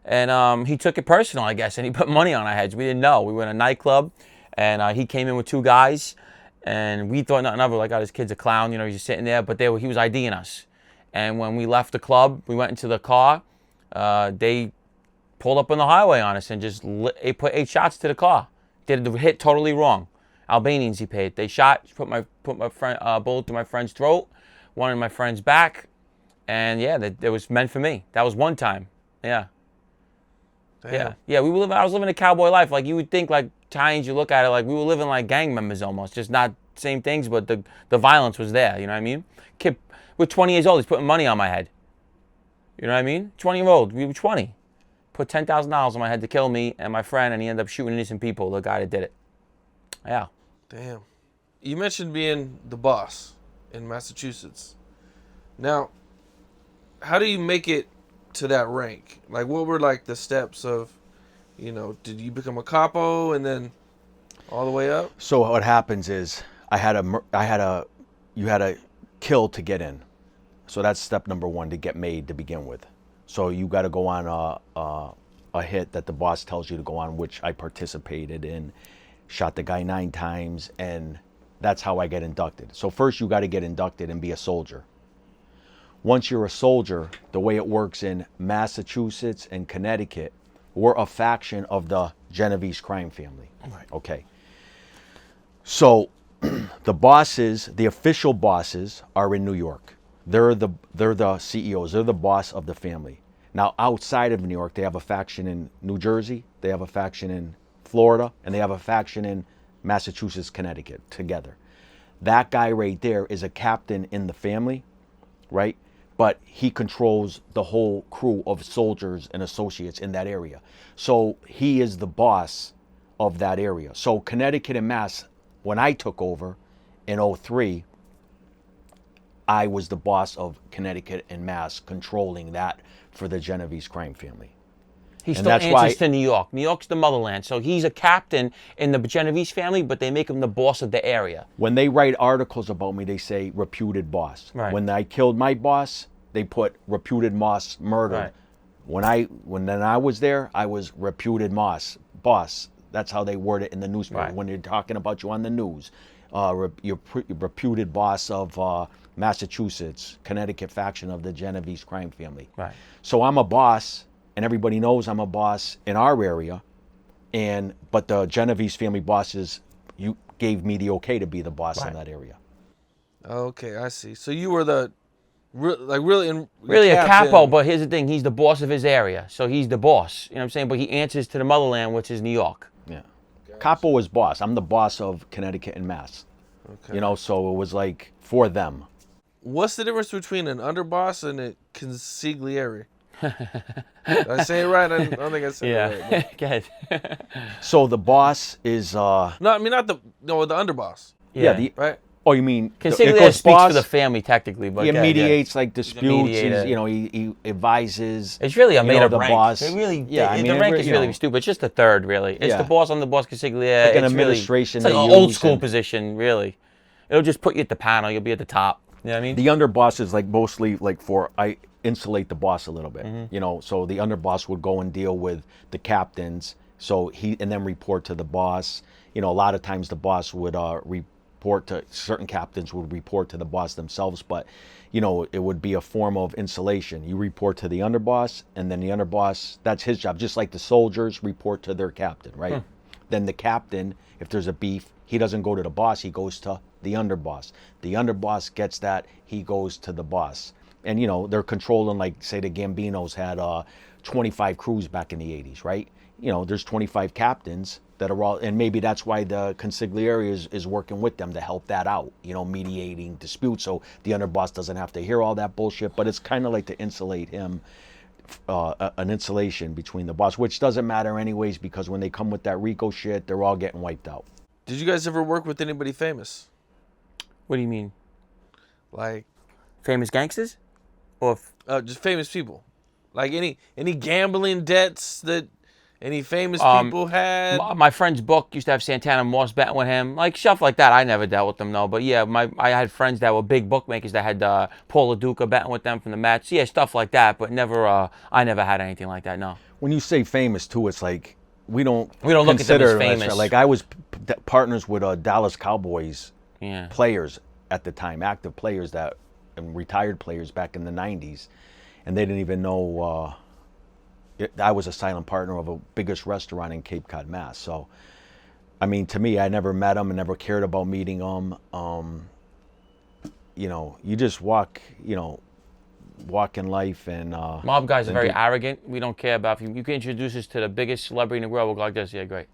And he took it personal, I guess, and he put money on our heads. We didn't know. We were in a nightclub, and he came in with two guys, and we thought nothing of it. Like, oh, this kid's a clown, he's just sitting there. But he was IDing us. And when we left the club, we went into the car. They pulled up on the highway on us and just put 8 shots to the car. Did the hit totally wrong. Albanians he paid. They put my friend bullet through my friend's throat, one in my friend's back, and yeah, it was meant for me. That was one time. Yeah. Damn. Yeah. I was living a cowboy life. Like you would think, like Italians, you look at it like we were living like gang members almost. Just not same things, but the violence was there. You know what I mean? Kid, we're 20 years old. He's putting money on my head. You know what I mean? 20-year-old. We were 20. Put $10,000 on my head to kill me and my friend, and he ended up shooting innocent people, the guy that did it. Yeah. Damn. You mentioned being the boss in Massachusetts. Now, how do you make it to that rank? Like, what were like the steps of, did you become a capo and then all the way up? So what happens is you had to kill to get in. So that's step number one, to get made to begin with. So you got to go on a hit that the boss tells you to go on, which I participated in, shot the guy 9 times, and that's how I get inducted. So first you got to get inducted and be a soldier. Once you're a soldier, the way it works in Massachusetts and Connecticut, we're a faction of the Genovese crime family. Right. Okay. So the official bosses are in New York. They're the CEOs. They're the boss of the family. Now, outside of New York, they have a faction in New Jersey, they have a faction in Florida, and they have a faction in Massachusetts, Connecticut, together. That guy right there is a captain in the family, right? But he controls the whole crew of soldiers and associates in that area. So he is the boss of that area. So Connecticut and Mass, when I took over in '03, I was the boss of Connecticut and Mass, controlling that for the Genovese crime family. He And still that's answers why- to New York. New York's the motherland. So he's a captain in the Genovese family, but they make him the boss of the area. When they write articles about me, they say reputed boss. Right. When I killed my boss, they put reputed boss murdered. Right. When I was there, I was reputed boss. That's how they word it in the newspaper. Right. When they're talking about you on the news, you're reputed boss of Massachusetts, Connecticut faction of the Genovese crime family. Right. So I'm a boss, and everybody knows I'm a boss in our area. But the Genovese family bosses, you gave me the okay to be the boss in Right. that area. Okay, I see. So you were the really Really a captain. capo, but here's the thing. He's the boss of his area. So he's the boss. You know what I'm saying? But he answers to the motherland, which is New York. Yeah. Capo was boss. I'm the boss of Connecticut and Mass. Okay. You know, so it was like for them. What's the difference between an underboss and a consigliere? Did I say it right? I don't think I said it right. Go ahead. So the boss is No, I mean not the underboss, right? oh, you mean it Consigliere goes speaks boss, for the family technically, but he go ahead, yeah. mediates like disputes. mediator. He advises. It's really a you know, made-up the rank. boss. It really, Yeah, I the mean, rank it, is you really know, stupid. It's just the third, really. It's Yeah. the boss. I'm the boss consigliere. Like an It's administration It's like they an old use school and- position, really. It'll just put you at the panel. You'll be at the top. You know what I mean? The underboss is like mostly like I insulate the boss a little bit. Mm-hmm. You know, so the underboss would go and deal with the captains. So and then report to the boss. You know, a lot of times the boss would report to certain captains would report to the boss themselves, but you know, it would be a form of insulation. You report to the underboss, and then the underboss, that's his job. Just like the soldiers report to their captain, right? Then the captain, if there's a beef, he doesn't go to the boss, he goes to the underboss. The underboss gets that, he goes to the boss. And you know, they're controlling, like say the Gambinos had 25 crews back in the 80s, right? You know, there's 25 captains that are all, and maybe that's why the consigliere is working with them to help that out, you know, mediating disputes so the underboss doesn't have to hear all that bullshit. But it's kind of like to insulate him, an insulation between the boss, which doesn't matter anyways, because when they come with that RICO shit, they're all getting wiped out. Did you guys ever work with anybody famous? What do you mean? Like Famous gangsters? Or just famous people? Like any gambling debts that any famous people had? my friend's book used to have Santana Moss betting with him, like stuff like that. I never dealt with them though, but yeah, I had friends that were big bookmakers that had Paul LaDuca betting with them from the Mets. Yeah, stuff like that, but never. I never had anything like that. No. When you say famous too, it's like we don't look at them consider as them famous. Like I was partners with Dallas Cowboys Yeah. players at the time, active players that and retired players back in the 90s, and they didn't even know I was a silent partner of a biggest restaurant in Cape Cod, Mass. So, I mean, to me, I never met them and never cared about meeting them. You know, you just walk in life and Mob guys are and very do- arrogant. We don't care about if you can introduce us to the biggest celebrity in the world. We'll go like this. Yeah, great.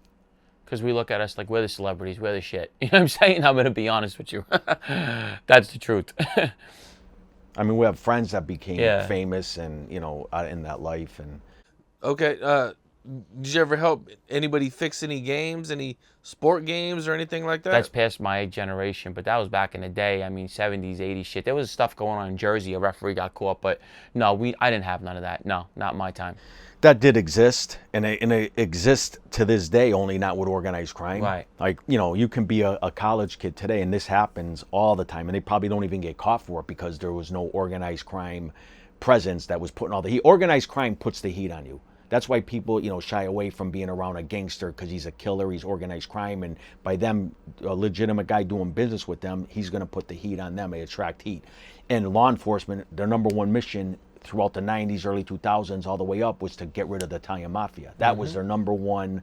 Because we look at us like we're the celebrities, we're the shit. You know what I'm saying? I'm going to be honest with you. That's the truth. I mean, we have friends that became Yeah. famous and, you know, in that life. And Okay. Did you ever help anybody fix any games, any sport games or anything like that? That's past my generation, but that was back in the day. I mean, 70s, 80s shit. There was stuff going on in Jersey. A referee got caught, but no, I didn't have none of that. No, not my time. that did exist, and it exists to this day, only not with organized crime. Right. Like, you know, you can be a college kid today, and this happens all the time, and they probably don't even get caught for it because there was no organized crime presence that was putting all the heat. Organized crime puts the heat on you. That's why people, you know, shy away from being around a gangster because he's a killer, he's organized crime, and by them, a legitimate guy doing business with them, he's going to put the heat on them. They attract heat. And law enforcement, their number one mission throughout the 90s, early 2000s, all the way up, was to get rid of the Italian Mafia. That was their number one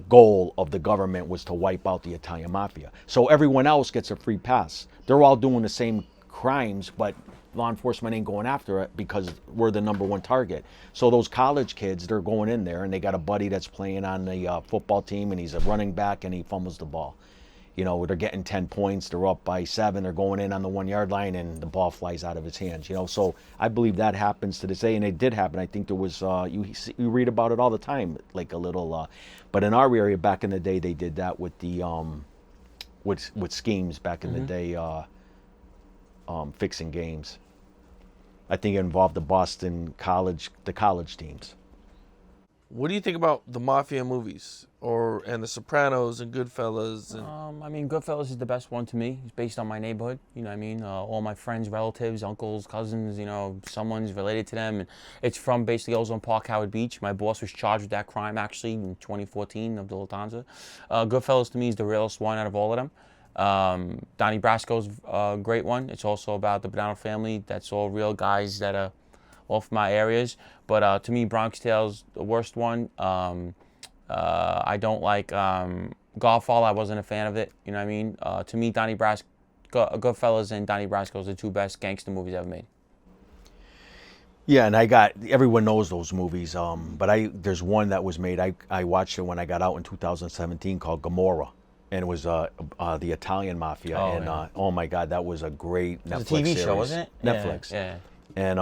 goal of the government, was to wipe out the Italian Mafia. So everyone else gets a free pass. They're all doing the same crimes, but law enforcement ain't going after it because we're the number one target. So those college kids, they're going in there and they got a buddy that's playing on the football team and he's a running back and he fumbles the ball. You know, they're getting 10 points, they're up by 7, they're going in on the 1-yard line, and the ball flies out of his hands. You know, so I believe that happens to this day, and it did happen. I think there was you read about it all the time, like a little. But in our area back in the day, they did that with the with schemes back in the day, fixing games. I think it involved the college teams. What do you think about the Mafia movies and the Sopranos and Goodfellas? And I mean, Goodfellas is the best one to me. It's based on my neighborhood. You know what I mean? All my friends, relatives, uncles, cousins, you know, someone's related to them. And it's from basically Ozone Park, Howard Beach. My boss was charged with that crime, actually, in 2014 of the Lufthansa. Goodfellas, to me, is the realest one out of all of them. Donnie Brasco's a great one. It's also about the Bonanno family. That's all real guys that are all from my areas. But to me, Bronx Tale's the worst one. I don't like Godfall. I wasn't a fan of it. You know what I mean? To me, Goodfellas and Donnie Brasco's the two best gangster movies ever made. Yeah, and everyone knows those movies. But there's one that was made. I watched it when I got out in 2017 called Gomorrah, and it was the Italian Mafia. Oh my God, that was a great Netflix It's a TV series. show, wasn't it? Netflix. Yeah. And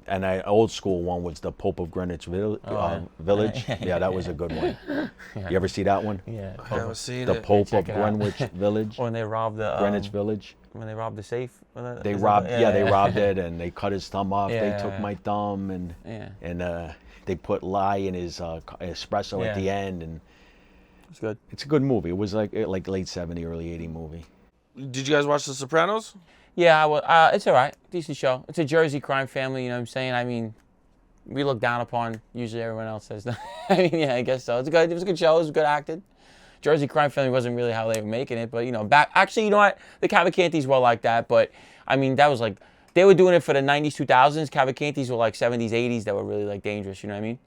an old school one was the Pope of Greenwich Village. Yeah, that was a good one. You ever see that one? Yeah. I haven't seen The it. Pope of Check it out. Greenwich Village. When they robbed the Greenwich Village. When they robbed the safe. They robbed. They robbed it, and they cut his thumb off. Yeah. They took my thumb, and they put lye in his espresso at the end, and It's good. it's a good movie. It was like late 70, early 80 movie. Did you guys watch The Sopranos? Yeah, it's all right. Decent show. It's a Jersey crime family, you know what I'm saying? I mean, we look down upon, usually everyone else says that. I mean, yeah, I guess so. It was a good show. It was good acted. Jersey crime family wasn't really how they were making it, but, you know, actually, you know what? The Cavalcantis were like that, but, I mean, that was like, they were doing it for the 90s, 2000s. Cavalcantis were like 70s, 80s that were really, like, dangerous, you know what I mean?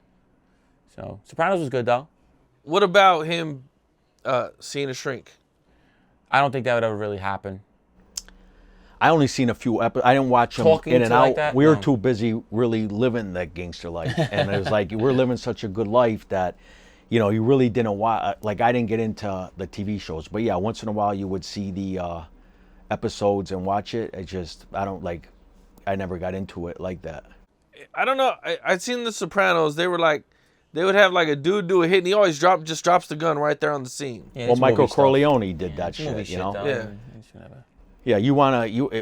So, Sopranos was good, though. What about him seeing a shrink? I don't think that would ever really happen. I only seen a few episodes. I didn't watch them Talking in and to out. like that? We were No. too busy really living that gangster life, and it was like we're living such a good life that, you know, you really didn't watch. Like I didn't get into the TV shows, but yeah, once in a while you would see the episodes and watch it. I never got into it like that. I don't know. I'd seen The Sopranos. They would have like a dude do a hit, and he always just drops the gun right there on the scene. Yeah, Well, it's Michael movie stuff. Corleone did that It's movie shit, you know. though. Yeah. It's whatever. Yeah,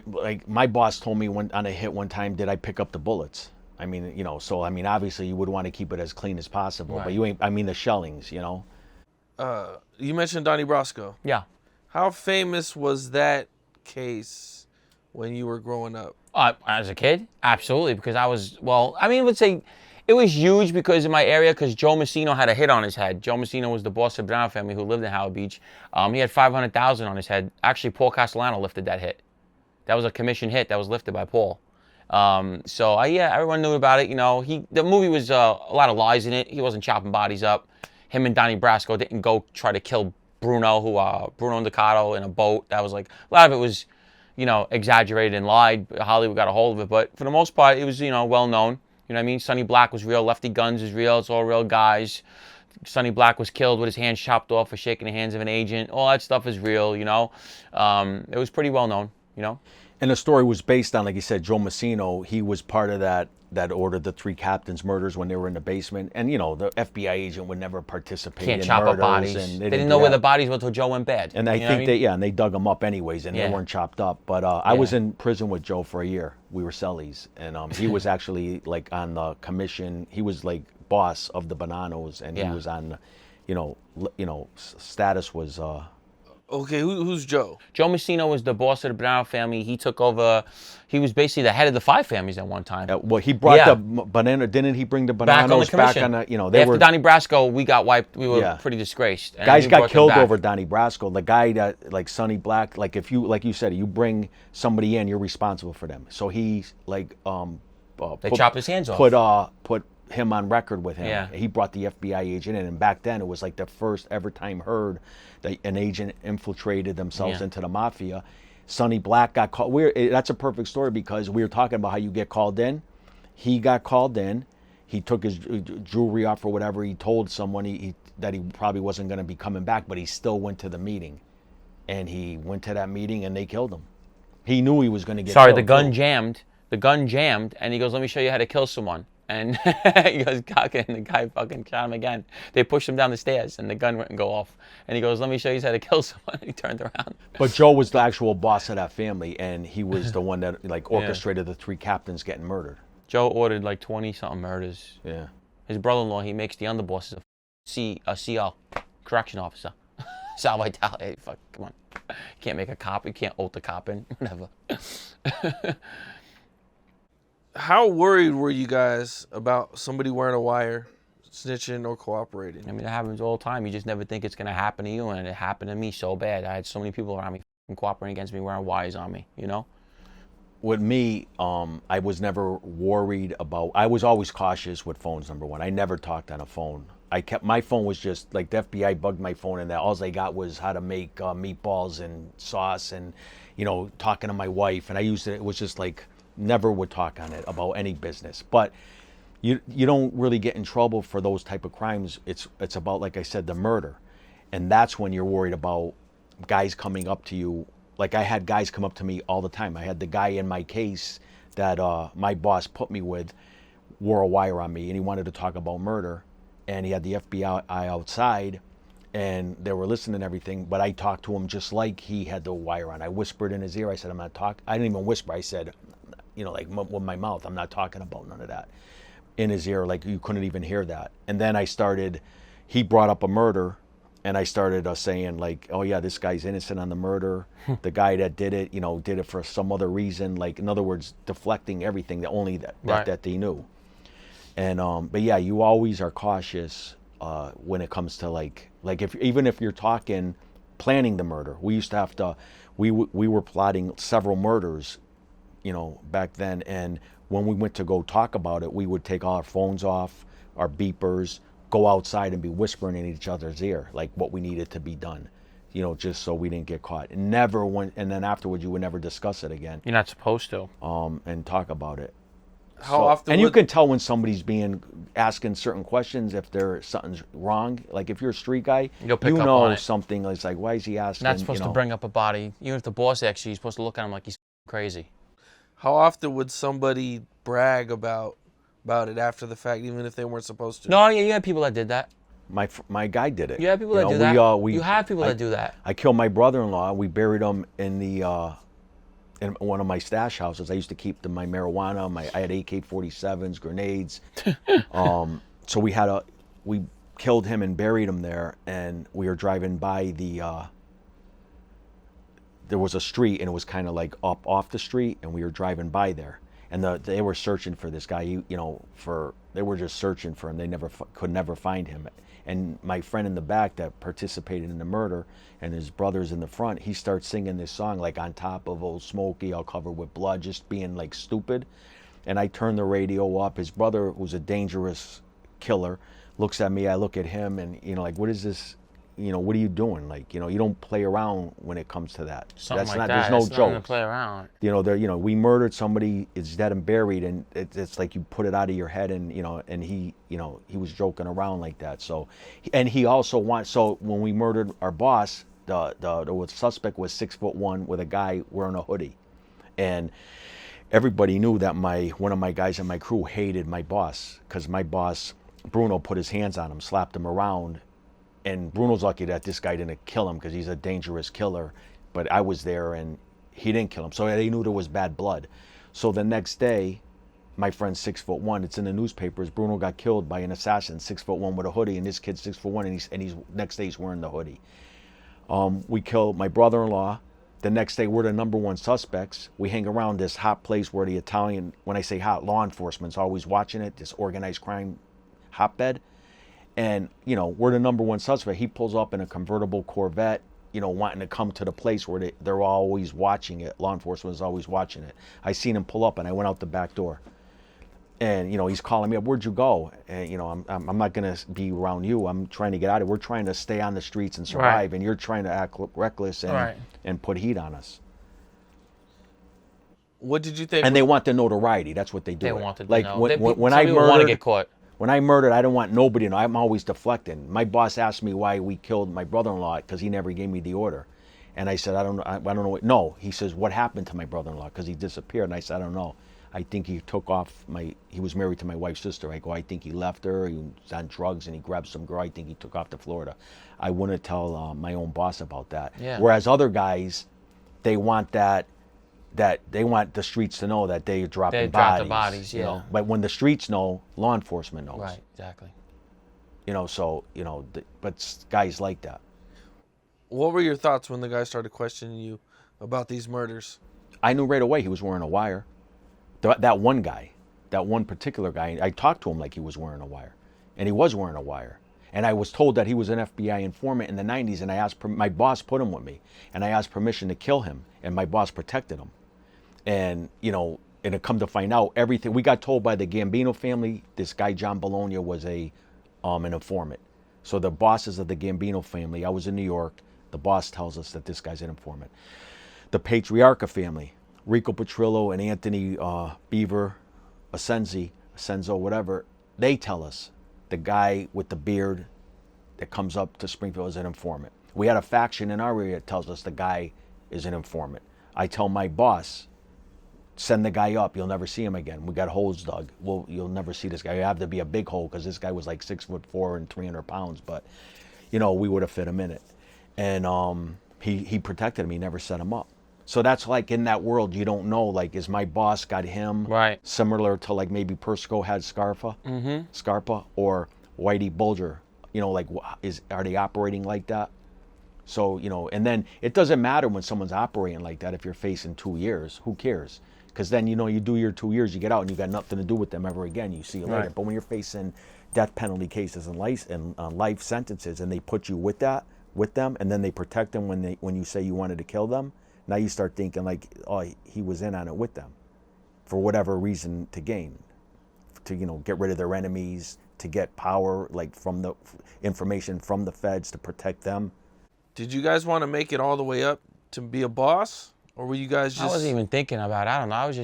like my boss told me on a hit one time, did I pick up the bullets? I mean, you know, so I mean, obviously you would want to keep it as clean as possible, but Right. you ain't. I mean, the shellings, you know. You mentioned Donnie Brasco. Yeah. How famous was that case when you were growing up? As a kid, absolutely, because let's say it was huge because in my area, because Joe Messino had a hit on his head. Joe Messino was the boss of the Bonanno family who lived in Howard Beach. He had $500,000 on his head. Actually, Paul Castellano lifted that hit. That was a commission hit that was lifted by Paul. Everyone knew about it. You know, the movie was a lot of lies in it. He wasn't chopping bodies up. Him and Donnie Brasco didn't go try to kill Bruno Ducato in a boat. That was like a lot of it was, you know, exaggerated and lied. Hollywood got a hold of it, but for the most part, it was, you know, well known. You know what I mean? Sonny Black was real. Lefty Guns is real. It's all real guys. Sonny Black was killed with his hands chopped off for shaking the hands of an agent. All that stuff is real, you know. It was pretty well known, you know. And the story was based on, like you said, Joe Messino. He was part of that ordered the 3 captains' murders when they were in the basement. And, you know, the FBI agent would never participate Can't in chop murders. up bodies. And They didn't know where the bodies were until Joe went bad. And I think they dug them up anyways, and they Yeah. weren't chopped up. But I was in prison with Joe for a year. We were cellies, and he was actually like on the commission. He was like boss of the Bonannos, and he was on, status was. Okay, who's Joe? Joe Messino was the boss of the Bonanno family. He took over. He was basically the head of the 5 families at one time. Well, he brought Yeah. the banana. Didn't he bring the Back on the Bonannos back commission. on the? You know, they After were Donnie Brasco, we got wiped. We were Yeah. pretty disgraced. And guys we got brought them killed back. over Donnie Brasco. The guy that like Sonny Black, like if you said, you bring somebody in, you're responsible for them. So he like They chopped his hands off. Put him on record with him. Yeah. He brought the FBI agent in, and back then it was like the first ever time heard that an agent infiltrated themselves Yeah. into the mafia. Sonny Black got called. That's a perfect story because we were talking about how you get called in. He got called in. He took his jewelry off or whatever. He told someone that he probably wasn't going to be coming back, but he still went to the meeting. and he went to that meeting and they killed him. He knew he was going to get Sorry, killed. the gun jammed. The gun jammed, and he goes, "Let me show you how to kill someone." And he goes, "Cock it," and the guy fucking shot him again. They pushed him down the stairs, and the gun wouldn't go off. And he goes, "Let me show you how to kill someone." And he turned around. But Joe was the actual boss of that family, and he was the one that like orchestrated the 3 captains getting murdered. Joe ordered like 20-something murders. Yeah. His brother-in-law, he makes the underbosses a CL, correction officer. Sal Vitale, hey, fuck, come on. You can't make a cop. You can't oath a cop in. Whatever. How worried were you guys about somebody wearing a wire, snitching or cooperating? I mean, it happens all the time. You just never think it's going to happen to you, and it happened to me so bad. I had so many people around me cooperating against me, wearing wires on me, you know? With me, I was never worried about. I was always cautious with phones. Number one, I never talked on a phone. I kept my phone was just like the FBI bugged my phone, and that all I got was how to make meatballs and sauce, and talking to my wife. And I used it. It was just like never would talk on it about any business. But you don't really get in trouble for those type of crimes. It's about, like I said, the murder, and that's when you're worried about guys coming up to you. Like I had guys come up to me all the time. I had the guy in my case that my boss put me with wore a wire on me, and he wanted to talk about murder, and he had the FBI outside, and they were listening and everything, but I talked to him just like he had the wire on. I whispered in his ear. I said, I'm not talking. I didn't even whisper. I said, like with my mouth, I'm not talking about none of that. In his ear, like you couldn't even hear that. And then he brought up a murder, and I started saying like, oh yeah, this guy's innocent on the murder. The guy that did it, did it for some other reason. Like, in other words, deflecting everything that only that they knew. And but yeah, you always are cautious when it comes to like even if you're planning the murder. We used to have to, we were plotting several murders, back then. And when we went to go talk about it, we would take all our phones off, our beepers, go outside and be whispering in each other's ear, like what we needed to be done, just so we didn't get caught. And then afterwards, you would never discuss it again. You're not supposed to. And talk about it. How often? And you can tell when somebody's asking certain questions if something's wrong. Like if you're a street guy, You'll pick up on it. Something. It's like, why is he asking? Not supposed to bring up a body. Even if the boss asks you, you're supposed to look at him like he's crazy. How often would somebody brag about it after the fact, even if they weren't supposed to? No, yeah, you had people that did that. My guy did it. You had people that do that. You have people that do that. I killed my brother-in-law. We buried him in in one of my stash houses. I used to keep my marijuana. I had AK-47s, grenades. So we killed him and buried him there. And we were driving by there was a street, and it was kind of like up off the street, and we were driving by there. And they were searching for this guy. They were just searching for him. They could never find him. And my friend in the back that participated in the murder, and his brothers in the front, he starts singing this song like on top of Old Smokey, all covered with blood, just being like stupid. And I turn the radio up. His brother, who's a dangerous killer, looks at me. I look at him, and like, what is this? What are you doing? Like, you don't play around when it comes to that. Something like that. There's no joke. joke. Play around. We murdered somebody. It's dead and buried, and it's like you put it out of your head, and and he was joking around like that. So, and he also So when we murdered our boss, the suspect was 6'1" with a guy wearing a hoodie, and everybody knew that one of my guys in my crew hated my boss, because my boss Bruno put his hands on him, slapped him around. And Bruno's lucky that this guy didn't kill him, because he's a dangerous killer. But I was there, and he didn't kill him. So they knew there was bad blood. So the next day, my friend's 6'1". It's in the newspapers. Bruno got killed by an assassin, 6'1" with a hoodie, and this kid's 6'1", and he's next day he's wearing the hoodie. We killed my brother-in-law. The next day, we're the #1 suspects. We hang around this hot place where the Italian, when I say hot, law enforcement's always watching it, this organized crime hotbed. And, we're the #1 suspect. He pulls up in a convertible Corvette, wanting to come to the place where they're always watching it. Law enforcement is always watching it. I seen him pull up, and I went out the back door. And, he's calling me up, where'd you go? And, I'm not going to be around you. I'm trying to get out of it. We're trying to stay on the streets and survive. Right. And you're trying to act reckless and put heat on us. What did you think? And they want the notoriety. That's what they do. They wanted to know. When I murdered, want to get caught. When I murdered, I don't want nobody to know. I'm always deflecting. My boss asked me why we killed my brother-in-law, because he never gave me the order. And I said, I don't know. I don't know. No, he says, what happened to my brother-in-law? Because he disappeared. And I said, I don't know. I think he took off he was married to my wife's sister. I go, I think he left her. He was on drugs and he grabbed some girl. I think he took off to Florida. I wouldn't tell my own boss about that. Yeah. Whereas other guys, they want that they want the streets to know that they're dropping They drop bodies. the bodies, You yeah. know? But when the streets know, law enforcement knows. Right, exactly. You know, so, you know, but guys like that. What were your thoughts when the guy started questioning you about these murders? I knew right away he was wearing a wire. That one guy, that one particular guy, I talked to him like he was wearing a wire. And he was wearing a wire. And I was told that he was an FBI informant in the 90s, and I asked, my boss put him with me, and I asked permission to kill him, and my boss protected him. And, you know, and it come to find out everything, we got told by the Gambino family, this guy John Bologna was an informant. So the bosses of the Gambino family, I was in New York, the boss tells us that this guy's an informant. The Patriarca family, Rico Petrillo and Anthony Beaver, Asenzo, whatever, they tell us the guy with the beard that comes up to Springfield is an informant. We had a faction in our area that tells us the guy is an informant. I tell my boss, send the guy up, you'll never see him again. We got holes dug. Well, you'll never see this guy. You have to be a big hole because this guy was like 6'4" and 300 pounds, but you know, we would have fit him in it. And he protected him, he never set him up. So that's like in that world, you don't know, like, is my boss got him Right. similar to like maybe Persco had Scarpa, or Whitey Bulger, you know, like, are they operating like that? So, you know, and then it doesn't matter when someone's operating like that if you're facing 2 years, who cares? Because then, you know, you do your 2 years, you get out and you got nothing to do with them ever again, you see you later. Right. But when you're facing death penalty cases and life sentences and they put you with them, and then they protect them when you say you wanted to kill them, now you start thinking like, oh, he was in on it with them for whatever reason to gain, to, you know, get rid of their enemies, to get power, like from the information from the feds to protect them. Did you guys want to make it all the way up to be a boss? Or were you guys just... I wasn't even thinking about it. I don't know. I was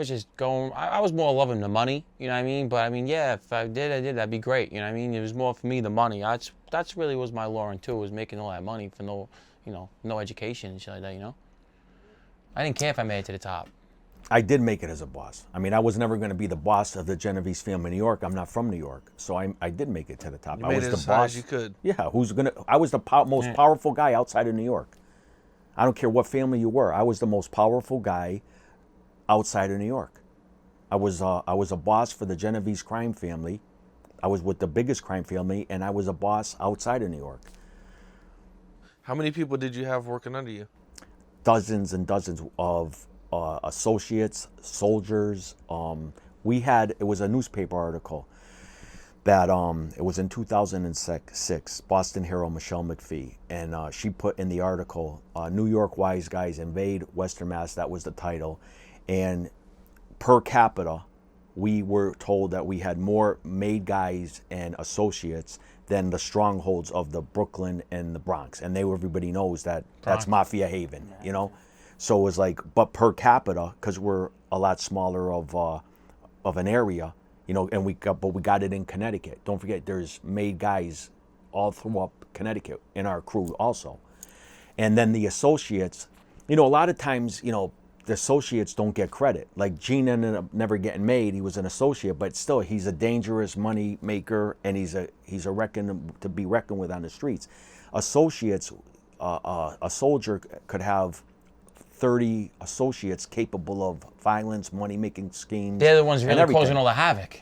just going, I was more loving the money, you know what I mean? But I mean, yeah, if I did, that'd be great, you know what I mean? It was more for me, the money. That's really was my luring too, was making all that money for no, you know, no education and shit like that, you know? I didn't care if I made it to the top. I did make it as a boss. I mean, I was never going to be the boss of the Genovese family in New York. I'm not from New York. So I did make it to the top. You I made was it the as boss. high as you could. Yeah, I was the most powerful guy outside of New York. I don't care what family you were. I was the most powerful guy outside of New York. I was a boss for the Genovese crime family. I was with the biggest crime family, and I was a boss outside of New York. How many people did you have working under you? Dozens and dozens of associates, soldiers. It was a newspaper article that it was in 2006, Boston hero Michelle McPhee, and she put in the article, New York wise guys invade Western Mass, that was the title, and per capita, we were told that we had more made guys and associates than the strongholds of the Brooklyn and the Bronx, and everybody knows that that's Mafia Haven, you know? So it was like, but per capita, because we're a lot smaller of an area, you know, and we got it in Connecticut. Don't forget, there's made guys all throughout Connecticut in our crew also. And then the associates, you know, a lot of times, you know, the associates don't get credit. Like Gene ended up never getting made. He was an associate, but still, he's a dangerous money maker, and he's a to be reckoned with on the streets. Associates, a soldier could have 30 associates capable of violence, money making schemes. They're the ones and really everything. causing all the havoc.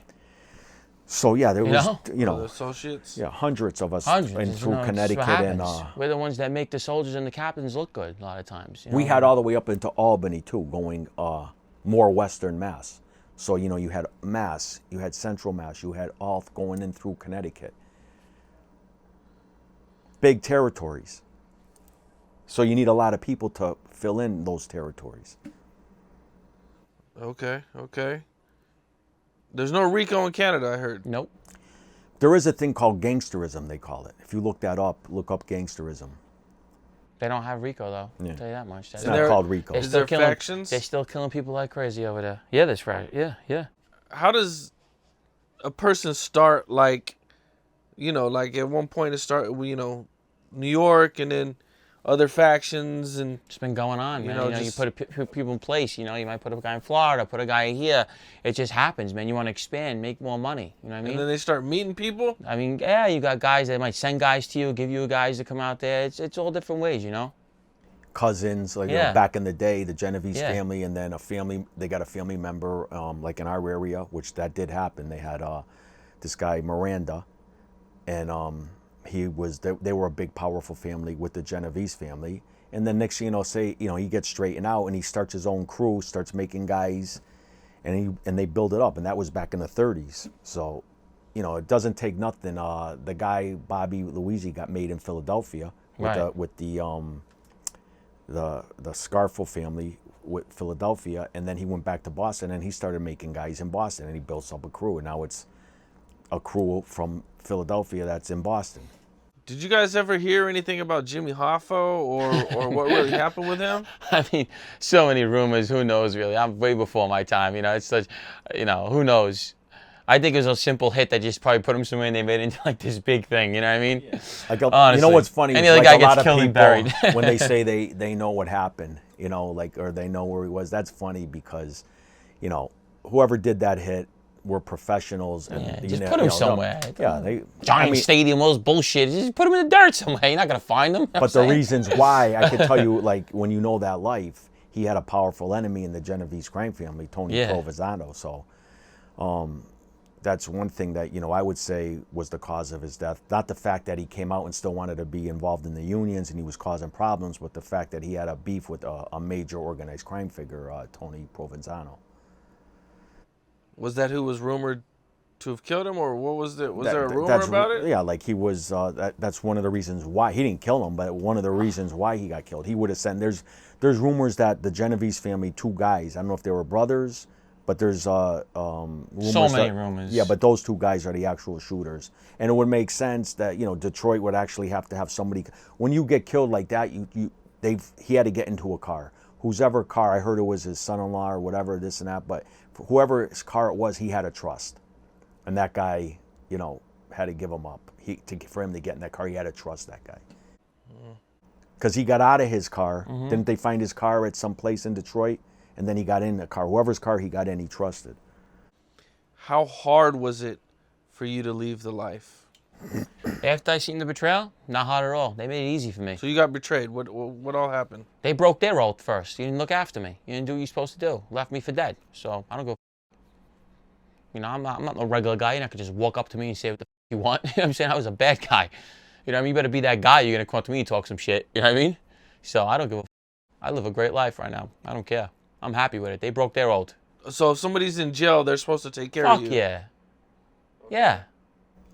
So yeah, there was, know? you know, The associates? yeah, hundreds of us Hundreds, in you through know, it's Connecticut, what and happens. We're the ones that make the soldiers and the captains look good a lot of times. You we know? had all the way up into Albany too, going more Western Mass. So, you know, you had Mass, you had Central Mass, you had all going in through Connecticut. Big territories. So you need a lot of people to fill in those territories. Okay. There's no RICO in Canada, I heard. Nope. There is a thing called gangsterism, they call it. If you look that up, look up gangsterism. They don't have RICO though. Yeah. I'll tell you that much. It's Is not there- called RICO. Is there factions? They're still killing people like crazy over there. Yeah, that's right. Yeah. How does a person start, like, you know, like at one point it started, you know, New York, and then other factions and It's been going on, man. know, You just- put people in place. You might put a guy in Florida, put a guy here. It just happens, man. You want to expand, make more money. You know what I mean? and then they start meeting people. I mean, yeah, you got guys that might send guys to you, give you guys to come out there. It's all different ways, you know? Cousins, like Yeah. back in the day, the Genovese Yeah. family, and then they got a family member, like in our area, which that did happen. They had this guy Miranda, and they were a big, powerful family with the Genovese family. And then next thing you know, he gets straightened out and he starts his own crew, starts making guys, and they build it up. And that was back in the 30s. So, it doesn't take nothing. The guy Bobby Luisi got made in Philadelphia Right. with the Scarfo family with Philadelphia, and then he went back to Boston and he started making guys in Boston, and he built up a crew, and now it's a crew from Philadelphia that's in Boston. Did you guys ever hear anything about Jimmy Hoffa or what really happened with him? I mean, so many rumors. Who knows, really? I'm way before my time. It's such, who knows? I think it was a simple hit that just probably put him somewhere and they made it into like this big thing. You know what I mean? Like Honestly. what's funny? Any is, other like, guy a lot gets of killed and people, buried. when they say they know what happened, or they know where he was. That's funny because, whoever did that hit were professionals, and Yeah, just put him somewhere. Giant stadium, all this bullshit. Just put him in the dirt somewhere. You're not gonna find him. But the reasons why, I can tell you, like when you know that life, he had a powerful enemy in the Genovese crime family, Tony Provenzano. So, that's one thing that I would say was the cause of his death. Not the fact that he came out and still wanted to be involved in the unions and he was causing problems, but the fact that he had a beef with a major organized crime figure, Tony Provenzano. Was that who was rumored to have killed him, or what was there? Was there a rumor about it? Yeah, like he was. That's one of the reasons why he didn't kill him, but one of the reasons why he got killed. He would have sent. There's rumors that the Genovese family, two guys. I don't know if they were brothers, but there's rumors. So many rumors. Yeah, but those two guys are the actual shooters, and it would make sense that Detroit would actually have to have somebody. When you get killed like that, he had to get into a car. Whoever car, I heard it was his son-in-law or whatever, this and that, but whoever's car it was, he had to trust. And that guy, had to give him up. For him to get in that car, he had to trust that guy. Because he got out of his car. Didn't they find his car at some place in Detroit? And then he got in the car. Whoever's car he got in, he trusted. How hard was it for you to leave the life? After I seen the betrayal, not hard at all. They made it easy for me. So you got betrayed. What all happened? They broke their oath first. You didn't look after me. You didn't do what you're supposed to do. Left me for dead. So I don't go. I'm not a regular guy. You're not gonna just walk up to me and say what the you want. You know what I'm saying? I was a bad guy. You know what I mean? You better be that guy. You're gonna come up to me and talk some shit. You know what I mean? So I don't give a. I live a great life right now. I don't care. I'm happy with it. They broke their oath. So if somebody's in jail, they're supposed to take care Fuck of you. yeah. Yeah.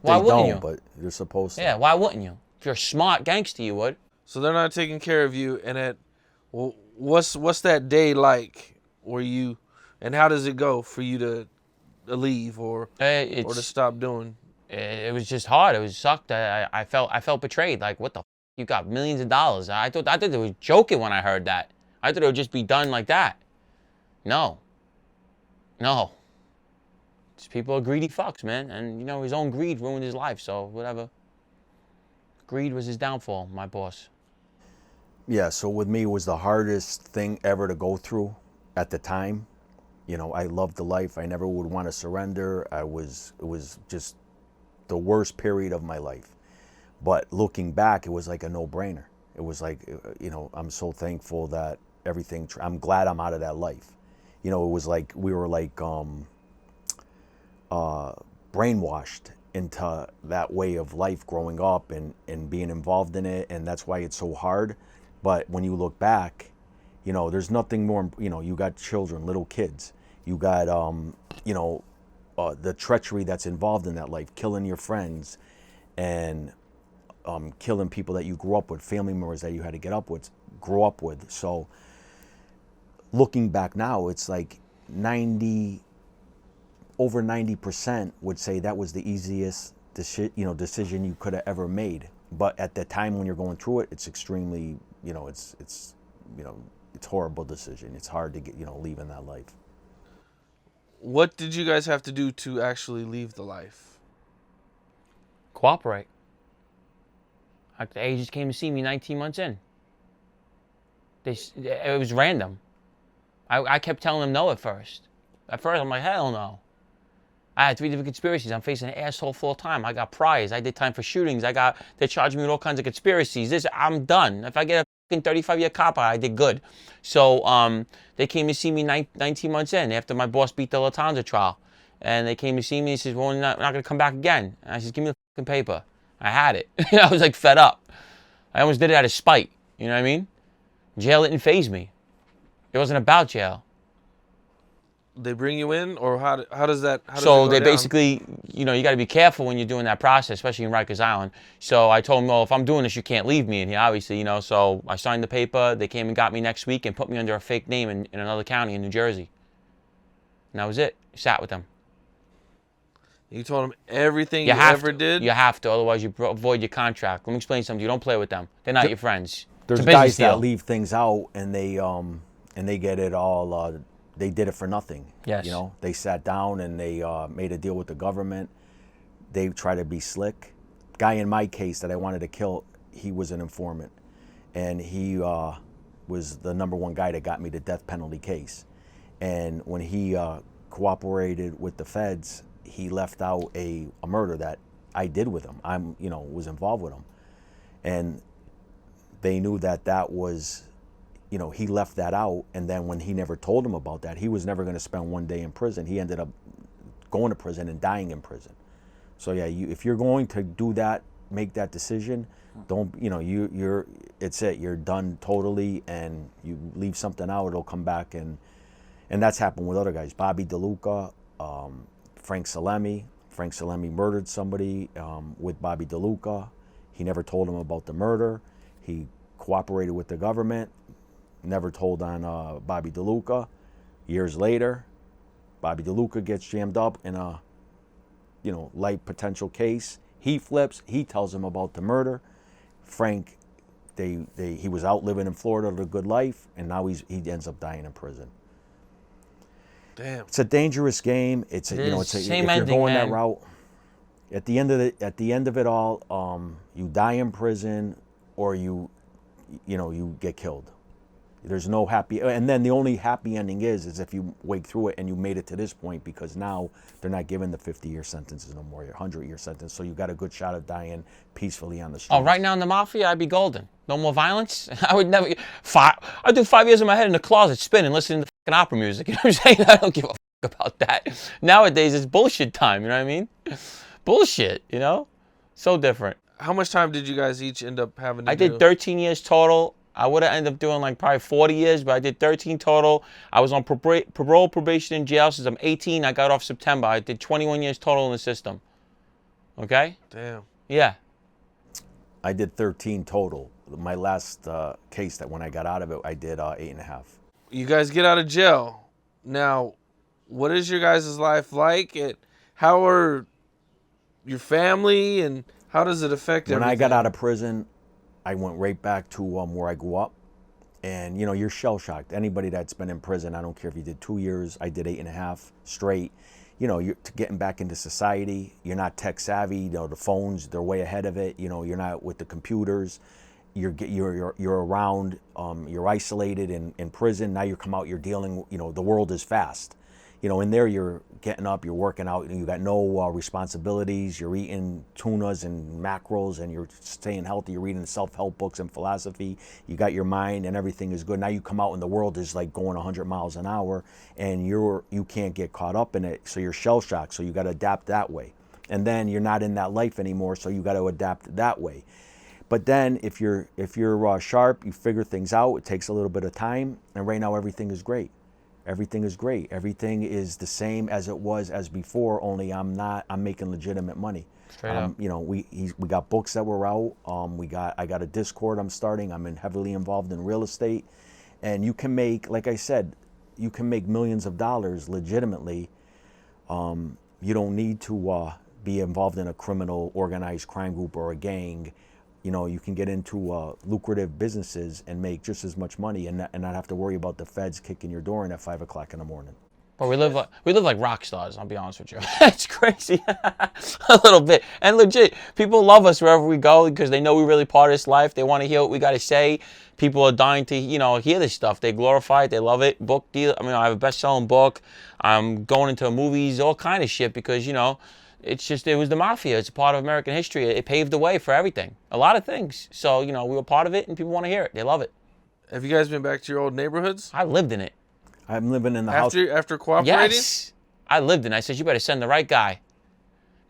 Why They wouldn't don't, you? but you're supposed to. Yeah. Why wouldn't you? If you're a smart gangster, you would. So they're not taking care of you, and what's that day like? Where you, and how does it go for you to leave or to stop doing? It was just hard. It was sucked. I felt betrayed. Like, what the? You got millions of dollars. I thought they were joking when I heard that. I thought it would just be done like that. No. These people are greedy fucks, man. And, his own greed ruined his life, so whatever. Greed was his downfall, my boss. Yeah, so with me, it was the hardest thing ever to go through at the time. I loved the life. I never would want to surrender. It was just the worst period of my life. But looking back, it was like a no-brainer. It was like, I'm so thankful that everything, I'm glad I'm out of that life. It was like, we were like brainwashed into that way of life growing up and being involved in it. And that's why it's so hard. But when you look back, there's nothing more, you got children, little kids. You got, the treachery that's involved in that life, killing your friends and killing people that you grew up with, family members that you had to grow up with. So looking back now, it's like over 90% would say that was the easiest decision you could have ever made. But at the time when you're going through it, it's extremely, it's horrible decision. It's hard to get, leaving that life. What did you guys have to do to actually leave the life? Cooperate. Like, the agents came to see me 19 months in. It was random. I kept telling them no at first. At first, I'm like, hell no. I had 3 different conspiracies. I'm facing an asshole full time. I got priors. I did time for shootings. They're charging me with all kinds of conspiracies. I'm done. If I get a fucking 35-year cop out, I did good. So they came to see me 19 months in after my boss beat the Latanza trial. And they came to see me and says, well, we're not going to come back again. And I said, give me the fucking paper. I had it. I was like fed up. I almost did it out of spite. You know what I mean? Jail didn't faze me. It wasn't about jail. They bring you in, or how does that? How does So it go they down? basically, you know, you got to be careful when you're doing that process, especially in Rikers Island. So I told them, well, if I'm doing this, you can't leave me in here, obviously, you know. So I signed the paper. They came and got me next week and put me under a fake name in another county in New Jersey. And that was it. Sat with them. You told them everything you ever did? You have to, otherwise you void your contract. Let me explain something. You don't play with them. They're not your friends. There's It's a business guys that deal. leave things out and they get it all. They did it for nothing. Yes. You know, they sat down and they made a deal with the government. They try to be slick. Guy in my case that I wanted to kill, he was an informant, and he was the #1 guy that got me the death penalty case. And when he cooperated with the feds, he left out a murder that I did with him. Was involved with him, and they knew that was, he left that out. And then when he never told them about that, he was never going to spend 1 day in prison. He ended up going to prison and dying in prison. So yeah, if you're going to do that, make that decision. Don't, it's it. You're done totally, and you leave something out, it'll come back, and that's happened with other guys. Bobby DeLuca, Frank Salemi. Frank Salemi murdered somebody with Bobby DeLuca. He never told him about the murder. He cooperated with the government. Never told on Bobby DeLuca. Years later, Bobby DeLuca gets jammed up in a, light potential case. He flips. He tells him about the murder. Frank, he was out living in Florida, lived a good life, and now he ends up dying in prison. Damn. It's a dangerous game. If you're going that route, at the end of it all, you die in prison or you get killed. There's no happy, and then the only happy ending is if you wake through it and you made it to this point, because now they're not giving the 50-year sentences no more, 100-year sentence. So you got a good shot of dying peacefully on the street. Oh, right now in the Mafia, I'd be golden. No more violence. I would never. I'd do 5 years in my head in the closet spinning, listening to fucking opera music. You know what I'm saying? I don't give a fuck about that. Nowadays, it's bullshit time. You know what I mean? Bullshit. So different. How much time did you guys each end up having to do? I did 13 years total. I would have ended up doing like probably 40 years, but I did 13 total. I was on parole probation in jail since I'm 18. I got off September. I did 21 years total in the system. Okay? Damn. Yeah. I did 13 total. My last case that when I got out of it, I did 8.5. You guys get out of jail. Now, what is your guys' life like? How are your family, and how does it affect everything? When I got out of prison, I went right back to where I grew up. And, you're shell-shocked. Anybody that's been in prison, I don't care if you did 2 years, I did 8.5 straight. You're getting back into society. You're not tech savvy. The phones, they're way ahead of it. You're not with the computers. You're around. You're isolated in prison. Now you come out. You're dealing. The world is fast. In there you're getting up. You're working out. You got no responsibilities. You're eating tunas and mackerels, and you're staying healthy. You're reading self-help books and philosophy. You got your mind, and everything is good. Now you come out, and the world is like going 100 miles an hour, and you can't get caught up in it. So you're shell-shocked. So you got to adapt that way. And then you're not in that life anymore. So you got to adapt that way. But then if you're sharp, you figure things out. It takes a little bit of time, and right now everything is great. Everything is great. Everything is the same as it was as before. Only I'm making legitimate money. Straight up. We got books that were out. I got a Discord I'm starting. I'm heavily involved in real estate, and you can make, like I said, you can make millions of dollars legitimately. You don't need to be involved in a criminal organized crime group or a gang. You can get into lucrative businesses and make just as much money and not have to worry about the feds kicking your door in at 5 o'clock in the morning. But we live like rock stars. I'll be honest with you. It's crazy, a little bit. And legit, people love us wherever we go because they know we really part of this life. They want to hear what we got to say. People are dying to hear this stuff. They glorify it. They love it. Book deal. I mean, I have a best-selling book. I'm going into movies, all kind of shit because it was the Mafia. It's a part of American history. It paved the way for everything, a lot of things. So we were part of it, and people want to hear it. They love it. Have you guys been back to your old neighborhoods? I lived in it. I'm living in the house. After cooperating? Yes. I lived in it. I said, you better send the right guy.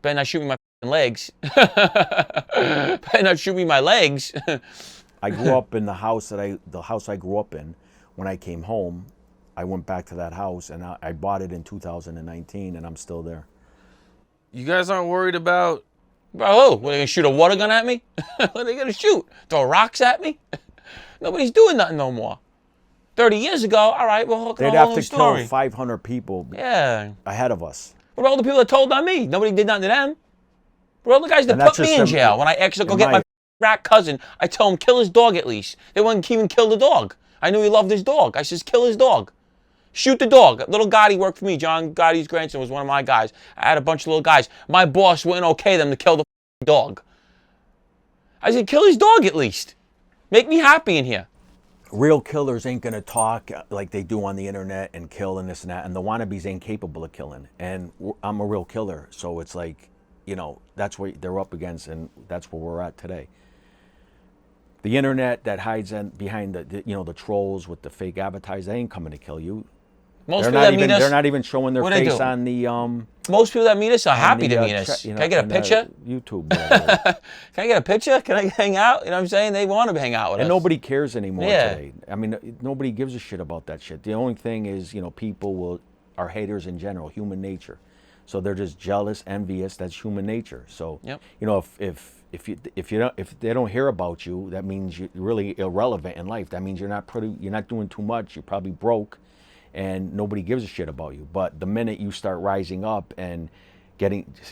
Better not shoot me my legs. Better not shoot me my legs. I grew up in the house I grew up in. When I came home, I went back to that house, and I bought it in 2019, and I'm still there. You guys aren't worried about... Bro, what, are they going to shoot a water gun at me? What are they going to shoot? Throw rocks at me? Nobody's doing nothing no more. 30 years ago, all right, well, they'd have to kill 500 people ahead of us. What about all the people that told on me? Nobody did nothing to them. What about all the guys that put me in jail? When I actually go get my rat cousin, I tell him, kill his dog at least. They wouldn't even kill the dog. I knew he loved his dog. I says, kill his dog. Shoot the dog. Little Gotti worked for me. John Gotti's grandson was one of my guys. I had a bunch of little guys. My boss wouldn't okay them to kill the dog. I said, kill his dog at least. Make me happy in here. Real killers ain't gonna talk like they do on the internet and kill and this and that, and the wannabes ain't capable of killing. And I'm a real killer, so it's like, that's what they're up against, and that's where we're at today. The internet that hides behind the trolls with the fake advertisers, they ain't coming to kill you. They're not even showing their face on the. Most people that meet us are happy to meet us. Can I get a picture? YouTube. Can I get a picture? Can I hang out? You know what I'm saying? They want to hang out with us. And nobody cares anymore today. I mean, nobody gives a shit about that shit. The only thing is, people are haters in general, human nature. So they're just jealous, envious. That's human nature. So if they don't hear about you, that means you're really irrelevant in life. That means you're not doing too much. You're probably broke. And nobody gives a shit about you. But the minute you start rising up and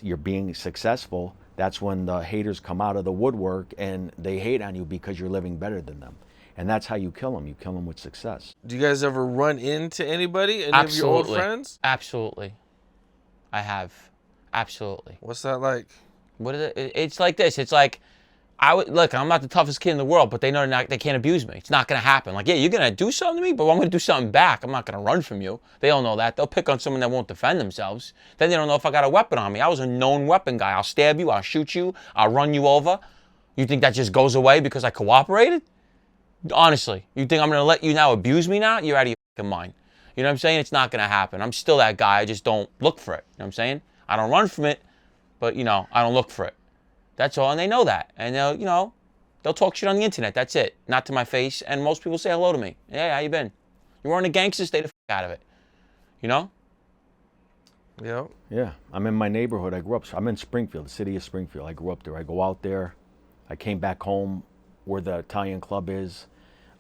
you're being successful, that's when the haters come out of the woodwork and they hate on you because you're living better than them. And that's how you kill them. You kill them with success. Do you guys ever run into anybody? Any of your old friends? Absolutely. I have. Absolutely. What's that like? What is it? It's like this. It's like, look, I'm not the toughest kid in the world, but they know they can't abuse me. It's not going to happen. Like, yeah, you're going to do something to me, but I'm going to do something back. I'm not going to run from you. They don't know that. They'll pick on someone that won't defend themselves. Then they don't know if I got a weapon on me. I was a known weapon guy. I'll stab you. I'll shoot you. I'll run you over. You think that just goes away because I cooperated? Honestly, you think I'm going to let you now abuse me now? You're out of your fucking mind. You know what I'm saying? It's not going to happen. I'm still that guy. I just don't look for it. You know what I'm saying? I don't run from it, but, I don't look for it. That's all, and they know that. And they'll talk shit on the internet. That's it. Not to my face. And most people say hello to me. Hey, how you been? You weren't a gangster, stay the out of it. Yeah. Yeah. I'm in my neighborhood. I grew up. I'm in Springfield, the city of Springfield. I grew up there. I go out there. I came back home where the Italian club is.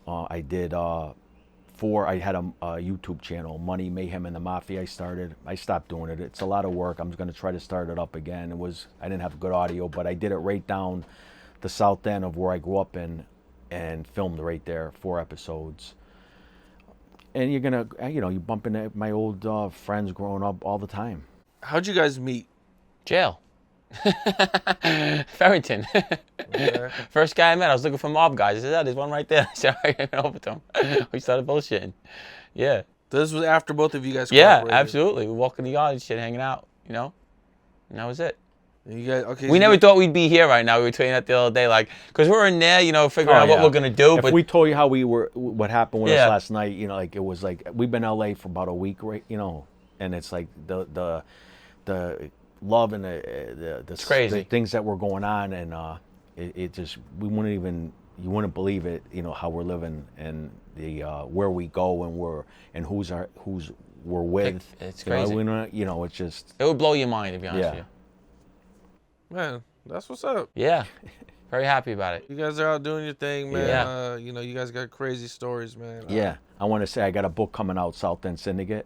I did I had a YouTube channel, Money, Mayhem, and the Mafia. I stopped doing it. It's a lot of work. I'm going to try to start it up again. I didn't have good audio, but I did it right down the south end of where I grew up in and filmed right there, 4 episodes. And you're going to, you bump into my old friends growing up all the time. How'd you guys meet? Jail. Farrington. Okay. First guy I met, I was looking for mob guys. I said, there's one right there. I said, all right, I went over to him. We started bullshitting. Yeah. This was after both of you guys cooperated? Yeah, absolutely. We walk in the yard and shit, hanging out, And that was it. You guys, okay. We never thought we'd be here right now. We were tweeting that the other day, because we're in there, figuring out what we're going to do. If we told you what happened with us last night, it was like, we've been in LA for about a week, right? And it's like the love and the things that were going on, and it just, you wouldn't believe it, how we're living and the where we go and who's we're with. It's crazy. It's just, it would blow your mind, to be honest with you. Man, that's what's up. Yeah. Very happy about it. You guys are out doing your thing, man. Yeah. You guys got crazy stories, man. Yeah. I want to say I got a book coming out, South End Syndicate.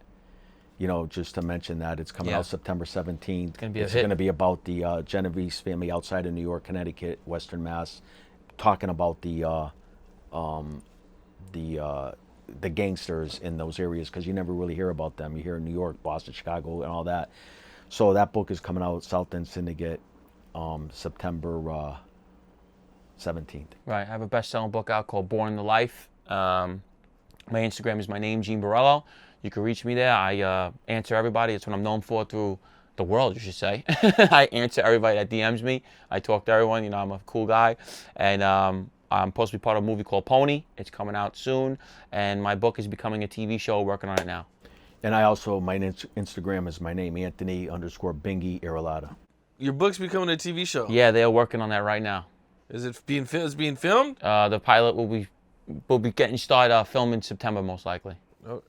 Just to mention that it's coming out September 17th. It's going to be about the Genovese family outside of New York, Connecticut, Western Mass, talking about the the gangsters in those areas, because you never really hear about them. You hear in New York, Boston, Chicago, and all that. So that book is coming out, South End Syndicate, September 17th. Right. I have a best-selling book out called Born to Life. My Instagram is my name, Gene Borello. You can reach me there. I answer everybody. It's what I'm known for through the world, you should say. I answer everybody that DMs me. I talk to everyone. You know, I'm a cool guy. And I'm supposed to be part of a movie called Pony. It's coming out soon. And my book is becoming a TV show. Working on it now. And I also, my Instagram is my name, Anthony_Bingy Irrelata. Your book's becoming a TV show. Yeah, they're working on that right now. Is it being filmed? The pilot will be getting started filming in September, most likely. Oh,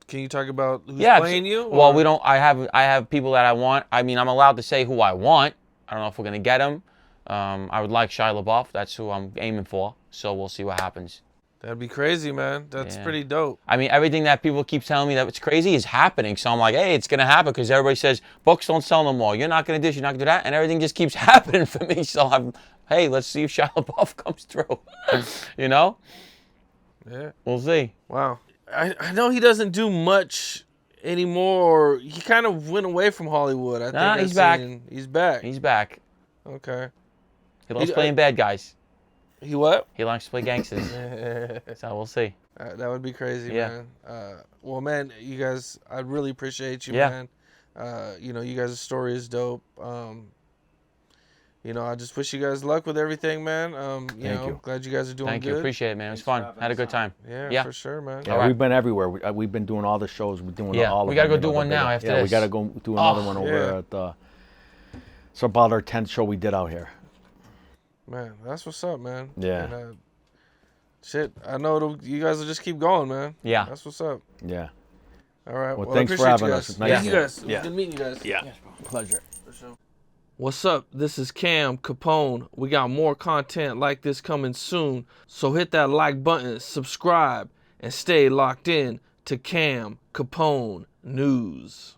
can you talk about who's Yeah, playing you? Or? Well, we don't. I have people that I want. I mean, I'm allowed to say who I want. I don't know if we're gonna get him. I would like Shia LaBeouf. That's who I'm aiming for. So we'll see what happens. That'd be crazy, man. That's pretty dope. I mean, everything that people keep telling me that it's crazy is happening. So I'm like, hey, it's gonna happen because everybody says books don't sell no more. You're not gonna do this. You're not gonna do that, and everything just keeps happening for me. So hey, let's see if Shia LaBeouf comes through. You know? Yeah. We'll see. Wow. I know he doesn't do much anymore. He kind of went away from Hollywood. He's back. He's back. He's back. Okay. He loves playing bad guys. He what? He likes to play gangsters. So we'll see. That would be crazy, Yeah. man. Well, man, you guys, I really appreciate you, Yeah. man. You know, you guys' story is dope. You know, I just wish you guys luck with everything, man. Thank you. Glad you guys are doing Thank good. you. Appreciate it, man. It was fun. Had a good time. Yeah, for sure, man. Yeah, All right. we've been everywhere. We've been doing all the shows. We're doing all of them. We gotta go you do know, one now after yeah, we this. gotta go do another one over yeah. at the. It's about our 10th show we did out here. Man, that's what's up, man. Yeah. And, shit, I know you guys will just keep going, man. Yeah. That's what's up. Yeah. All right. Well, I thanks for appreciate having you us. guys. It's nice Thank you to- guys. It was yeah. good meeting you guys. Yeah. Pleasure. For sure. What's up? This is Cam Capone. We got more content like this coming soon. So hit that like button, subscribe, and stay locked in to Cam Capone News.